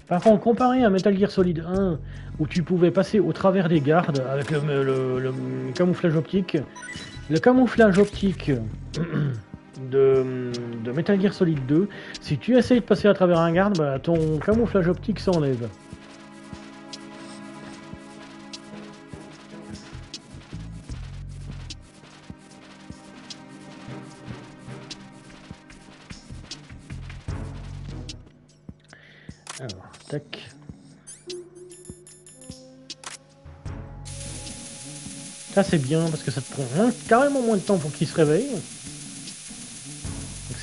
Par contre, comparé à Metal Gear Solid 1, où tu pouvais passer au travers des gardes avec le camouflage optique, le camouflage optique de Metal Gear Solid 2, si tu essayes de passer à travers un garde, bah, ton camouflage optique s'enlève. Alors, tac. Ça c'est bien parce que ça te prend carrément moins de temps pour qu'il se réveille. Donc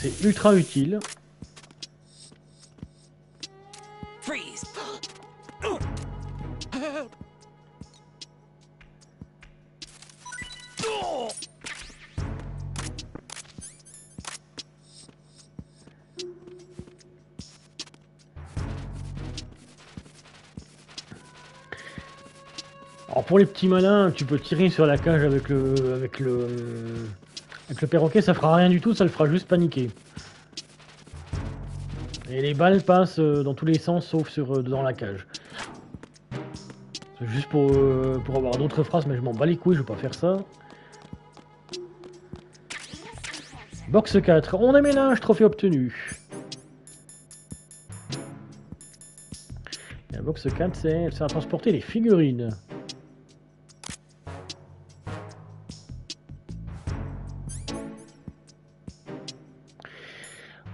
c'est ultra utile. Freeze! Alors pour les petits malins, tu peux tirer sur la cage avec le perroquet, ça fera rien du tout, ça le fera juste paniquer. Et les balles passent dans tous les sens sauf dans la cage. C'est juste pour avoir d'autres phrases, mais je m'en bats les couilles, je vais pas faire ça. Box 4, on déménage, trophée obtenu. Et la box 4, c'est à transporter les figurines.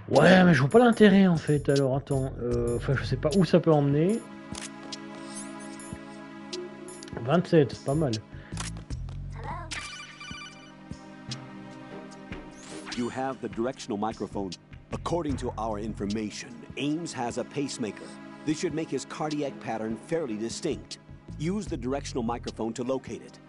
Ouais, mais je vois pas l'intérêt en fait. Alors attends, enfin je sais pas où ça peut emmener. 27, c'est pas mal. You have the directional microphone. According to our information, Ames has a pacemaker. This should make his cardiac pattern fairly distinct. Use the directional microphone to locate it.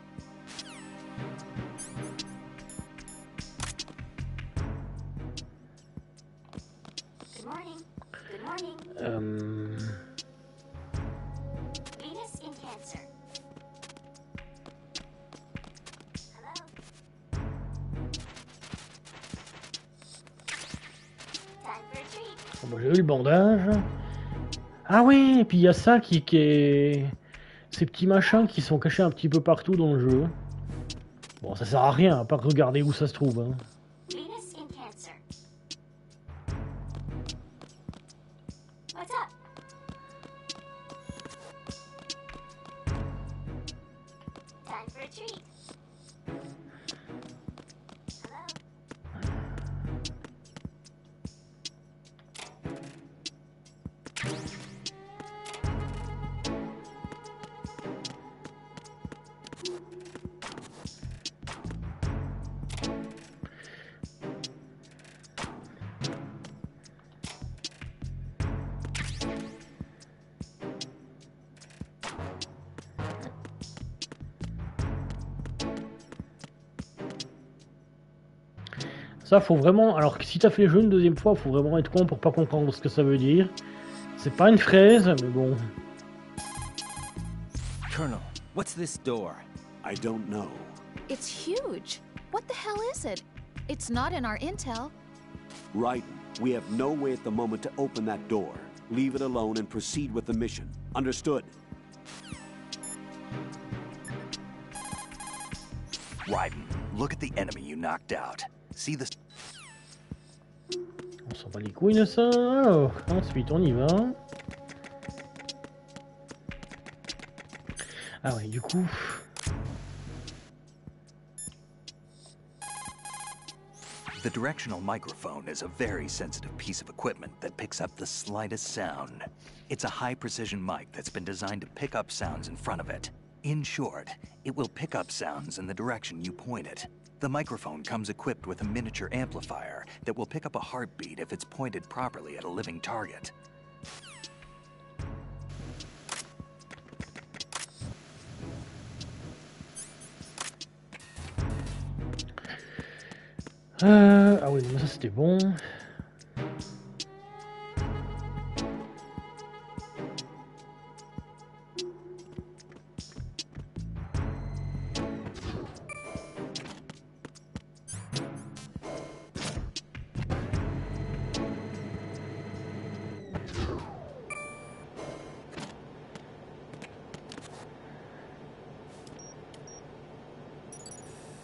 Venus in Cancer. Oh, bah, j'ai eu le bandage. Ah oui, et puis il y a ça qui est... Ces petits machins qui sont cachés un petit peu partout dans le jeu. Bon, ça sert à rien, à part regarder où ça se trouve. Hein. Venus in Cancer. What's up? Time for a treat. Ça, faut vraiment... Alors, si t'as fait le jeu une deuxième fois, faut vraiment être con pour pas comprendre ce que ça veut dire. C'est pas une fraise, mais bon... Colonel, what's this door? I don't know. It's huge. What the hell is it? It's not in our intel. Right. We have no way at the moment to open that door. Leave it alone and proceed with the mission. Understood? Raiden, look at the enemy you knocked out. See the... On s'en bat les couilles de ça. Alors, ensuite on y va. Ah ouais, du coup... The directional microphone is a very sensitive piece of equipment that picks up the slightest sound. It's a high-precision mic that's been designed to pick up sounds in front of it. In short, it will pick up sounds in the direction you point it. The microphone comes equipped with a miniature amplifier that will pick up a heartbeat if it's pointed properly at a living target. Ah oui, mais ça c'était bon.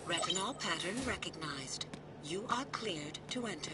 Retinol pattern recognized. You are cleared to enter.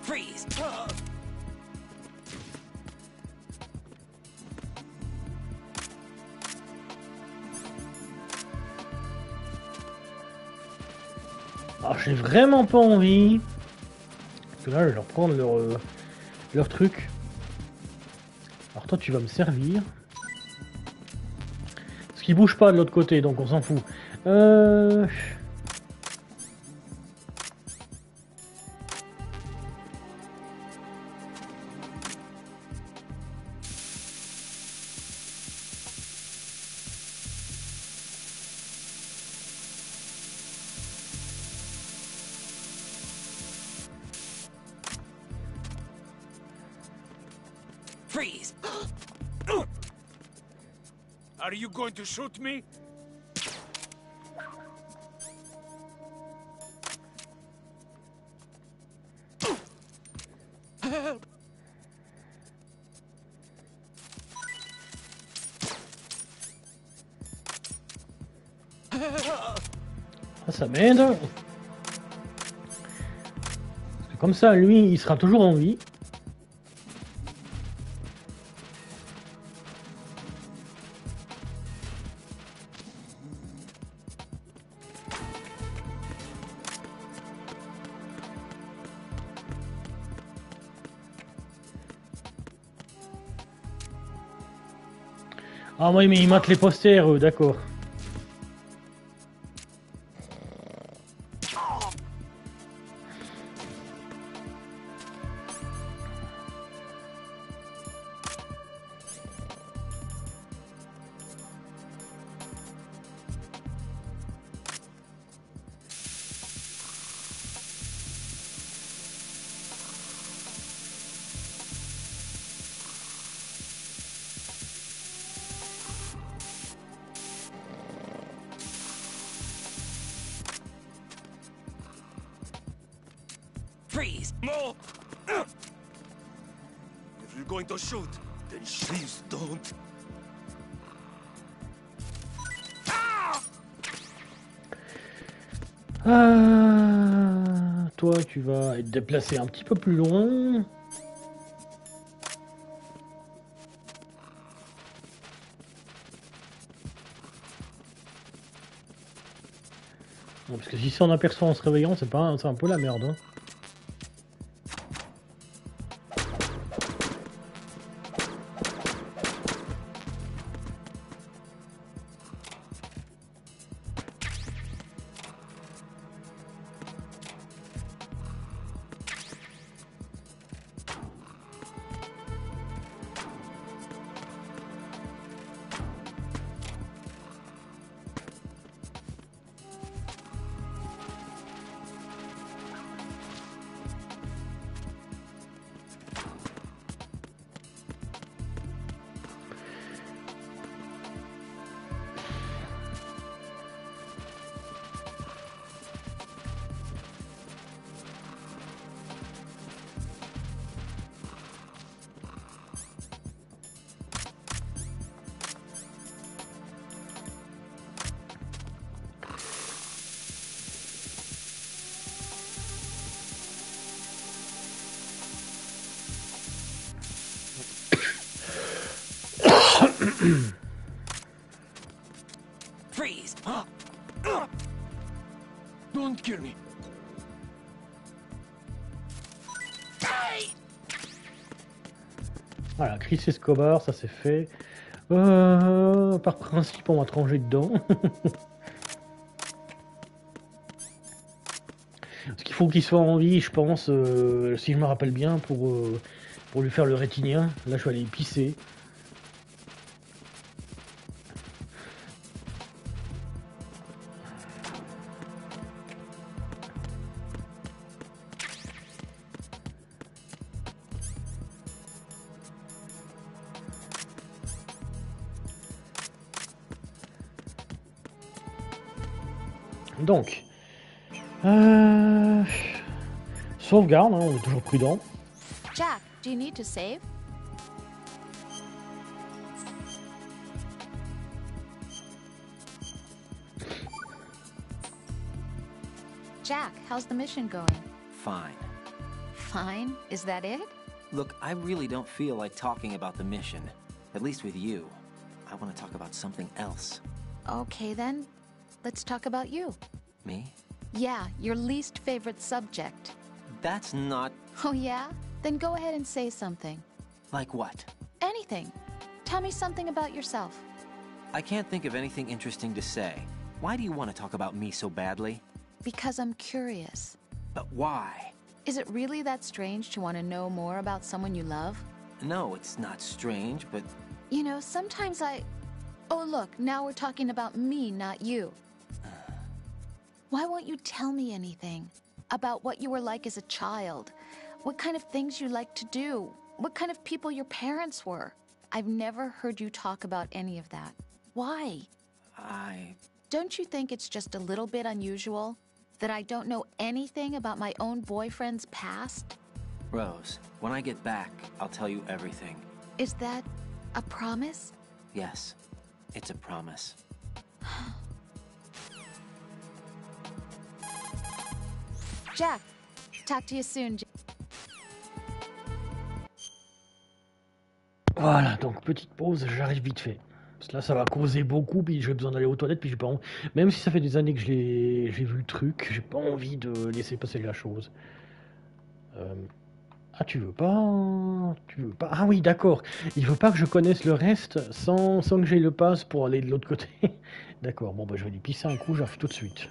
Freeze! Alors j'ai vraiment pas envie. Parce que là je vais leur prendre leur truc. Alors toi tu vas me servir. Parce qu'il bouge pas de l'autre côté donc on s'en fout. Freeze! Are you going to shoot me? Ça m'aide. Parce que comme ça, lui, il sera toujours en vie. Ah oui, mais ils matent les posters, d'accord. Freeze! No! If you're going to shoot, then please don't. Toi, tu vas être déplacé un petit peu plus loin. Bon, parce que si on aperçoit en se réveillant, c'est un peu la merde. Hein. Freeze! Don't kill me. Voilà, Chris Escobar, ça c'est fait. Par principe, on va trancher dedans. Parce qu'il faut qu'il soit en vie, je pense, si je me rappelle bien, pour lui faire le rétinien. Là, je vais aller pisser. Donc, sauvegarde, hein, on est toujours prudent. Jack, do you need to save? Jack, how's the mission going? Fine. Fine? Is that it? Look, I really don't feel like talking about the mission. At least with you. I want to talk about something else. Okay then, let's talk about you. Me? Yeah, your least favorite subject. That's not... Oh yeah? Then go ahead and say something. Like what? Anything. Tell me something about yourself. I can't think of anything interesting to say. Why do you want to talk about me so badly? Because I'm curious. But why? Is it really that strange to want to know more about someone you love? No, it's not strange, but... You know, sometimes Oh look, now we're talking about me, not you. Why won't you tell me anything? About what you were like as a child? What kind of things you liked to do? What kind of people your parents were? I've never heard you talk about any of that. Why? Don't you think it's just a little bit unusual? That I don't know anything about my own boyfriend's past? Rose, when I get back, I'll tell you everything. Is that a promise? Yes, it's a promise. Jack, talk to you soon. Voilà, donc petite pause, j'arrive vite fait. Parce que là, ça va causer beaucoup, puis j'ai besoin d'aller aux toilettes, puis j'ai pas envie... Même si ça fait des années que j'ai vu le truc, j'ai pas envie de laisser passer la chose. Ah, tu veux pas... Ah oui, d'accord. Il veut pas que je connaisse le reste sans que j'aille le pass pour aller de l'autre côté. D'accord, bon, bah je vais lui pisser un coup, j'arrive tout de suite.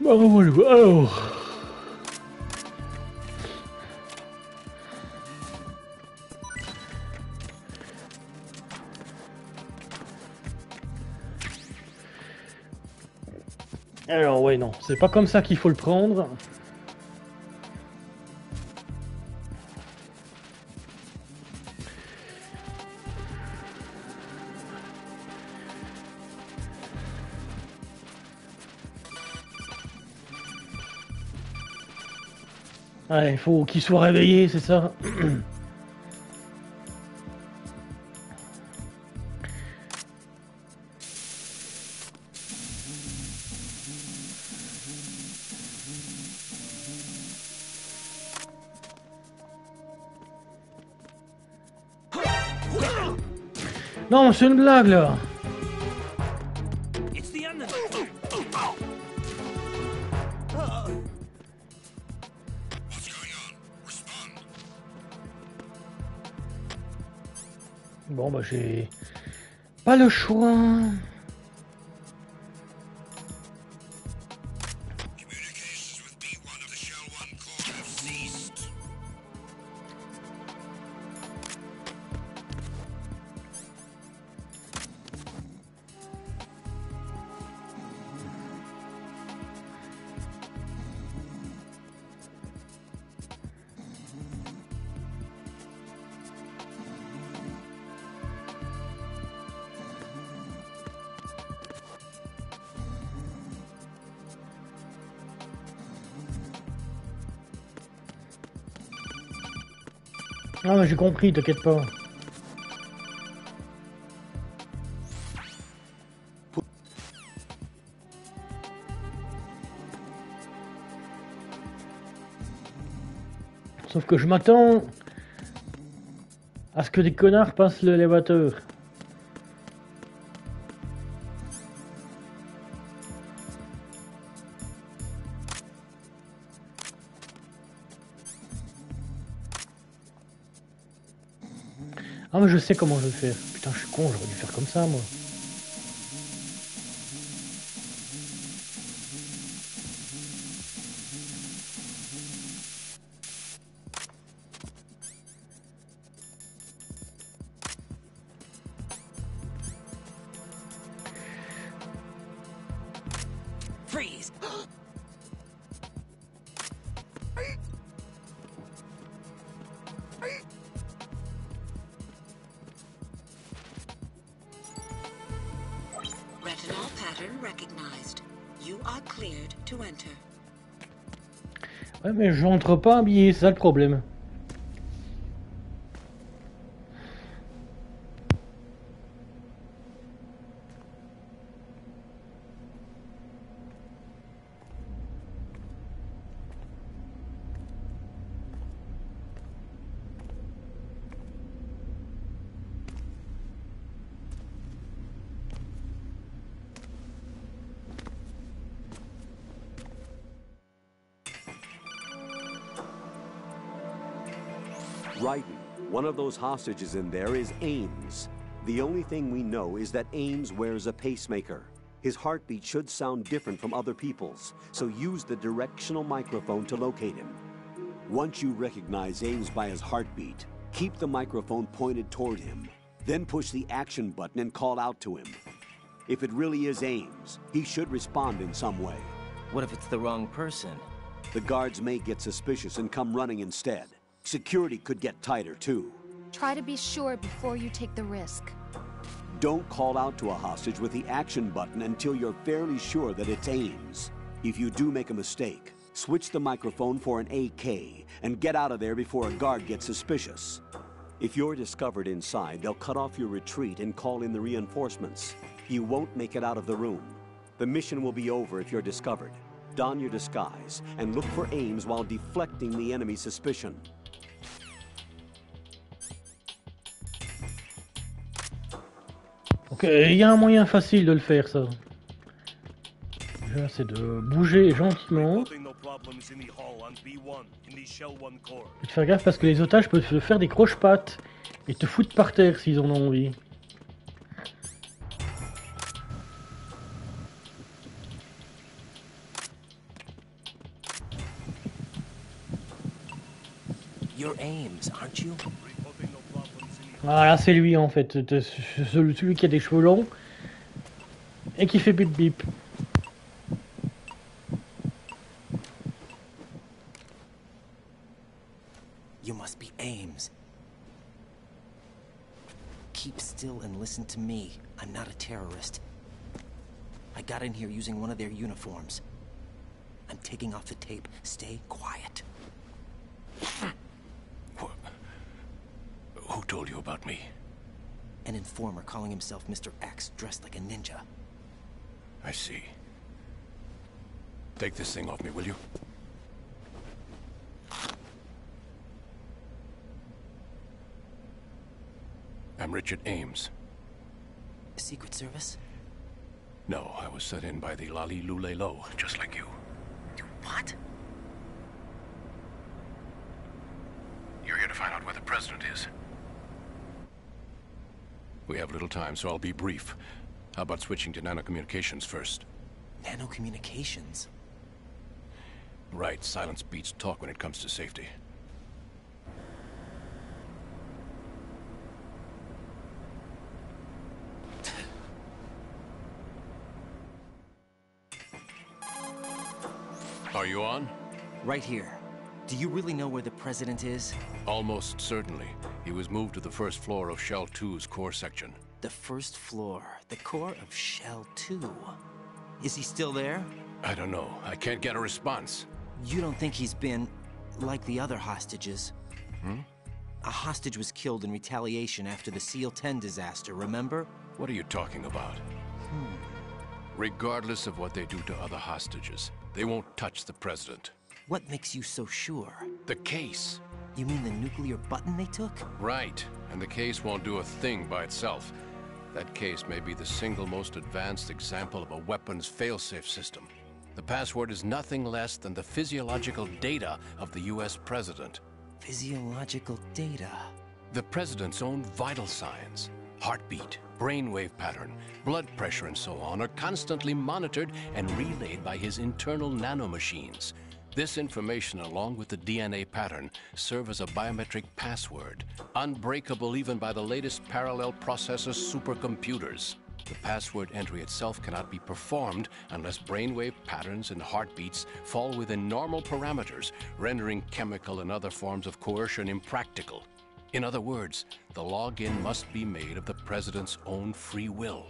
Alors... Alors ouais, non, c'est pas comme ça qu'il faut le prendre. Ouais, il faut qu'il soit réveillé, c'est ça. Non, c'est une blague là. It's the enemy. Bon bah j'ai pas le choix. Ah mais j'ai compris, t'inquiète pas. Sauf que je m'attends à ce que des connards passent l'élévateur. Ah mais je sais comment je vais faire. Putain je suis con, j'aurais dû faire comme ça moi. Freeze. Retinol pattern recognized. You are cleared to enter. Ouais mais j'entre pas habillé, c'est ça le problème. Ryden, one of those hostages in there is Ames. The only thing we know is that Ames wears a pacemaker. His heartbeat should sound different from other people's, so use the directional microphone to locate him. Once you recognize Ames by his heartbeat, keep the microphone pointed toward him. Then push the action button and call out to him. If it really is Ames, he should respond in some way. What if it's the wrong person? The guards may get suspicious and come running instead. Security could get tighter, too. Try to be sure before you take the risk. Don't call out to a hostage with the action button until you're fairly sure that it's Ames. If you do make a mistake, switch the microphone for an AK and get out of there before a guard gets suspicious. If you're discovered inside, they'll cut off your retreat and call in the reinforcements. You won't make it out of the room. The mission will be over if you're discovered. Don your disguise and look for Ames while deflecting the enemy's suspicion. Ok, il y a un moyen facile de le faire ça. C'est de bouger gentiment. Et de faire gaffe parce que les otages peuvent se faire des croche-pattes et te foutre par terre s'ils en ont envie. You're Ames, aren't you? Voilà, c'est lui en fait, celui qui a des cheveux longs et qui fait bip bip. You must be Ames. Keep still and listen to me. I'm not a terrorist. I got in here using one of their uniforms. I'm taking off the tape. Stay quiet. Who told you about me? An informer calling himself Mr. X, dressed like a ninja. I see. Take this thing off me, will you? I'm Richard Ames. Secret Service? No, I was sent in by the Lali Lule Lo, just like you. What? You're here to find out where the president is. We have little time, so I'll be brief. How about switching to nanocommunications first? Nanocommunications? Right, silence beats talk when it comes to safety. Are you on? Right here. Do you really know where the president is? Almost certainly. He was moved to the first floor of Shell 2's core section. The first floor. The core of Shell 2. Is he still there? I don't know. I can't get a response. You don't think he's been like the other hostages? A hostage was killed in retaliation after the SEAL 10 disaster, remember? What are you talking about? Regardless of what they do to other hostages, they won't touch the president. What makes you so sure? The case. You mean the nuclear button they took? Right. And the case won't do a thing by itself. That case may be the single most advanced example of a weapons failsafe system. The password is nothing less than the physiological data of the US president. Physiological data? The president's own vital signs, heartbeat, brainwave pattern, blood pressure and so on are constantly monitored and relayed by his internal nanomachines. This information, along with the DNA pattern, serve as a biometric password, unbreakable even by the latest parallel processor supercomputers. The password entry itself cannot be performed unless brainwave patterns and heartbeats fall within normal parameters, rendering chemical and other forms of coercion impractical. In other words, the login must be made of the president's own free will.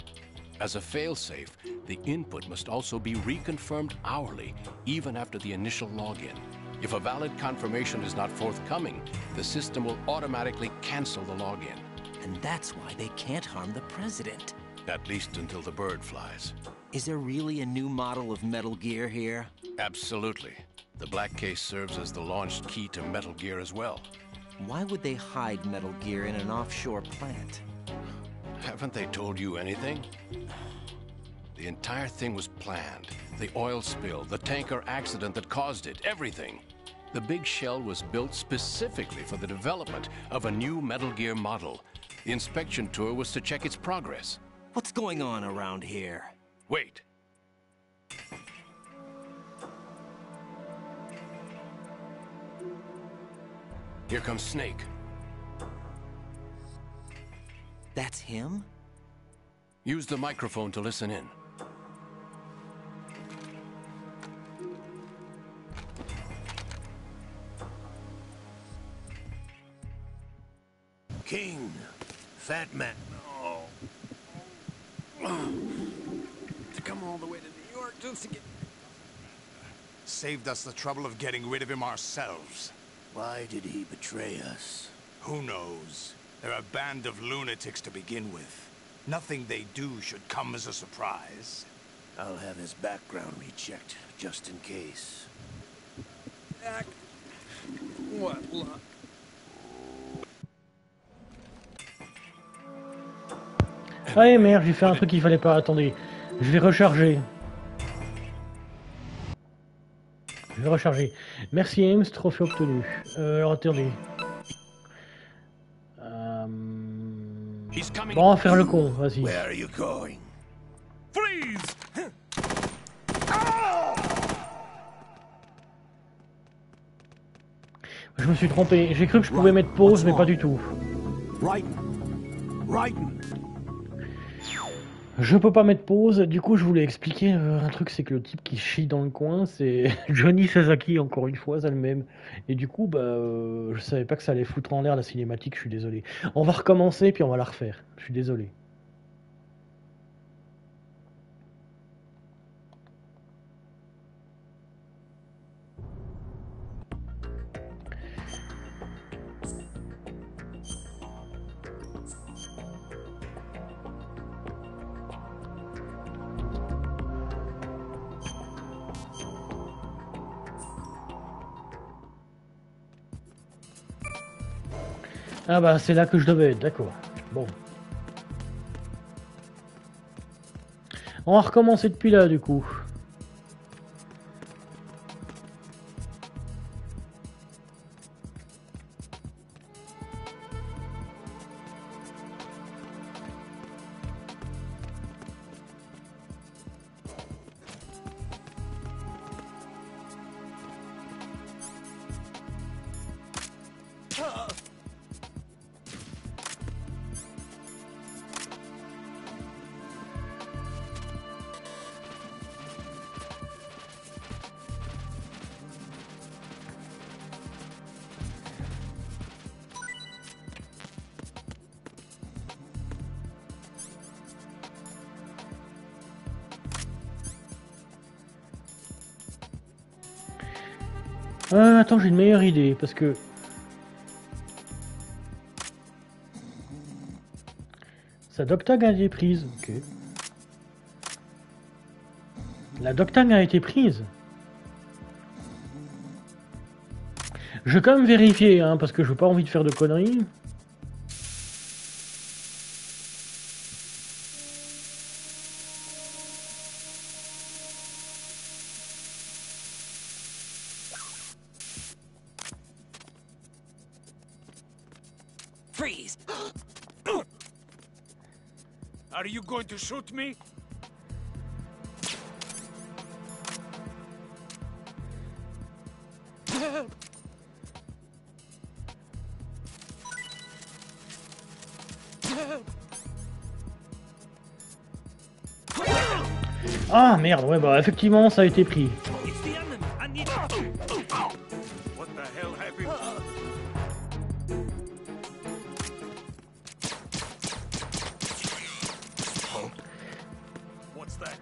As a failsafe, the input must also be reconfirmed hourly, even after the initial login. If a valid confirmation is not forthcoming, the system will automatically cancel the login. And that's why they can't harm the president. At least until the bird flies. Is there really a new model of Metal Gear here? Absolutely. The black case serves as the launch key to Metal Gear as well. Why would they hide Metal Gear in an offshore plant? Haven't they told you anything? The entire thing was planned. The oil spill, the tanker accident that caused it, everything. The big shell was built specifically for the development of a new Metal Gear model. The inspection tour was to check its progress. What's going on around here? Wait. Here comes Snake. That's him? Use the microphone to listen in. King, Fatman. Oh. To come all the way to New York just to get... Saved us the trouble of getting rid of him ourselves. Why did he betray us? Who knows? They're a band of lunatics to begin with. Nothing they do should come as a surprise. I'll have his background rechecked, just in case. Jack, what luck? Ah merde, j'ai fait un truc qu'il fallait pas, attendez. Je vais recharger. Je vais recharger. Merci Ames, trophée obtenu. Alors attendez. Bon, on va faire le con, vas-y. Where are you going? Freeze! Je me suis trompé, j'ai cru que je pouvais mettre pause, mais pas du tout. Je peux pas mettre pause, du coup je voulais expliquer un truc, c'est que le type qui chie dans le coin, c'est Johnny Sasaki, encore une fois, c'est le même. Et du coup, je savais pas que ça allait foutre en l'air la cinématique, je suis désolé. On va recommencer, puis on va la refaire, je suis désolé. Ah bah c'est là que je devais être, d'accord. Bon. On va recommencer depuis là du coup. Attends, j'ai une meilleure idée, parce que... Sa doctag a été prise. Ok. La doctag a été prise. Je vais quand même vérifier, hein, parce que je n'ai pas envie de faire de conneries. Freeze! Are you going to shoot me? Ah merde, ouais bah effectivement ça a été pris. What the hell happened? What's that?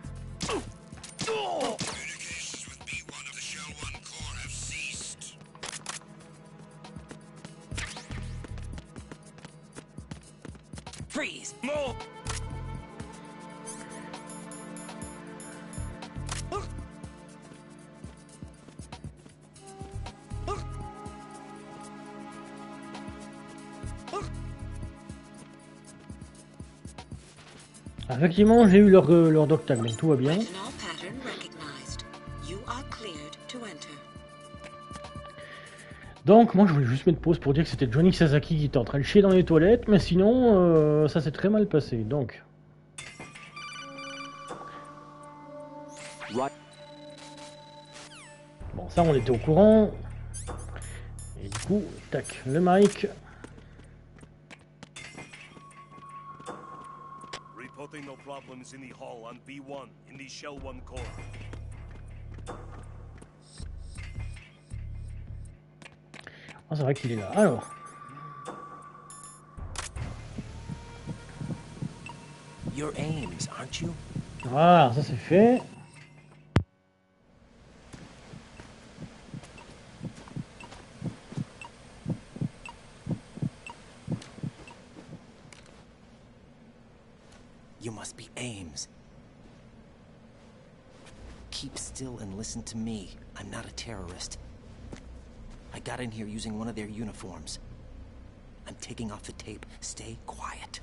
Communications with B1 of the Shell 1 core have ceased. Freeze! No! Effectivement, j'ai eu leur doctag, donc tout va bien. Donc, moi je voulais juste mettre pause pour dire que c'était Johnny Sasaki qui était en train de chier dans les toilettes, mais sinon, ça s'est très mal passé. Donc. Bon, ça on était au courant. Et du coup, tac, le mic. Reporting no problems in the hall on B1 in the Shell 1 core. Ah, c'est vrai qu'il est là. Alors. You're Ames, aren't you? Voilà, ça c'est fait. You must be Ames. Keep still and listen to me. I'm not a terrorist. I got in here using one of their uniforms. I'm taking off the tape. Stay quiet.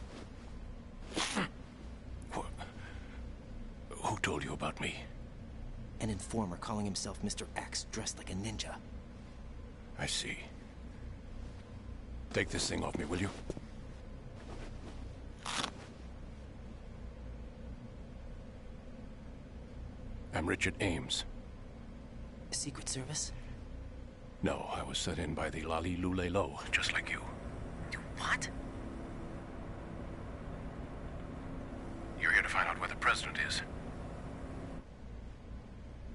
Who told you about me? An informer calling himself Mr. X, dressed like a ninja. I see. Take this thing off me, will you? I'm Richard Ames. Secret Service? No, I was sent in by the Lali Lule Lo, just like you. What? You're here to find out where the president is.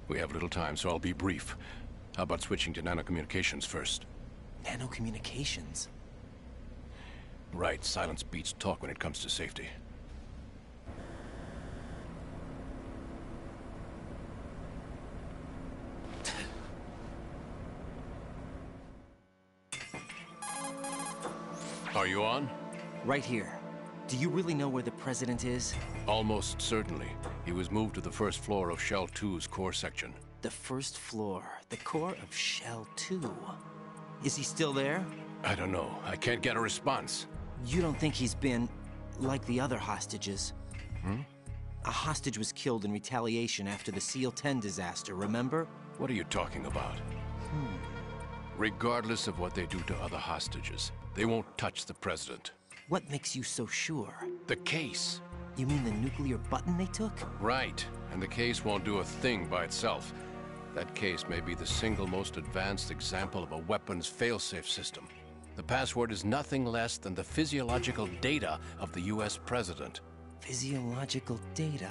We have little time, so I'll be brief. How about switching to nanocommunications first? Nanocommunications? Right, silence beats talk when it comes to safety. Are you on? Right here. Do you really know where the president is? Almost certainly. He was moved to the first floor of Shell 2's core section. The first floor. The core of Shell 2. Is he still there? I don't know. I can't get a response. You don't think he's been... like the other hostages? Hmm? A hostage was killed in retaliation after the SEAL 10 disaster, remember? What are you talking about? Regardless of what they do to other hostages, they won't touch the president. What makes you so sure? The case. You mean the nuclear button they took? Right, and the case won't do a thing by itself. That case may be the single most advanced example of a weapons failsafe system. The password is nothing less than the physiological data of the US president. Physiological data?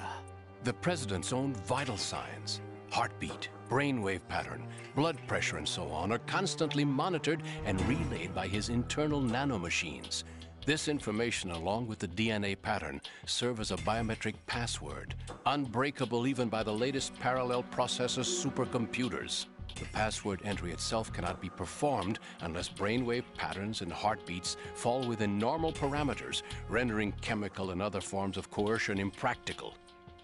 The president's own vital signs, heartbeat, brainwave pattern, blood pressure and so on are constantly monitored and relayed by his internal nanomachines. This information, along with the DNA pattern, serve as a biometric password, unbreakable even by the latest parallel processor supercomputers. The password entry itself cannot be performed unless brainwave patterns and heartbeats fall within normal parameters, rendering chemical and other forms of coercion impractical.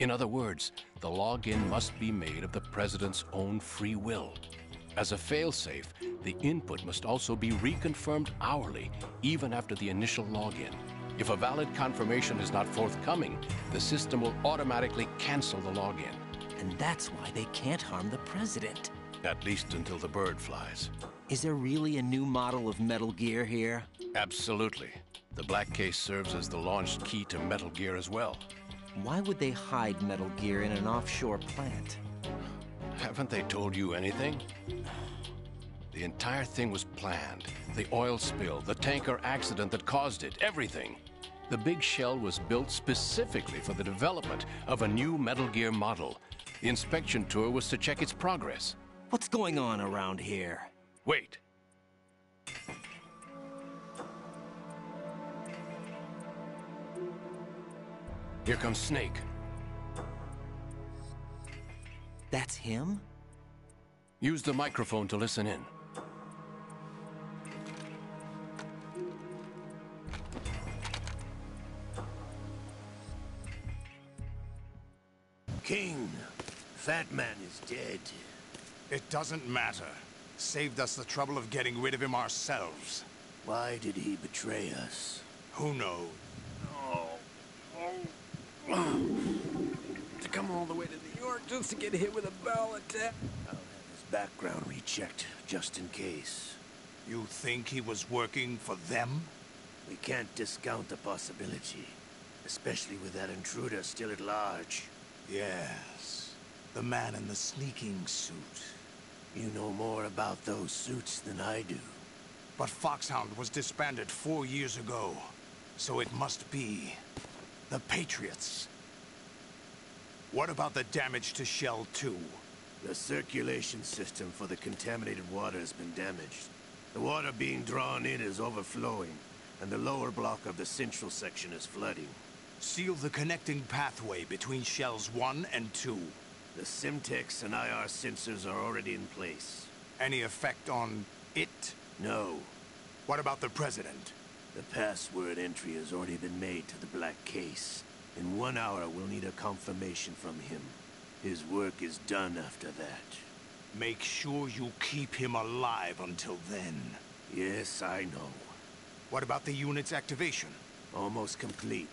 In other words, the login must be made of the president's own free will. As a failsafe, the input must also be reconfirmed hourly, even after the initial login. If a valid confirmation is not forthcoming, the system will automatically cancel the login. And that's why they can't harm the president. At least until the bird flies. Is there really a new model of Metal Gear here? Absolutely. The black case serves as the launch key to Metal Gear as well. Why would they hide Metal Gear in an offshore plant? Haven't they told you anything? The entire thing was planned. The oil spill, the tanker accident that caused it, everything. The big shell was built specifically for the development of a new Metal Gear model. The inspection tour was to check its progress. What's going on around here? Wait. Here comes Snake. That's him? Use the microphone to listen in. King, Fatman is dead. It doesn't matter. Saved us the trouble of getting rid of him ourselves. Why did he betray us? Who knows? To come all the way to New York just to get hit with a barrel attack. I'll have his background rechecked, just in case. You think he was working for them? We can't discount the possibility, especially with that intruder still at large. Yes, the man in the sneaking suit. You know more about those suits than I do. But Foxhound was disbanded 4 years ago, so it must be the Patriots. What about the damage to Shell 2? The circulation system for the contaminated water has been damaged. The water being drawn in is overflowing, and the lower block of the central section is flooding. Seal the connecting pathway between Shells 1 and 2. The Simtex and IR sensors are already in place. Any effect on it? No. What about the President? The password entry has already been made to the black case. In 1 hour, we'll need a confirmation from him. His work is done after that. Make sure you keep him alive until then. Yes, I know. What about the unit's activation? Almost complete.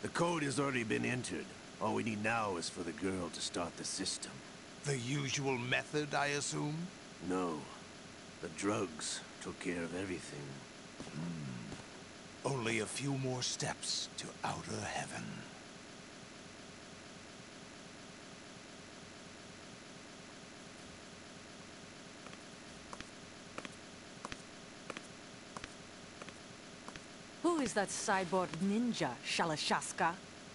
The code has already been entered. All we need now is for the girl to start the system. The usual method, I assume? No. The drugs took care of everything. Only a few more steps to outer heaven. Who is that cyborg ninja, Shalashaska?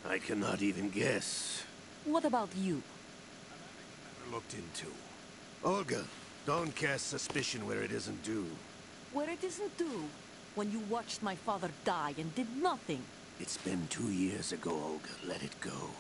I cannot even guess. What about you? Looked into. Olga, don't cast suspicion where it isn't due. Where it isn't due? When you watched my father die and did nothing. It's been 2 years ago, Olga. Let it go.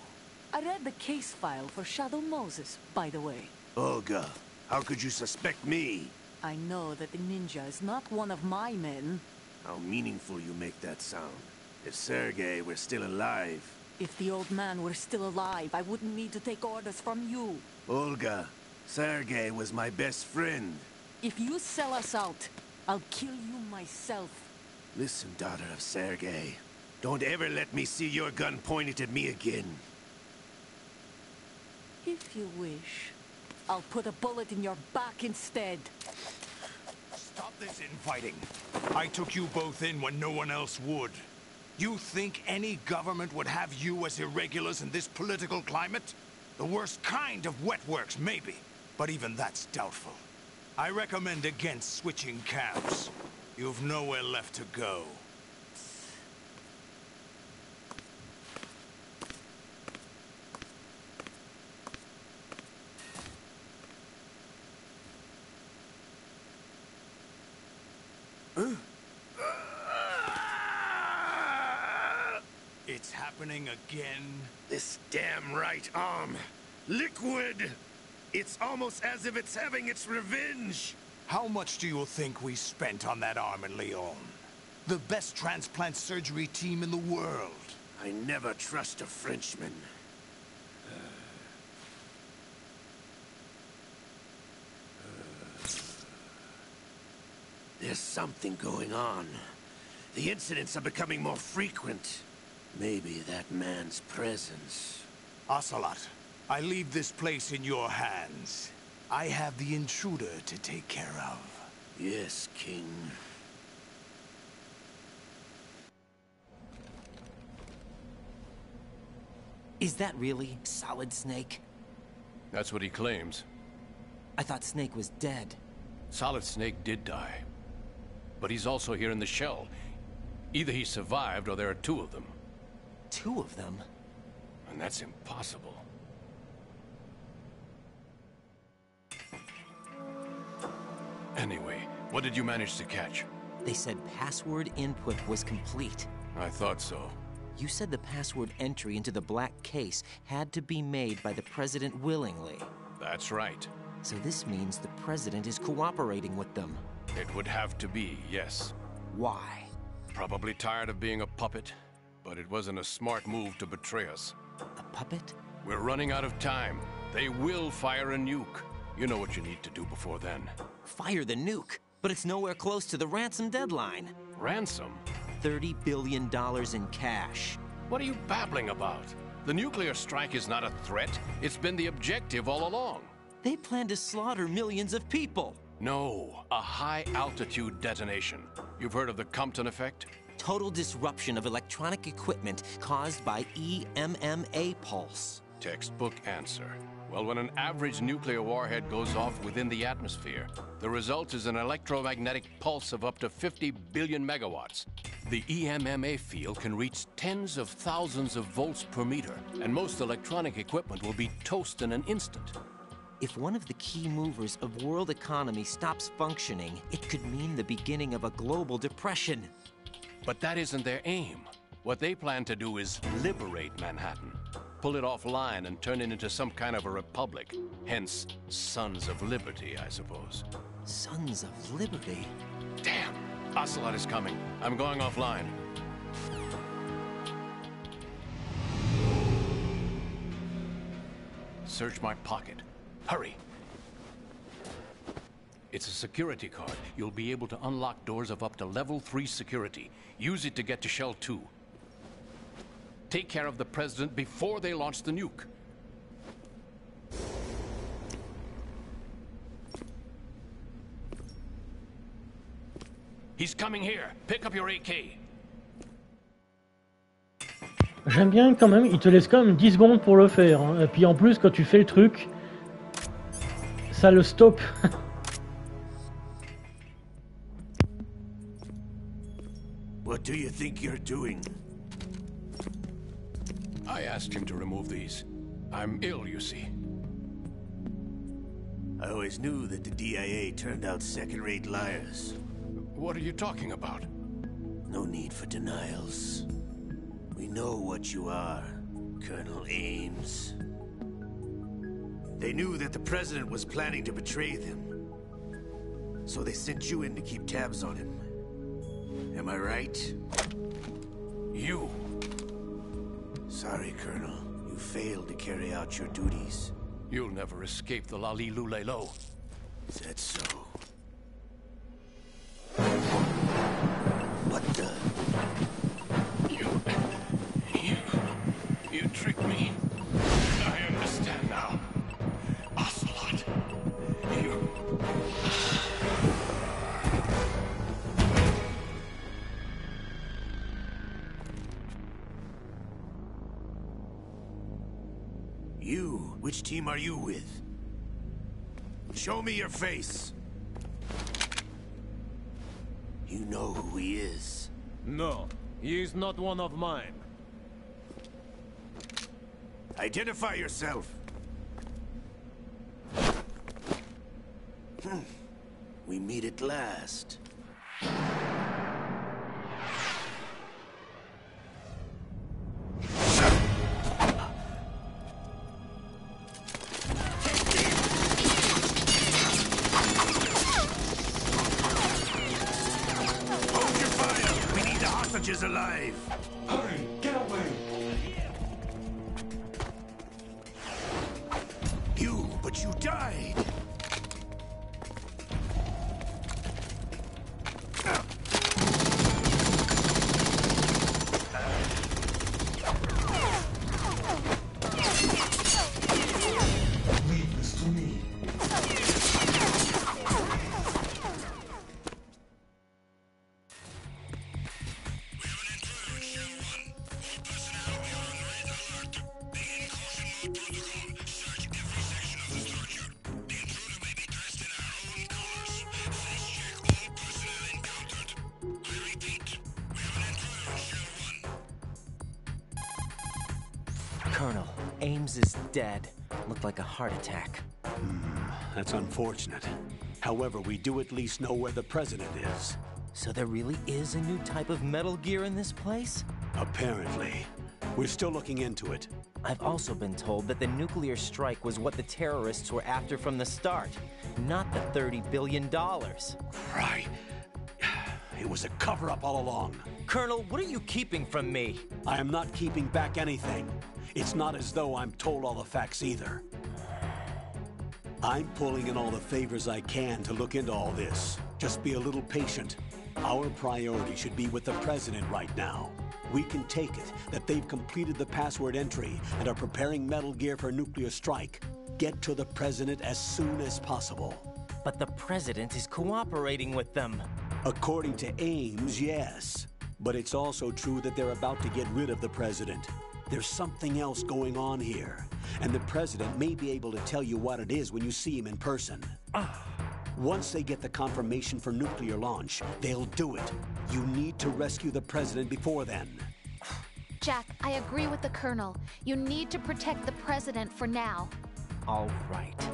I read the case file for Shadow Moses, by the way. Olga, how could you suspect me? I know that the ninja is not one of my men. How meaningful you make that sound. If Sergei were still alive... If the old man were still alive, I wouldn't need to take orders from you. Olga, Sergei was my best friend. If you sell us out, I'll kill you myself. Listen, daughter of Sergei. Don't ever let me see your gun pointed at me again. If you wish, I'll put a bullet in your back instead. Stop this infighting. I took you both in when no one else would. You think any government would have you as irregulars in this political climate? The worst kind of wet works, maybe. But even that's doubtful. I recommend against switching camps. You've nowhere left to go. It's happening again. This damn right arm. Liquid! It's almost as if it's having its revenge. How much do you think we spent on that arm in Lyon? The best transplant surgery team in the world. I never trust a Frenchman. There's something going on. The incidents are becoming more frequent. Maybe that man's presence. Ocelot, I leave this place in your hands. I have the intruder to take care of. Yes, King. Is that really Solid Snake? That's what he claims. I thought Snake was dead. Solid Snake did die. But he's also here in the shell. Either he survived or there are two of them. Two of them? And that's impossible. Anyway, what did you manage to catch? They said password input was complete. I thought so. You said the password entry into the black case had to be made by the President willingly. That's right. So this means the President is cooperating with them. It would have to be, yes. Why? Probably tired of being a puppet, but it wasn't a smart move to betray us. A puppet? We're running out of time. They will fire a nuke. You know what you need to do before then. Fire the nuke? But it's nowhere close to the ransom deadline. Ransom? $30 billion in cash. What are you babbling about? The nuclear strike is not a threat. It's been the objective all along. They plan to slaughter millions of people. No, a high-altitude detonation. You've heard of the Compton effect? Total disruption of electronic equipment caused by EMMA pulse. Textbook answer. Well, when an average nuclear warhead goes off within the atmosphere, the result is an electromagnetic pulse of up to 50 billion megawatts. The EMMA field can reach tens of thousands of volts per meter, and most electronic equipment will be toast in an instant. If one of the key movers of world economy stops functioning, it could mean the beginning of a global depression. But that isn't their aim. What they plan to do is liberate Manhattan. Pull it offline and turn it into some kind of a republic. Hence, Sons of Liberty, I suppose. Sons of Liberty? Damn! Ocelot is coming. I'm going offline. Search my pocket. Hurry! It's a security card. You'll be able to unlock doors of up to level 3 security. Use it to get to Shell 2. Take care of the President before they launch the nuke. He's coming here. Pick up your AK. J'aime bien quand même, il te laisse quand même 10 secondes pour le faire. Hein. Et puis en plus, quand tu fais le truc, ça le stoppe. What do you think you're doing? I asked him to remove these. I'm ill, you see. I always knew that the DIA turned out second-rate liars. What are you talking about? No need for denials. We know what you are, Colonel Ames. They knew that the President was planning to betray them. So they sent you in to keep tabs on him. Am I right? You. Sorry, Colonel. You failed to carry out your duties. You'll never escape the Lali-Lulelo. Is that so? What the? You tricked me. I understand now. Which team are you with? Show me your face. You know who he is. No, he is not one of mine. Identify yourself. We meet at last. Alive. Hurry, get away. But you died. Leave this to me. Colonel, Ames is dead. Looked like a heart attack. That's unfortunate. However, we do at least know where the president is. So there really is a new type of Metal Gear in this place? Apparently. We're still looking into it. I've also been told that the nuclear strike was what the terrorists were after from the start, not the $30 billion. Right. It was a cover-up all along. Colonel, what are you keeping from me? I am not keeping back anything. It's not as though I'm told all the facts either. I'm pulling in all the favors I can to look into all this. Just be a little patient. Our priority should be with the president right now. We can take it that they've completed the password entry and are preparing Metal Gear for a nuclear strike. Get to the president as soon as possible. But the president is cooperating with them. According to Ames, yes. But it's also true that they're about to get rid of the president. There's something else going on here, and the president may be able to tell you what it is when you see him in person. Once they get the confirmation for nuclear launch, they'll do it. You need to rescue the president before then. Jack, I agree with the Colonel. You need to protect the president for now. All right.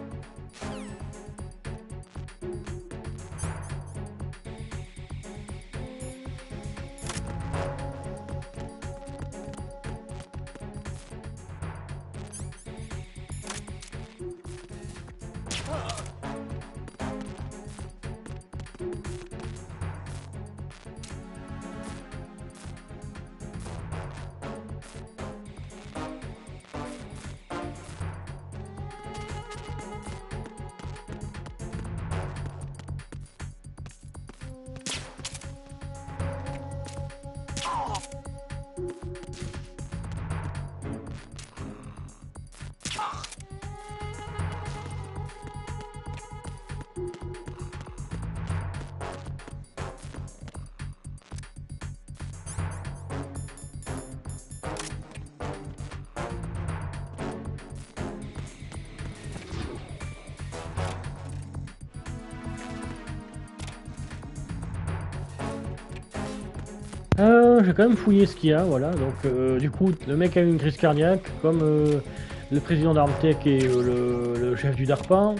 J'ai quand même fouillé ce qu'il y a, voilà. Donc, du coup, le mec a eu une crise cardiaque, comme le président d'Armtech et le chef du DARPA.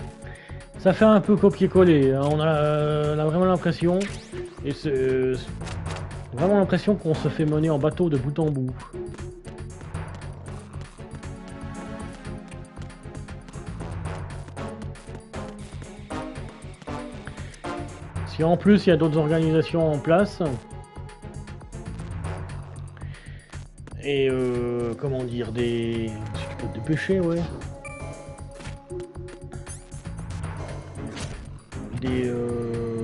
Ça fait un peu copier-coller. Hein. On a vraiment l'impression, et c'est vraiment l'impression qu'on se fait mener en bateau de bout en bout. Si en plus il y a d'autres organisations en place. Et comment dire, si tu peux te dépêcher, ouais.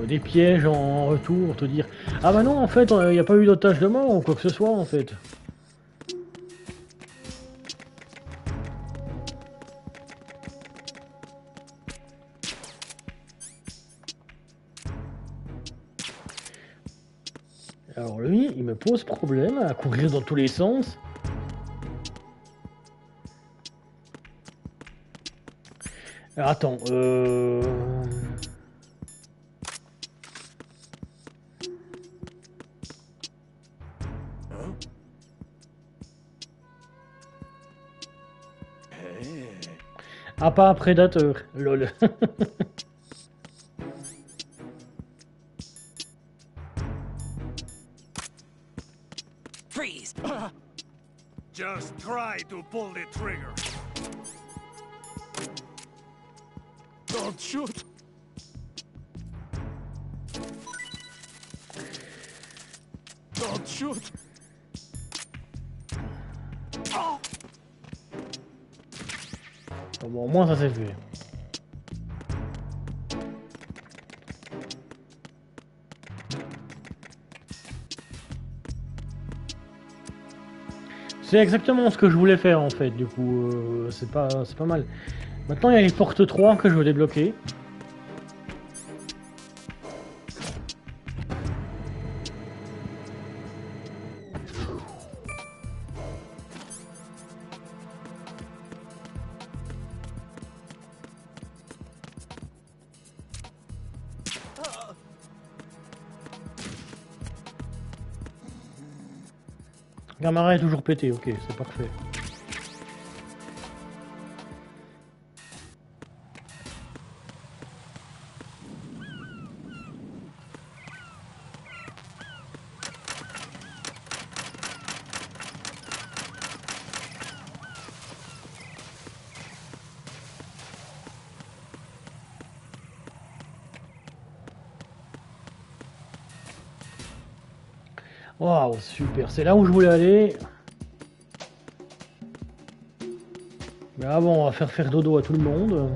Des pièges en retour, te dire ah bah non en fait il n'y a pas eu d'otage de mort ou quoi que ce soit en fait. Alors lui, il me pose problème à courir dans tous les sens. Alors, attends, Ah, pas un prédateur, lol. Freeze! Just try to pull the trigger. Don't shoot! Don't shoot! Bon, au moins ça c'est fait. C'est exactement ce que je voulais faire en fait, du coup c'est pas mal. Maintenant il y a les portes 3 que je veux débloquer. Gamara est toujours pété, ok, c'est parfait. Waouh, super, c'est là où je voulais aller. Mais avant, on va faire dodo à tout le monde.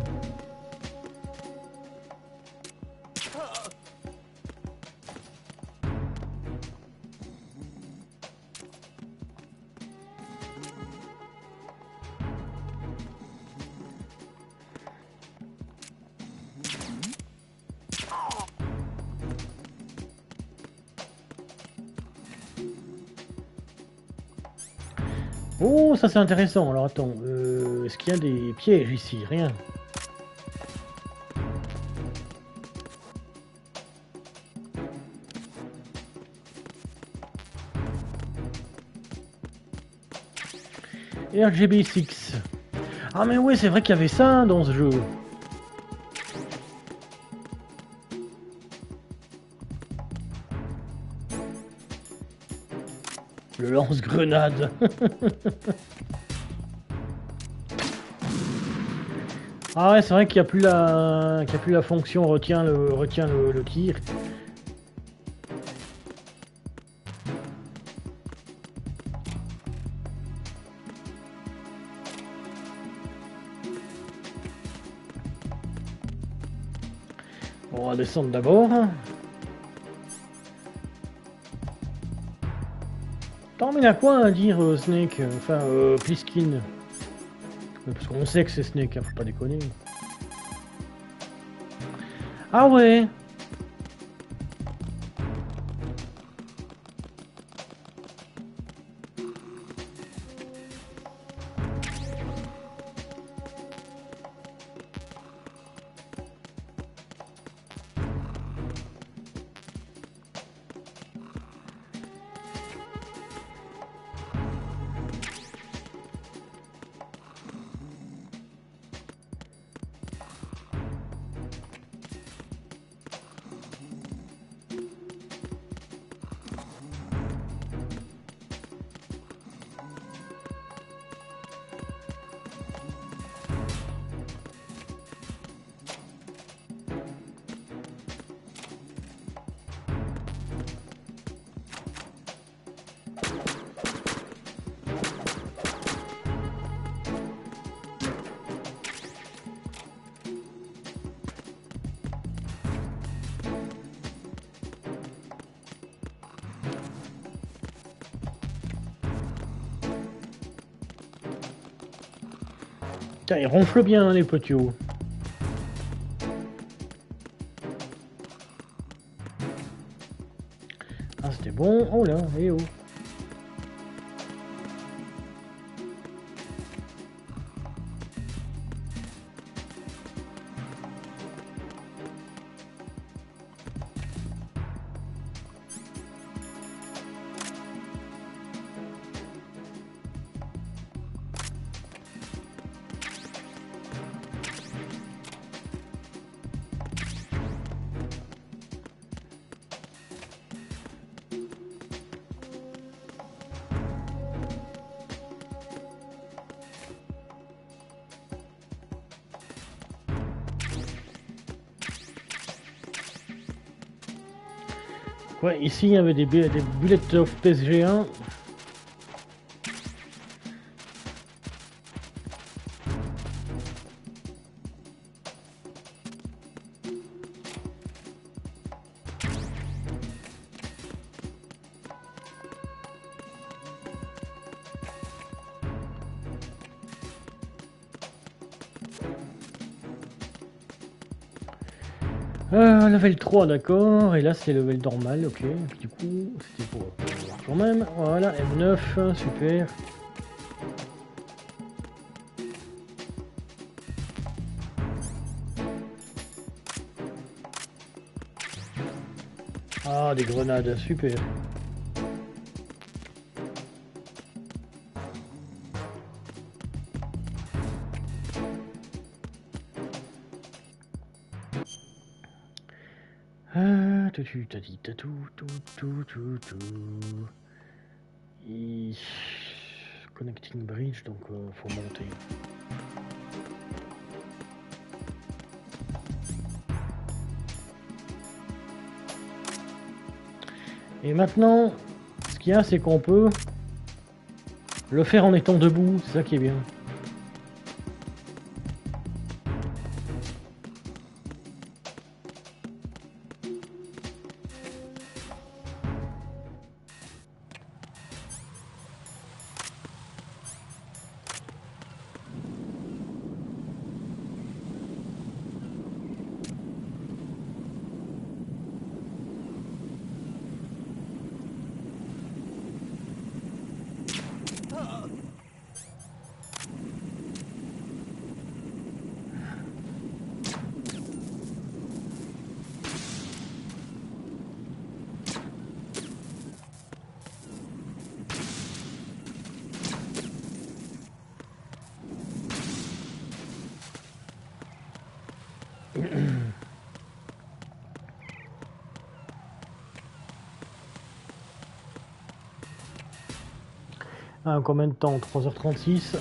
Oh, ça c'est intéressant. Alors attends, est-ce qu'il y a des pièges ici? Rien. RGB6. Ah mais ouais, c'est vrai qu'il y avait ça dans ce jeu. Le lance-grenade. Ah ouais, c'est vrai qu'il n'y a plus la fonction retient le tir. On va descendre d'abord. T'en mets à quoi à dire Snake, enfin Pliskin. Parce qu'on sait que c'est Snake, hein, faut pas déconner. Ah ouais. Tiens, il ronfle bien les potios. Ah c'était bon. Oh là, eh oh. Ouais, ici il y avait des bullet of PSG1. Level 3, d'accord, et là c'est level normal, ok, du coup c'était pour voir quand même, voilà, M9, super. Ah, des grenades, super. T'as dit, t'as tout. Connecting bridge, donc faut monter. Et maintenant, ce qu'il y a, c'est qu'on peut le faire en étant debout, c'est ça qui est bien. Ah, combien de temps? 3h36.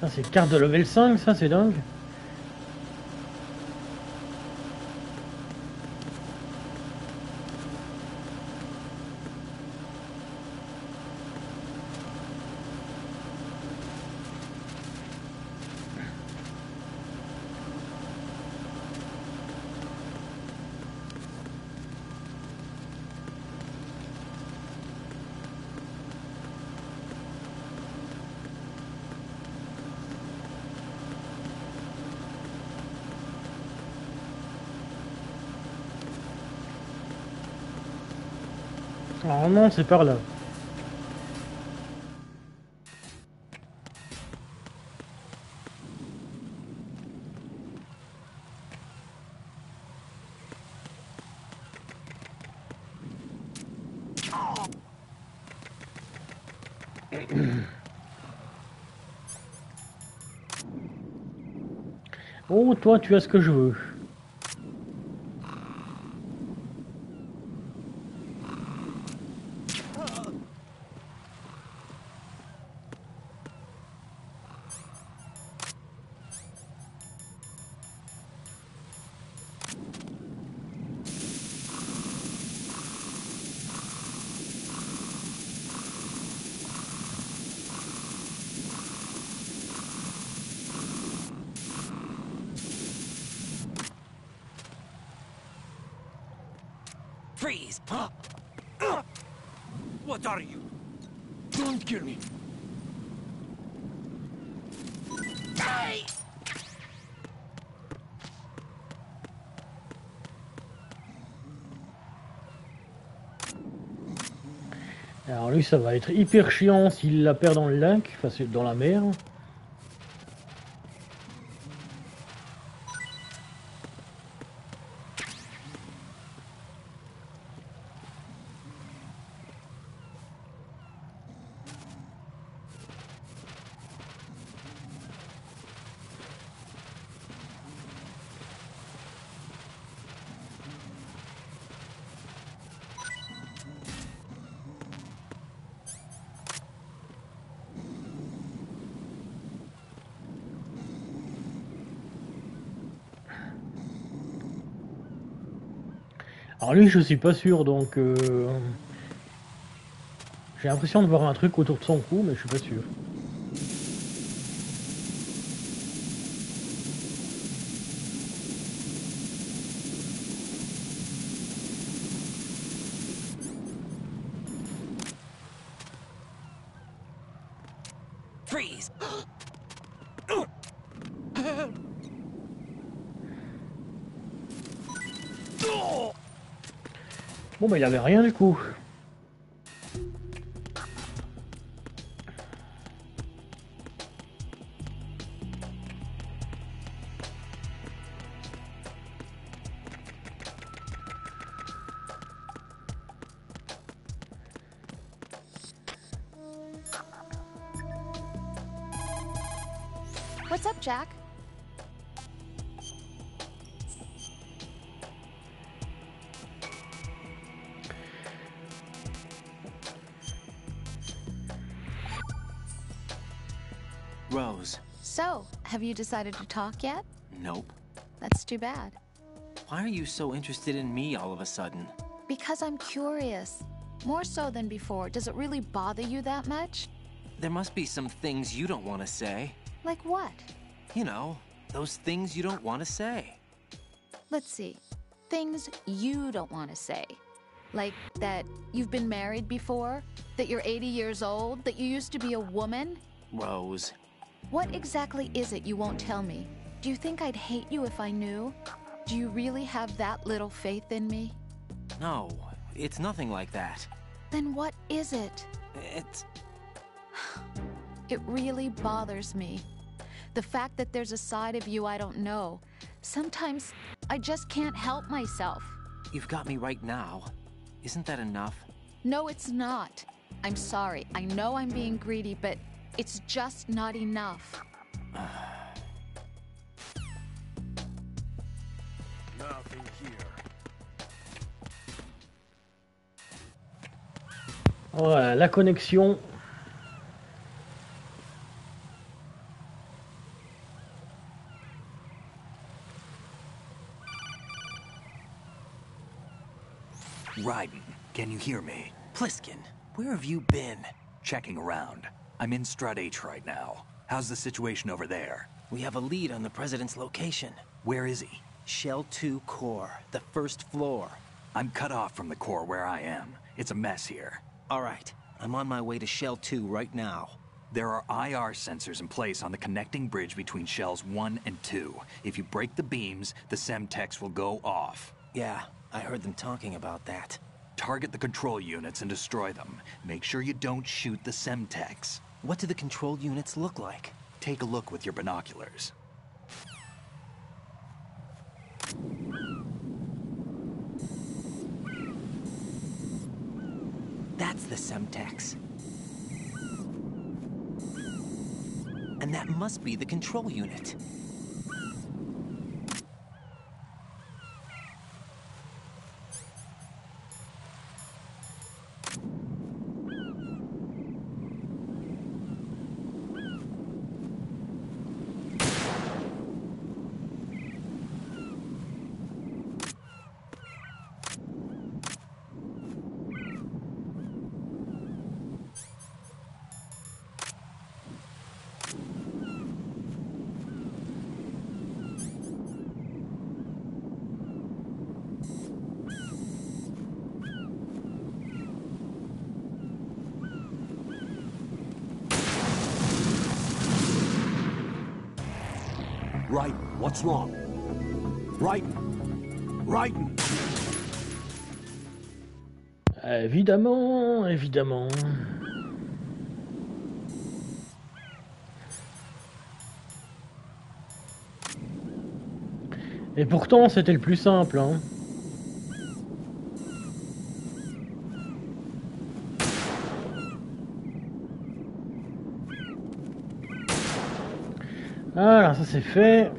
C'est carte de level 5, ça c'est dingue. Alors non, c'est par là. Oh, toi, tu as ce que je veux. Freeze! What are you? Don't kill me. Hey! Alors lui, ça va être hyper chiant s'il la perd dans le lac, enfin c'est dans la mer. Alors lui, je suis pas sûr, donc j'ai l'impression de voir un truc autour de son cou, mais je suis pas sûr. Freeze! Bon, bah il avait rien du coup. What's up, Jack? Rose. So, have you decided to talk yet? Nope. That's too bad. Why are you so interested in me all of a sudden? Because I'm curious. More so than before. Does it really bother you that much? There must be some things you don't want to say. Like what? You know, those things you don't want to say. Let's see. Things you don't want to say. Like that you've been married before? That you're 80 years old? That you used to be a woman? Rose. What exactly is it you won't tell me? Do you think I'd hate you if I knew? Do you really have that little faith in me? No, it's nothing like that. Then what is it? It's... It really bothers me. The fact that there's a side of you I don't know. Sometimes I just can't help myself. You've got me right now. Isn't that enough? No, it's not. I'm sorry. I know I'm being greedy, but it's just not enough. Nothing here. Voilà, la connexion. Raiden, can you hear me? Pliskin, where have you been? Checking around. I'm in Strut H right now. How's the situation over there? We have a lead on the President's location. Where is he? Shell 2 core, the first floor. I'm cut off from the core where I am. It's a mess here. All right, I'm on my way to Shell 2 right now. There are IR sensors in place on the connecting bridge between Shells 1 and 2. If you break the beams, the Semtex will go off. Yeah, I heard them talking about that. Target the control units and destroy them. Make sure you don't shoot the Semtex. What do the control units look like? Take a look with your binoculars. That's the Semtex. And that must be the control unit. Raiden, what's wrong? Raiden! Raiden! Évidemment, évidemment. Et pourtant, c'était le plus simple, hein. Voilà, ça c'est fait.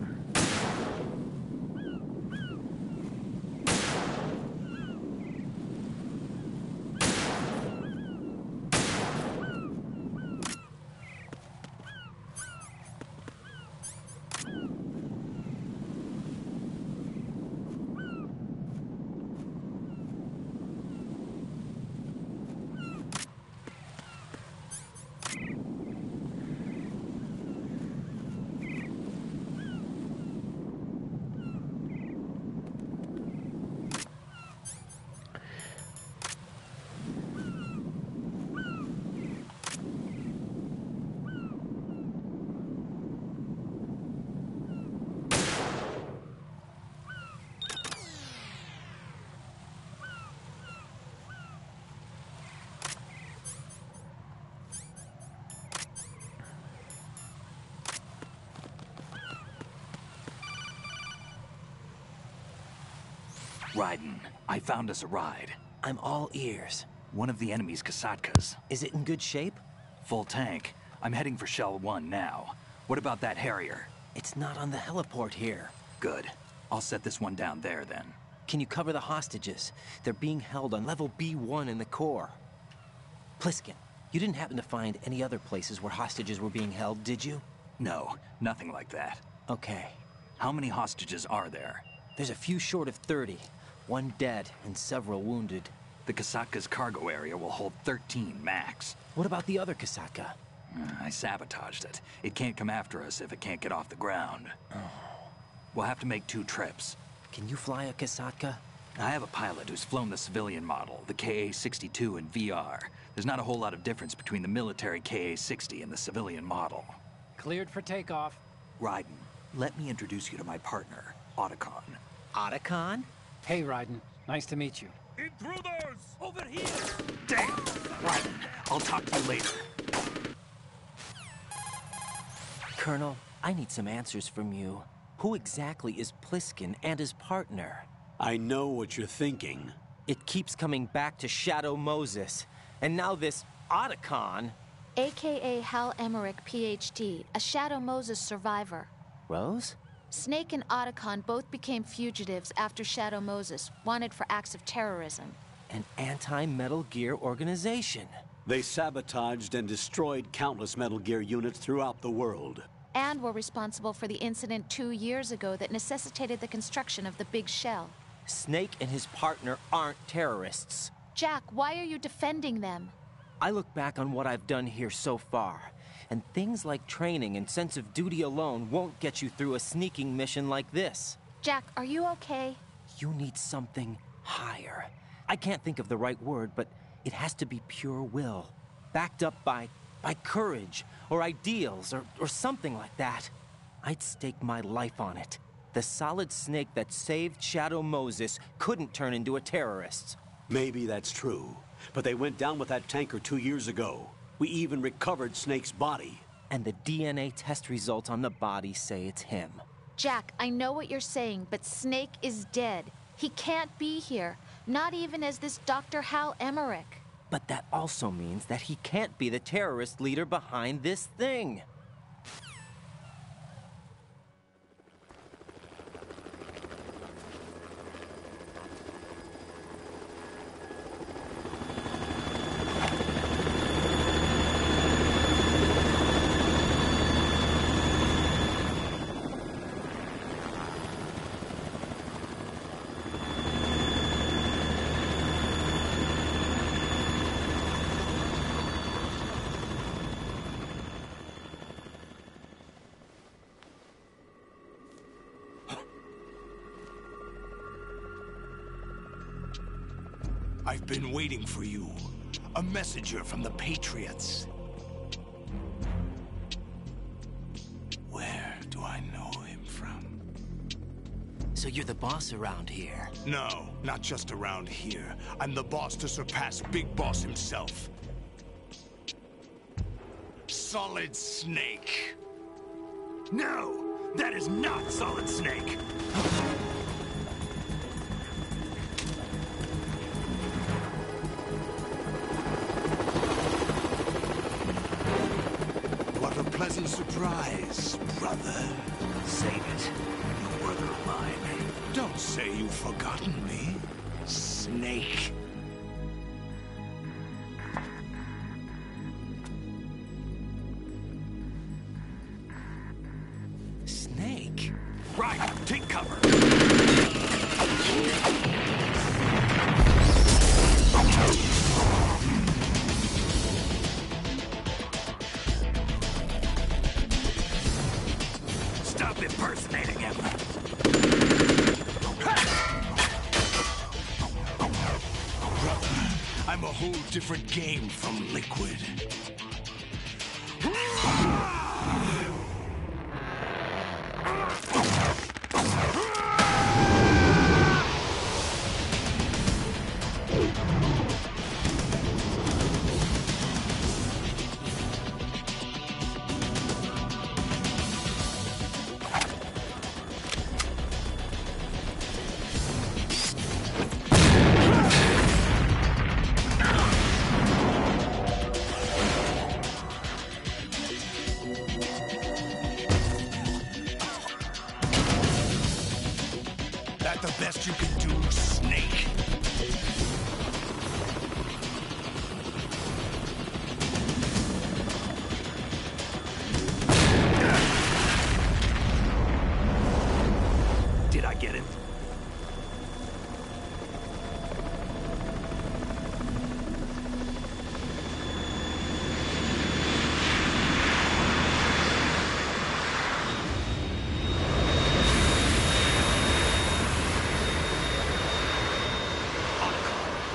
Raiden, I found us a ride. I'm all ears. One of the enemy's Kasatkas. Is it in good shape? Full tank. I'm heading for Shell 1 now. What about that Harrier? It's not on the heliport here. Good. I'll set this one down there then. Can you cover the hostages? They're being held on level B1 in the core. Pliskin, you didn't happen to find any other places where hostages were being held, did you? No, nothing like that. Okay. How many hostages are there? There's a few short of 30. One dead and several wounded. The Kasatka's cargo area will hold 13 max. What about the other Kasatka? I sabotaged it. It can't come after us if it can't get off the ground. Oh. We'll have to make 2 trips. Can you fly a Kasatka? I have a pilot who's flown the civilian model, the KA-62 in VR. There's not a whole lot of difference between the military KA-60 and the civilian model. Cleared for takeoff. Raiden, let me introduce you to my partner, Otacon. Otacon? Hey, Raiden. Nice to meet you. Intruders! Over here! Damn! Raiden, I'll talk to you later. Colonel, I need some answers from you. Who exactly is Pliskin and his partner? I know what you're thinking. It keeps coming back to Shadow Moses. And now this Otacon. AKA Hal Emmerich, PhD, a Shadow Moses survivor. Rose? Snake and Otacon both became fugitives after Shadow Moses, wanted for acts of terrorism. An anti-Metal Gear organization. They sabotaged and destroyed countless Metal Gear units throughout the world. And were responsible for the incident 2 years ago that necessitated the construction of the Big Shell. Snake and his partner aren't terrorists. Jack, why are you defending them? I look back on what I've done here so far, and things like training and sense of duty alone won't get you through a sneaking mission like this. Jack, are you okay? You need something higher. I can't think of the right word, but it has to be pure will, backed up by courage, or ideals, or something like that. I'd stake my life on it. The solid Snake that saved Shadow Moses couldn't turn into a terrorist. Maybe that's true, but they went down with that tanker 2 years ago. We even recovered Snake's body. And the DNA test results on the body say it's him. Jack, I know what you're saying, but Snake is dead. He can't be here, not even as this Dr. Hal Emmerich. But that also means that he can't be the terrorist leader behind this thing. I've been waiting for you. A messenger from the Patriots. Where do I know him from? So you're the boss around here? No, not just around here. I'm the boss to surpass Big Boss himself. Solid Snake. No, that is not Solid Snake. What a pleasant surprise, brother. Save it. You brother of mine. Don't say you've forgotten me, Snake. Snake? Right, take cover. Stop impersonating him. Brother, I'm a whole different game from Liquid.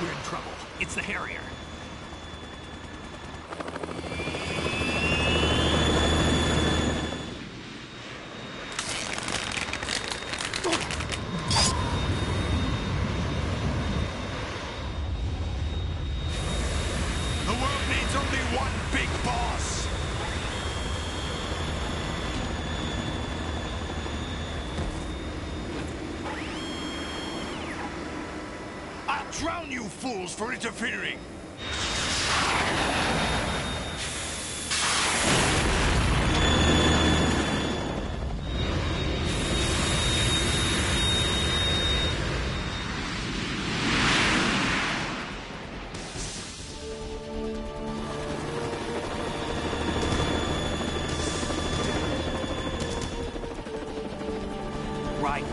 We're in trouble. It's the Harrier. The world needs only one big boss. I'll drown you fools for interfering. Right.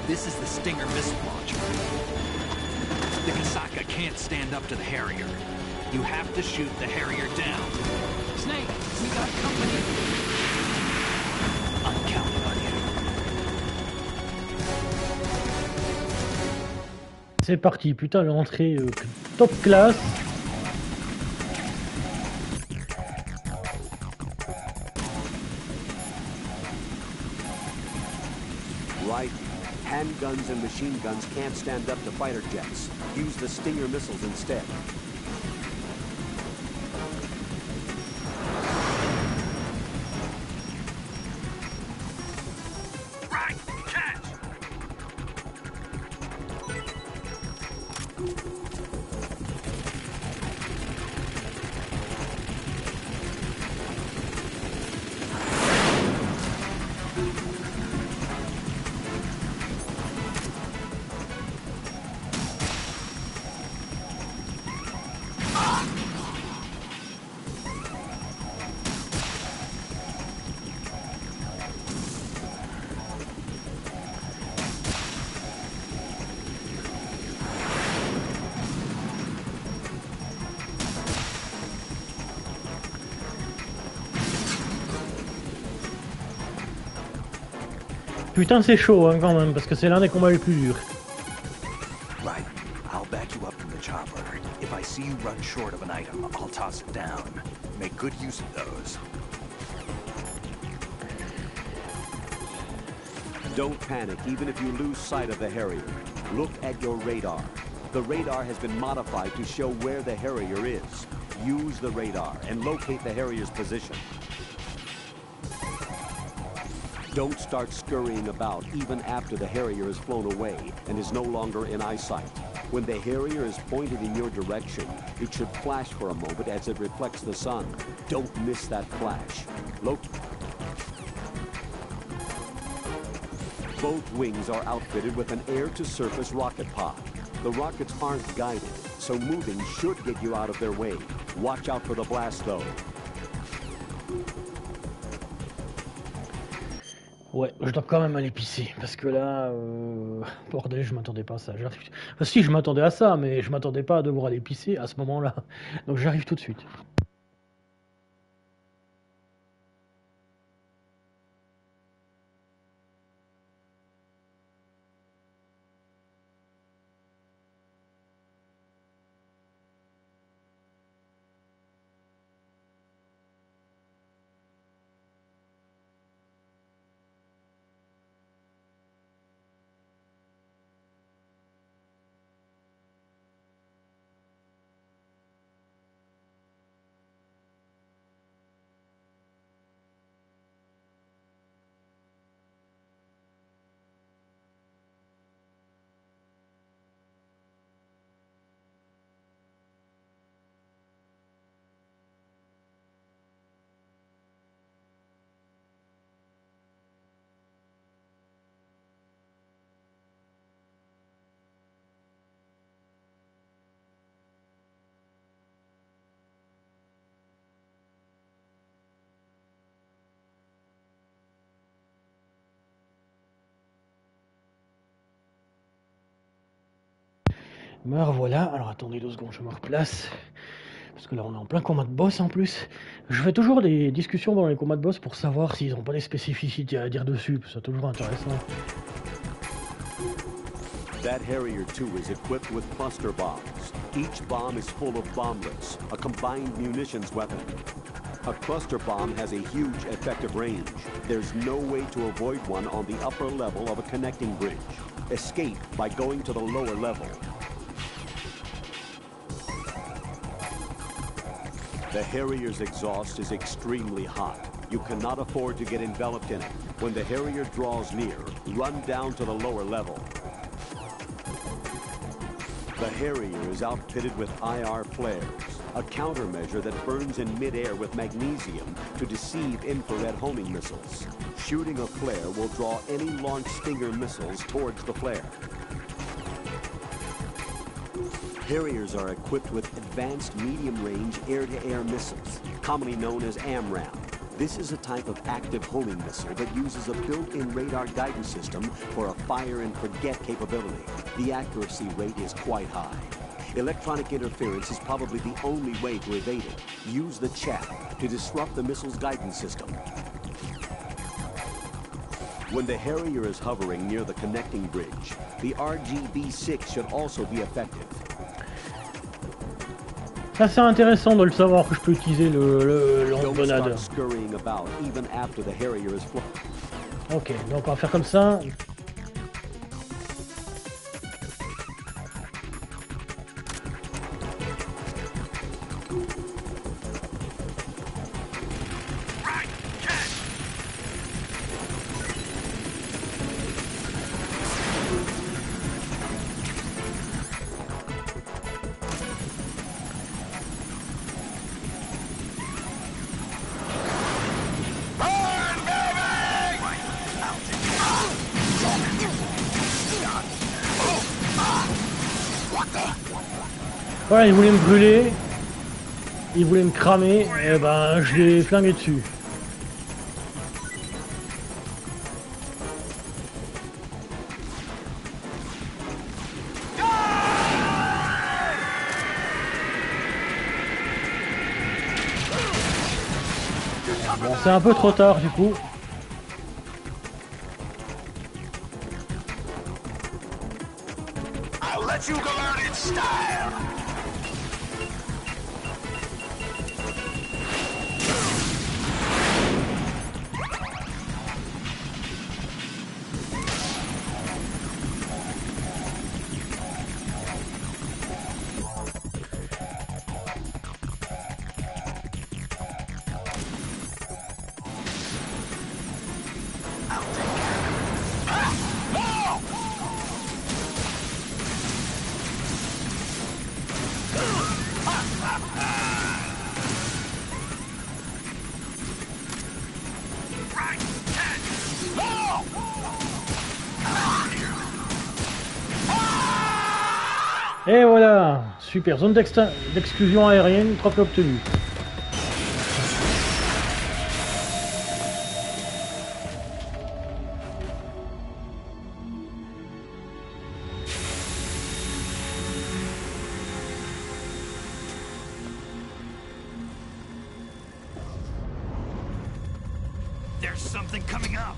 This is the Stinger missile launcher. The Kasaka can't stand up to the Harrier. You have to shoot the Harrier down. Snake, we got company. I'm counting on you. C'est parti, putain, l'entrée top classe. Right. Handguns and machine guns can't stand up to fighter jets. Use the Stinger missiles instead. Right, catch! Putain, c'est chaud hein, quand même, parce que c'est l'un des combats les plus durs. Right. I'll back you up from the chopper. If I see you run short of an item, I'll toss it down. Make good use of those. Don't panic, even if you lose sight of the Harrier. Look at your radar. The radar has been modified to show where the Harrier is. Use the radar and locate the Harrier's position. Don't start scurrying about even after the Harrier has flown away and is no longer in eyesight. When the Harrier is pointed in your direction, it should flash for a moment as it reflects the sun. Don't miss that flash. Both wings are outfitted with an air-to-surface rocket pod. The rockets aren't guided, so moving should get you out of their way. Watch out for the blast, though. Ouais, je dois quand même aller pisser, parce que là, bordel, je m'attendais pas à ça. Enfin, si, je m'attendais à ça, mais je m'attendais pas à devoir aller pisser à ce moment-là. Donc j'arrive tout de suite. Me revoilà, alors attendez 2 secondes, je me replace. Parce que là on est en plein combat de boss en plus. Je fais toujours des discussions dans les combats de boss pour savoir s'ils n'ont pas des spécificités à dire dessus, c'est toujours intéressant. That Harrier 2 is equipped with cluster bombs. Each bomb is full of bomblets, a combined munitions weapon. A cluster bomb has a huge effective range. There's no way to avoid one on the upper level of a connecting bridge. Escape by going to the lower level. The Harrier's exhaust is extremely hot. You cannot afford to get enveloped in it. When the Harrier draws near, run down to the lower level. The Harrier is outfitted with IR flares, a countermeasure that burns in midair with magnesium to deceive infrared homing missiles. Shooting a flare will draw any launch Stinger missiles towards the flare. Harriers are equipped with advanced medium-range air-to-air missiles, commonly known as AMRAAM. This is a type of active homing missile that uses a built-in radar guidance system for a fire-and-forget capability. The accuracy rate is quite high. Electronic interference is probably the only way to evade it. Use the chaff to disrupt the missile's guidance system. When the Harrier is hovering near the connecting bridge, the RGB-6 should also be effective. Ça c'est intéressant de le savoir que je peux utiliser l'embonnade. Ok, donc on va faire comme ça. Voilà, il voulait me brûler, il voulait me cramer, et ben je l'ai flingué dessus. Bon, c'est un peu trop tard du coup. Et voilà, super, zone d'exclusion aérienne, trophée obtenu. There's something coming up.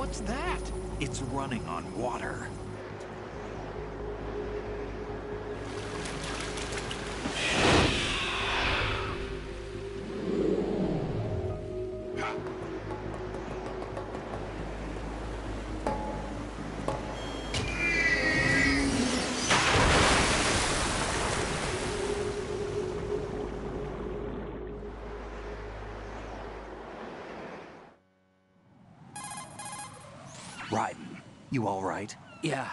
What's that? It's running on water. Raiden, you all right? Yeah.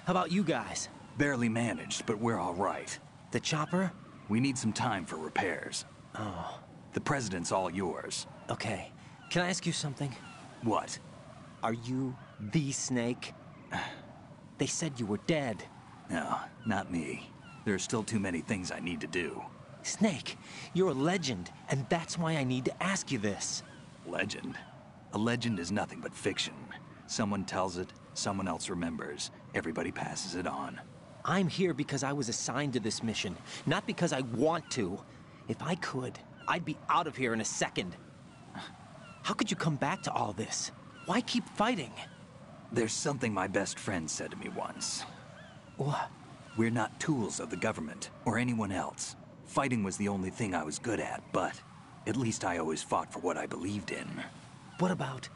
How about you guys? Barely managed, but we're all right. The chopper? We need some time for repairs. Oh. The president's all yours. Okay. Can I ask you something? What? Are you the Snake? They said you were dead. No, not me. There are still too many things I need to do. Snake, you're a legend, and that's why I need to ask you this. Legend? A legend is nothing but fiction. Someone tells it, someone else remembers. Everybody passes it on. I'm here because I was assigned to this mission, not because I want to. If I could, I'd be out of here in a second. How could you come back to all this? Why keep fighting? There's something my best friend said to me once. What? We're not tools of the government, or anyone else. Fighting was the only thing I was good at, but at least I always fought for what I believed in. What about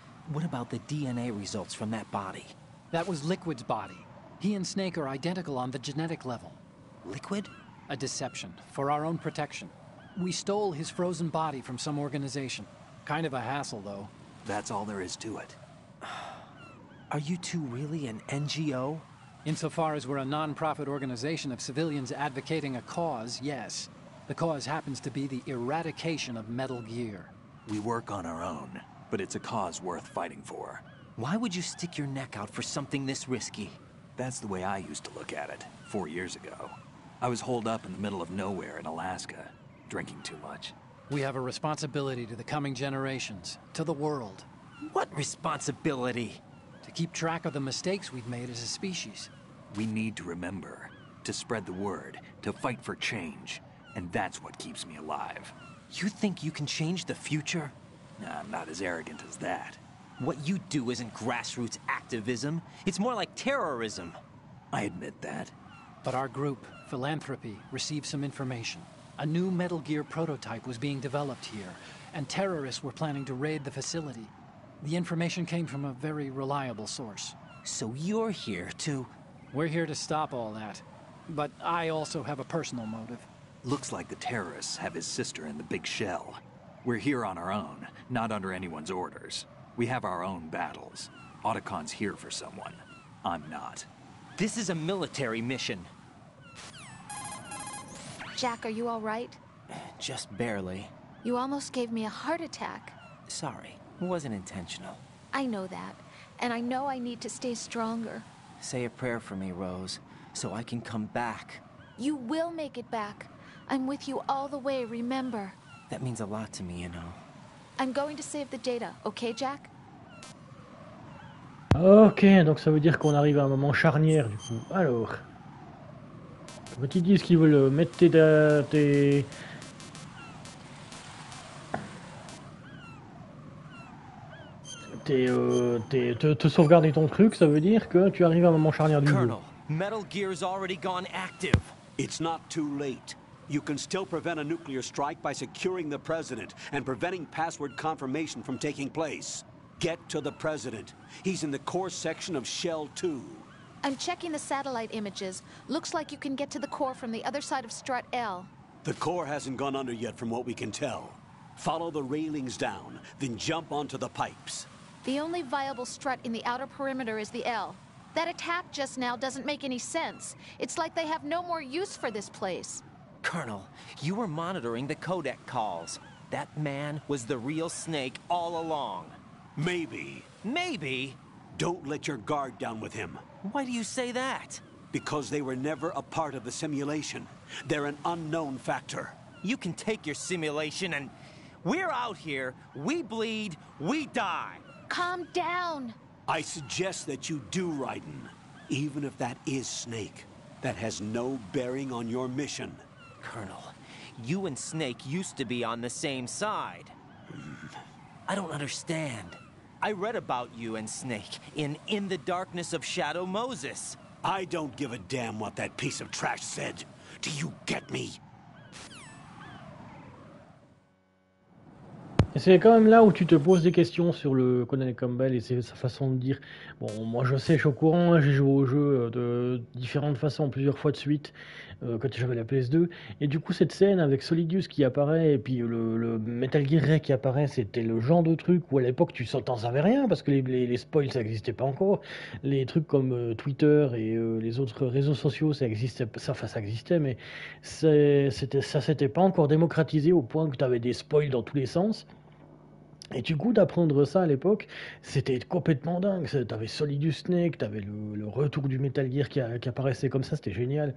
the DNA results from that body? That was Liquid's body. He and Snake are identical on the genetic level. Liquid? A deception, for our own protection. We stole his frozen body from some organization. Kind of a hassle, though. That's all there is to it. Are you two really an NGO? Insofar as we're a non-profit organization of civilians advocating a cause, yes. The cause happens to be the eradication of Metal Gear. We work on our own, but it's a cause worth fighting for. Why would you stick your neck out for something this risky? That's the way I used to look at it, 4 years ago. I was holed up in the middle of nowhere in Alaska, drinking too much. We have a responsibility to the coming generations, to the world. What responsibility? To keep track of the mistakes we've made as a species. We need to remember, to spread the word, to fight for change. And that's what keeps me alive. You think you can change the future? Nah, I'm not as arrogant as that. What you do isn't grassroots activism. It's more like terrorism. I admit that. But our group, Philanthropy, received some information. A new Metal Gear prototype was being developed here, and terrorists were planning to raid the facility. The information came from a very reliable source. So you're here to... We're here to stop all that. But I also have a personal motive. Looks like the terrorists have his sister in the big shell. We're here on our own, not under anyone's orders. We have our own battles. Otacon's here for someone. I'm not. This is a military mission. Jack, are you all right? Just barely. You almost gave me a heart attack. Sorry, it wasn't intentional. I know that, and I know I need to stay stronger. Say a prayer for me, Rose, so I can come back. You will make it back. I'm with you all the way, remember. That means a lot to me, you know. I'm going to save the data, okay, Jack? Ok, donc ça veut dire qu'on arrive à un moment charnière du coup. Alors, quand ils disent qu'ils veulent mettre te sauvegarder ton truc, ça veut dire que tu arrives à un moment charnière du jeu. Colonel, Metal Gear's already gone active. It's not too late. You can still prevent a nuclear strike by securing the president and preventing password confirmation from taking place. Get to the president. He's in the core section of Shell 2. I'm checking the satellite images. Looks like you can get to the core from the other side of Strut L. The core hasn't gone under yet from what we can tell. Follow the railings down, then jump onto the pipes. The only viable strut in the outer perimeter is the L. That attack just now doesn't make any sense. It's like they have no more use for this place. Colonel, you were monitoring the codec calls. That man was the real Snake all along. Maybe. Maybe? Don't let your guard down with him. Why do you say that? Because they were never a part of the simulation. They're an unknown factor. You can take your simulation and... We're out here, we bleed, we die. Calm down. I suggest that you do, Raiden. Even if that is Snake. That has no bearing on your mission. Colonel, you and Snake used to be on the same side. I don't understand. I read about you and Snake in the Darkness of Shadow Moses. I don't give a damn what that piece of trash said. Do you get me? Et c'est quand même là où tu te poses des questions sur le Konami Campbell et sa façon de dire. Bon, moi je sais, je suis au courant, j'ai joué au jeu de différentes façons, plusieurs fois de suite, quand j'avais la PS2. Et du coup, cette scène avec Solidus qui apparaît et puis le Metal Gear Ray qui apparaît, c'était le genre de truc où à l'époque tu t'en savais rien parce que les spoils ça n'existait pas encore. Les trucs comme Twitter et les autres réseaux sociaux ça existait, ça existait, mais ça s'était pas encore démocratisé au point que tu avais des spoils dans tous les sens. Et du coup, d'apprendre ça à l'époque, c'était complètement dingue. T'avais Solidus Snake, t'avais le retour du Metal Gear qui apparaissait comme ça, c'était génial.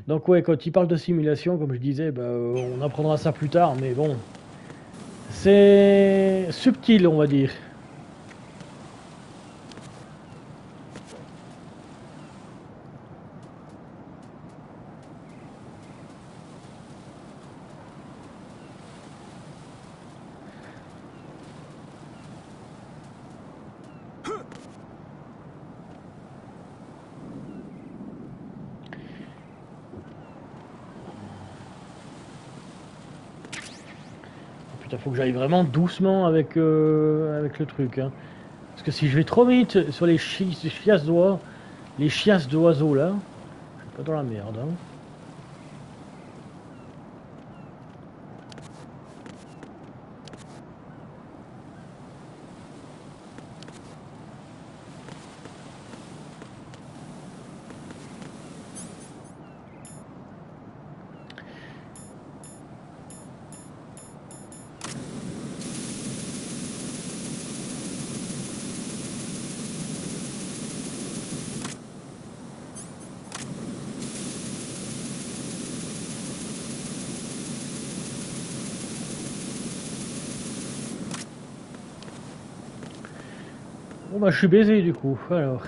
Donc ouais, quand il parle de simulation, comme je disais, bah, on apprendra ça plus tard, mais bon, c'est subtil, on va dire. Faut que j'aille vraiment doucement avec le truc. Hein. Parce que si je vais trop vite sur les chiasses d'oiseaux là, je suis pas dans la merde. Hein. Bon bah je suis baisé du coup, alors.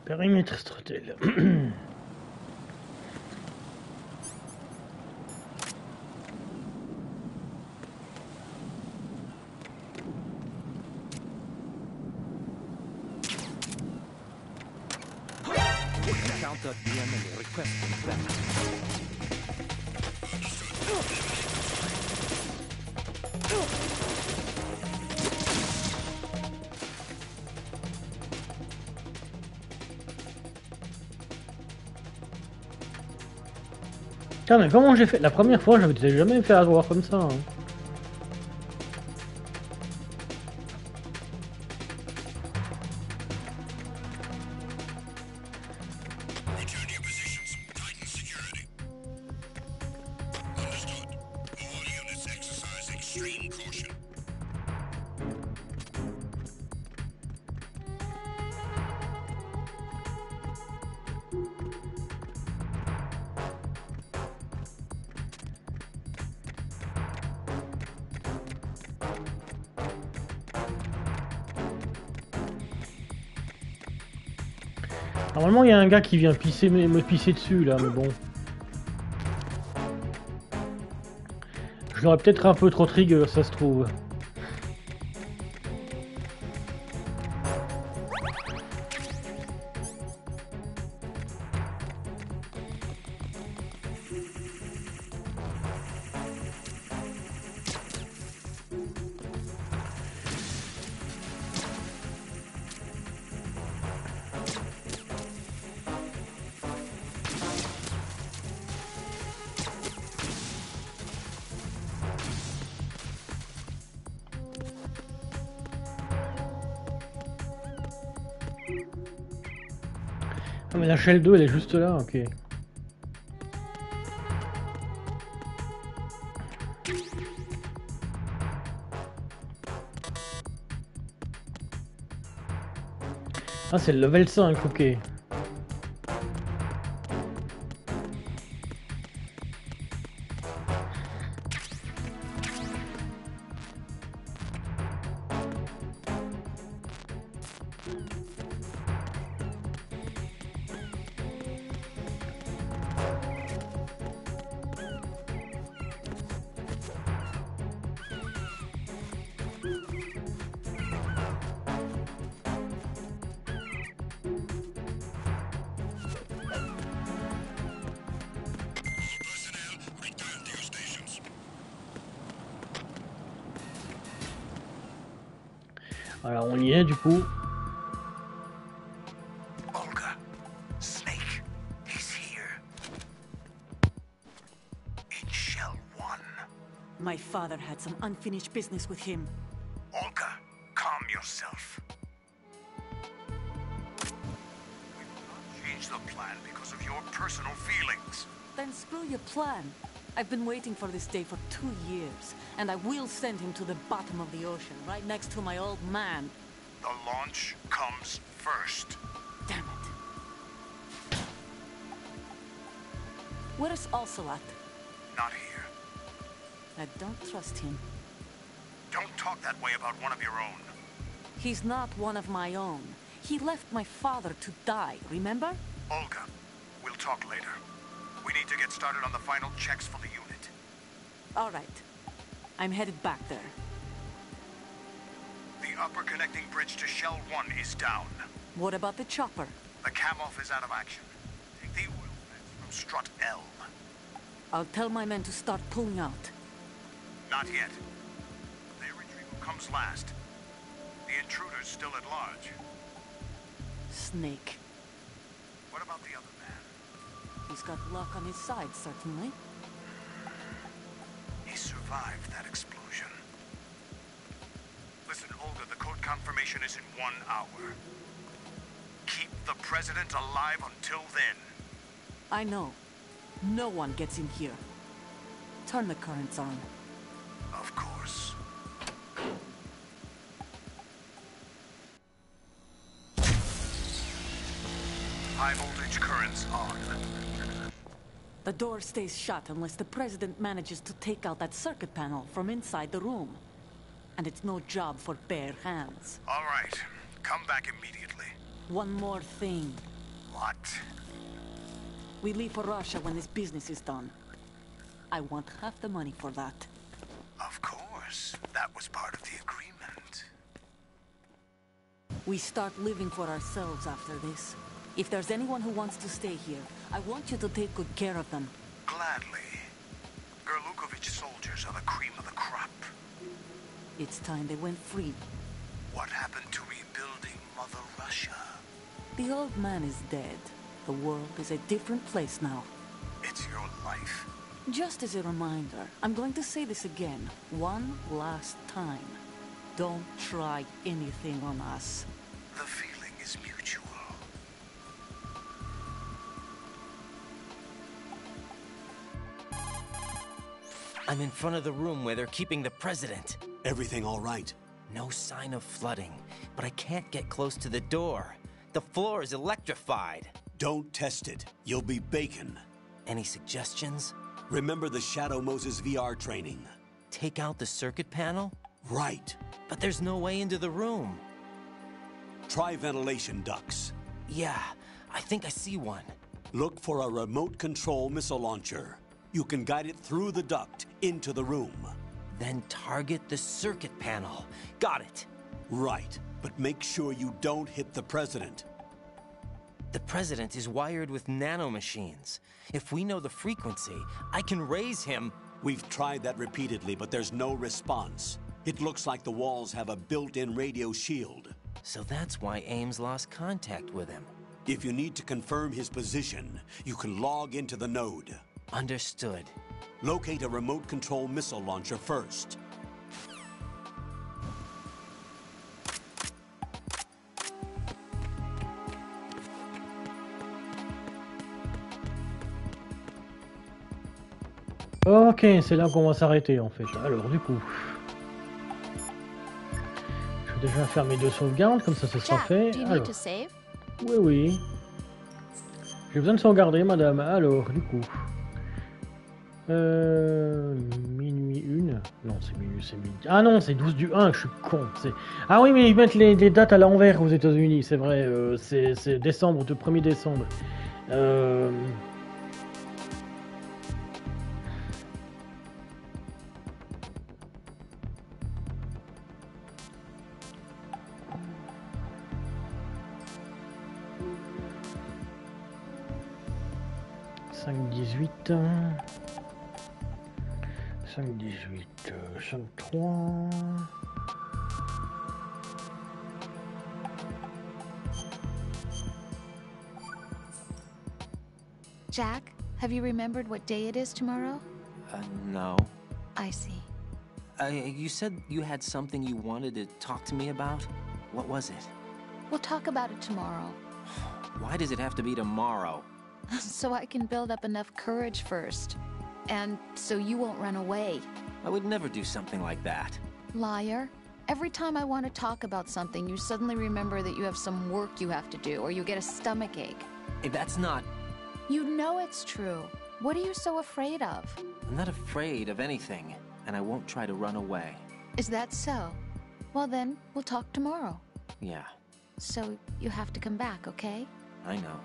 Périmètre Strotel. Putain, mais comment j'ai fait? La première fois, je m'étais jamais fait avoir comme ça. Hein. Normalement, il y a un gars qui vient me pisser dessus, là, mais bon. Je l'aurais peut-être un peu trop trigger, ça se trouve. Mais la Shell 2 elle est juste là, ok. Ah c'est le level 5, ok. Alors on y est du coup. Olga, Snake, he's here. In Shell 1. My father had some unfinished business with him. Olga, calm yourself. We will not change the plan because of your personal feelings. Then screw your plan. I've been waiting for this day for 2 years, and I will send him to the bottom of the ocean, right next to my old man. The launch comes first. Damn it. Where is Ocelot? Not here. I don't trust him. Don't talk that way about one of your own. He's not one of my own. He left my father to die, remember? Olga, we'll talk later. We need to get started on the final checks for the unit. All right. I'm headed back there. The upper connecting bridge to Shell 1 is down. What about the chopper? The cam-off is out of action. Take the oil vents from strut L. I'll tell my men to start pulling out. Not yet. Their retrieval comes last. The intruder's still at large. Snake. What about the other man? He's got luck on his side, certainly. He survived that explosion. Listen, Olga, the code confirmation is in 1 hour. Keep the president alive until then. I know. No one gets in here. Turn the currents on. Of course. High voltage currents on. The door stays shut unless the president manages to take out that circuit panel from inside the room. And it's no job for bare hands. All right. Come back immediately. One more thing. What? We leave for Russia when this business is done. I want half the money for that. Of course. That was part of the agreement. We start living for ourselves after this. If there's anyone who wants to stay here, I want you to take good care of them. Gladly. Gerlukovich soldiers are the cream of the crop. It's time they went free. What happened to rebuilding Mother Russia? The old man is dead. The world is a different place now. It's your life. Just as a reminder, I'm going to say this again, one last time. Don't try anything on us. The feeling is mutual. I'm in front of the room where they're keeping the president. Everything all right? No sign of flooding, but I can't get close to the door. The floor is electrified. Don't test it. You'll be bacon. Any suggestions? Remember the Shadow Moses VR training. Take out the circuit panel? Right. But there's no way into the room. Try ventilation ducts. Yeah, I think I see one. Look for a remote control missile launcher. You can guide it through the duct into the room. Then target the circuit panel. Got it. Right, but make sure you don't hit the president. The president is wired with nanomachines. If we know the frequency, I can raise him. We've tried that repeatedly, but there's no response. It looks like the walls have a built-in radio shield. So that's why Ames lost contact with him. If you need to confirm his position, you can log into the node. Understood. Locate a remote control missile launcher first. Ok, c'est là qu'on va s'arrêter en fait. Alors du coup... Je vais déjà faire mes 2 sauvegardes, comme ça ce sera fait. Alors... Oui, oui. J'ai besoin de sauvegarder, madame. Alors, du coup... Minuit 1. Non, c'est minuit, c'est midi. Ah non, c'est 12 du 1, je suis con. Ah oui, mais ils mettent les dates à l'envers aux États-Unis, c'est vrai. C'est décembre, de 1er décembre. 5-18... 5-18... 5-3... Jack, have you remembered what day it is tomorrow? No. I see. You said you had something you wanted to talk to me about? What was it? We'll talk about it tomorrow. Why does it have to be tomorrow? So I can build up enough courage first. And so you won't run away. I would never do something like that. Liar. Every time I want to talk about something, you suddenly remember that you have some work you have to do, or you get a stomachache. That's not... You know it's true. What are you so afraid of? I'm not afraid of anything, and I won't try to run away. Is that so? Well then, we'll talk tomorrow. Yeah. So you have to come back, okay? I know.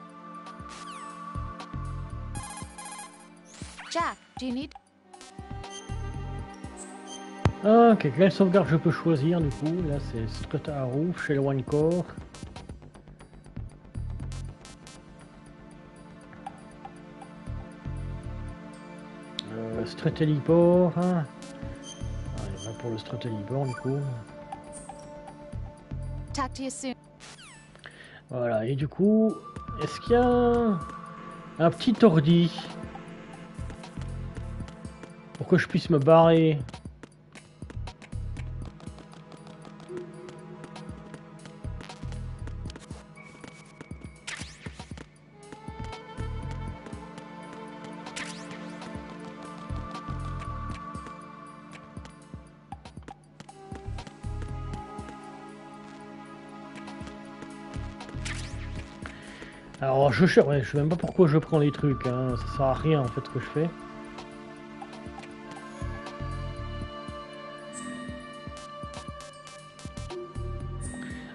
Jack, do you need... Ok, quelle sauvegarde je peux choisir du coup? Là c'est Scott Arrow, Shell One Core. Strateliport. Hein. Allez, va pour le Strateliport du coup. Talk to you soon. Voilà, et du coup, est-ce qu'il y a un petit ordi pour que je puisse me barrer? Alors je sais même pas pourquoi je prends les trucs, hein. Ça sert à rien en fait ce que je fais.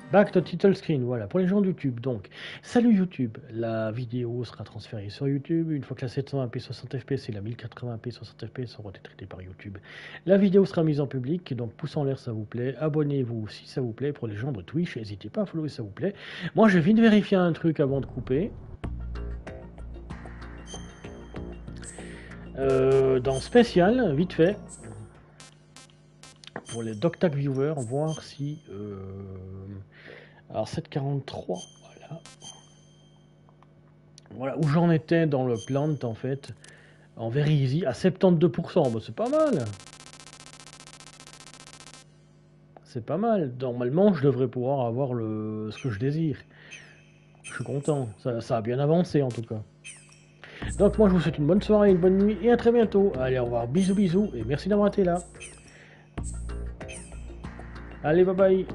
Back to title screen, voilà, pour les gens de YouTube. Donc, salut YouTube, la vidéo sera transférée sur YouTube. Une fois que la 720p 60 fps et la 1080p 60 fps auront été traitées par YouTube, la vidéo sera mise en public. Donc, pouce en l'air, ça vous plaît. Abonnez-vous si ça vous plaît. Pour les gens de Twitch, n'hésitez pas à follower si ça vous plaît. Moi, je viens de vérifier un truc avant de couper. Dans spécial, vite fait, pour les DocTac viewers, voir si... alors 743, voilà. Voilà où j'en étais dans le plant en fait. En very easy, à 72%, bah, c'est pas mal. C'est pas mal. Normalement, je devrais pouvoir avoir ce que je désire. Je suis content. Ça a bien avancé en tout cas. Donc moi je vous souhaite une bonne soirée, une bonne nuit et à très bientôt. Allez, au revoir, bisous bisous et merci d'avoir été là. Allez, bye bye.